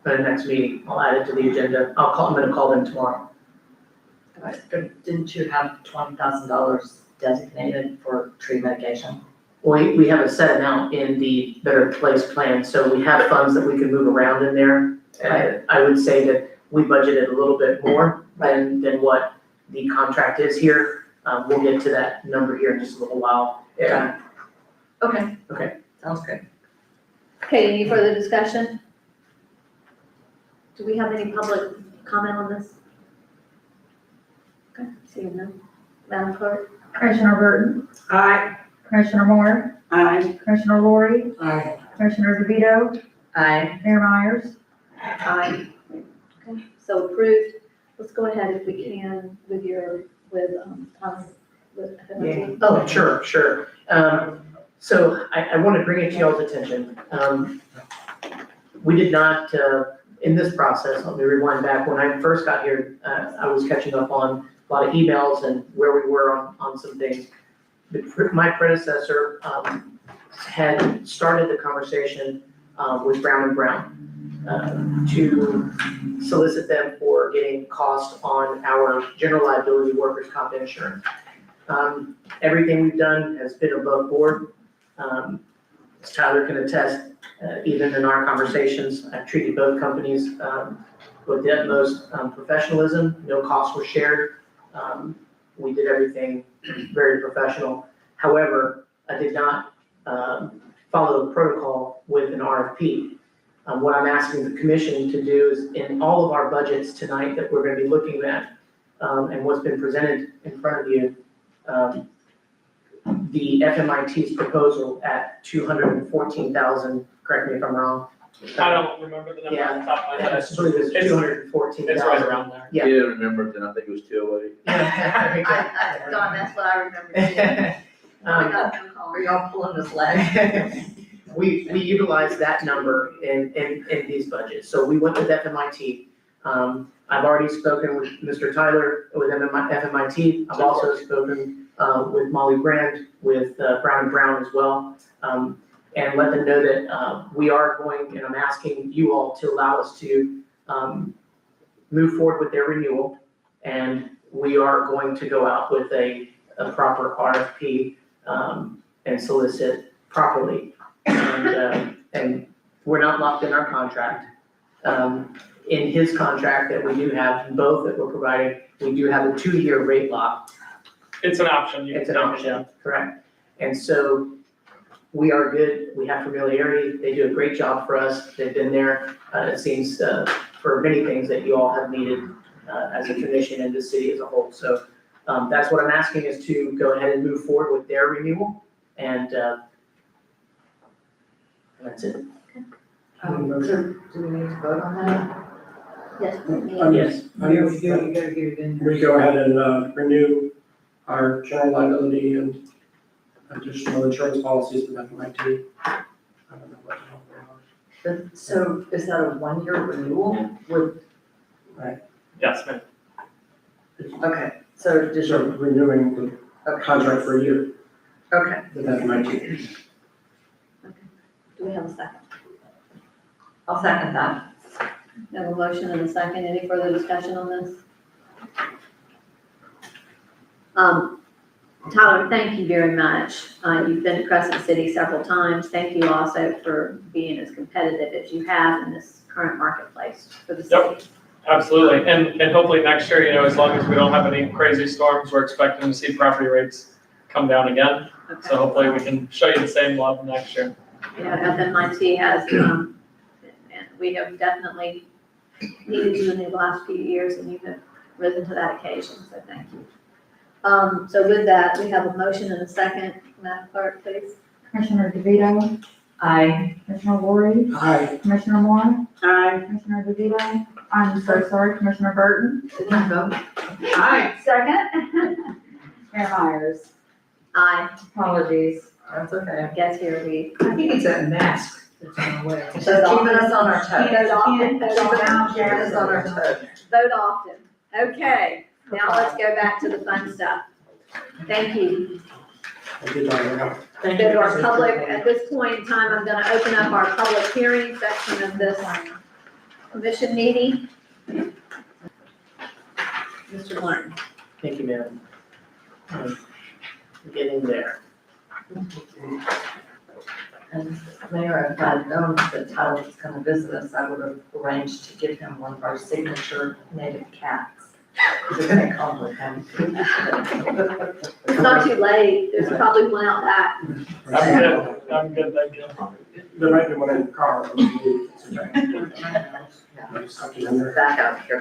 for the next meeting. I'll add it to the agenda. I'm gonna call them tomorrow. Right, but didn't you have $20,000 designated for tree mitigation? We have a set amount in the Better Place Plan, so we have funds that we can move around in there. I would say that we budgeted a little bit more than what the contract is here. We'll get to that number here in just a little while. Yeah. Okay. Okay. Sounds good. Okay, any further discussion? Do we have any public comment on this? Okay, seeing none. Madam Clerk? Commissioner Burton, Aye. Commissioner Moore, Aye. Commissioner Lori, Aye. Commissioner DeVito, Aye. Mayor Myers. Aye. Okay, so approved. let's go ahead if we can with Tom, with FMIT. Oh, sure. So I want to bring it to y'all's attention. We did not, in this process, let me rewind back, when I first got here, I was catching up on a lot of emails and where we were on some things. My predecessor had started the conversation with Brown and Brown to solicit them for getting cost on our general liability workers' comp insurance. Everything we've done has been above board. As Tyler can attest, even in our conversations, I've treated both companies with the utmost professionalism. No costs were shared. We did everything very professional. However, I did not follow the protocol with an RFP. What I'm asking the commission to do is in all of our budgets tonight that we're going to be looking at and what's been presented in front of you, the FMIT's proposal at 214,000, correct me if I'm wrong. I don't remember the number off the top of my head. I believe it's 214,000. It's right around there. Yeah. You didn't remember it, then I think it was 208. Don, that's what I remember too. I got no call. Are y'all pulling this leg? We utilize that number in these budgets. So we went with FMIT. I've already spoken with Mr. Tyler with FMIT. I've also spoken with Molly Brand, with Brown and Brown as well. And let them know that we are going, and I'm asking you all to allow us to move forward with their renewal. And we are going to go out with a proper RFP and solicit properly. And we're not locked in our contract. In his contract that we do have, both that we're providing, we do have a 2-year rate lock. It's an option. It's an option, correct. And so we are good. We have familiarity. They do a great job for us. They've been there, it seems, for many things that you all have needed as a commission and the city as a whole. So that's what I'm asking is to go ahead and move forward with their renewal. And that's it. So do we need to vote on that? Yes. Yes. You gotta get it in there. We go ahead and renew our general liability and additional insurance policies with FMIT. I don't know what the hell they are. So is that a 1-year renewal with, Yes, ma'am. okay, so just, So renewing the contract for a year okay. with FMIT. Do we have a second? I'll second that. We have a motion and a second. Any further discussion on this? Tyler, thank you very much. You've been to Crescent City several times. Thank you also for being as competitive as you have in this current marketplace for the city. Absolutely. And hopefully next year, as long as we don't have any crazy storms, we're expecting to see property rates come down again. Okay. So hopefully we can show you the same love next year. FMIT has, and we have definitely needed you in the last few years, and you have risen to that occasion, so thank you. So with that, we have a motion and a second. Madam Clerk, please. Commissioner DeVito, Aye. Commissioner Lori, Aye. Commissioner Moore, Aye. Commissioner DeVito, I'm so sorry, Commissioner Burton. Did I vote? Aye. Second. Mayor Myers, Aye. Apologies. That's okay. I guess here we. I think it's that mask that's on the way. She's keeping us on our toes. Vote often, vote often. Keeping us on our toes. Vote often. Okay, now let's go back to the fun stuff. Thank you. Thank you, Tyler. Thank Go you. to our public, at this point in time, I'm gonna open up our public hearing section of this commission meeting. Mr. Martin. Thank you, ma'am. Getting there. And Mayor, if I'd known that Tyler was gonna visit us, I would have arranged to give him one of our signature native cats. We're gonna come with him. It's not too late, there's probably one out back. I'm good, thank you. There might be one in the car. Back out here.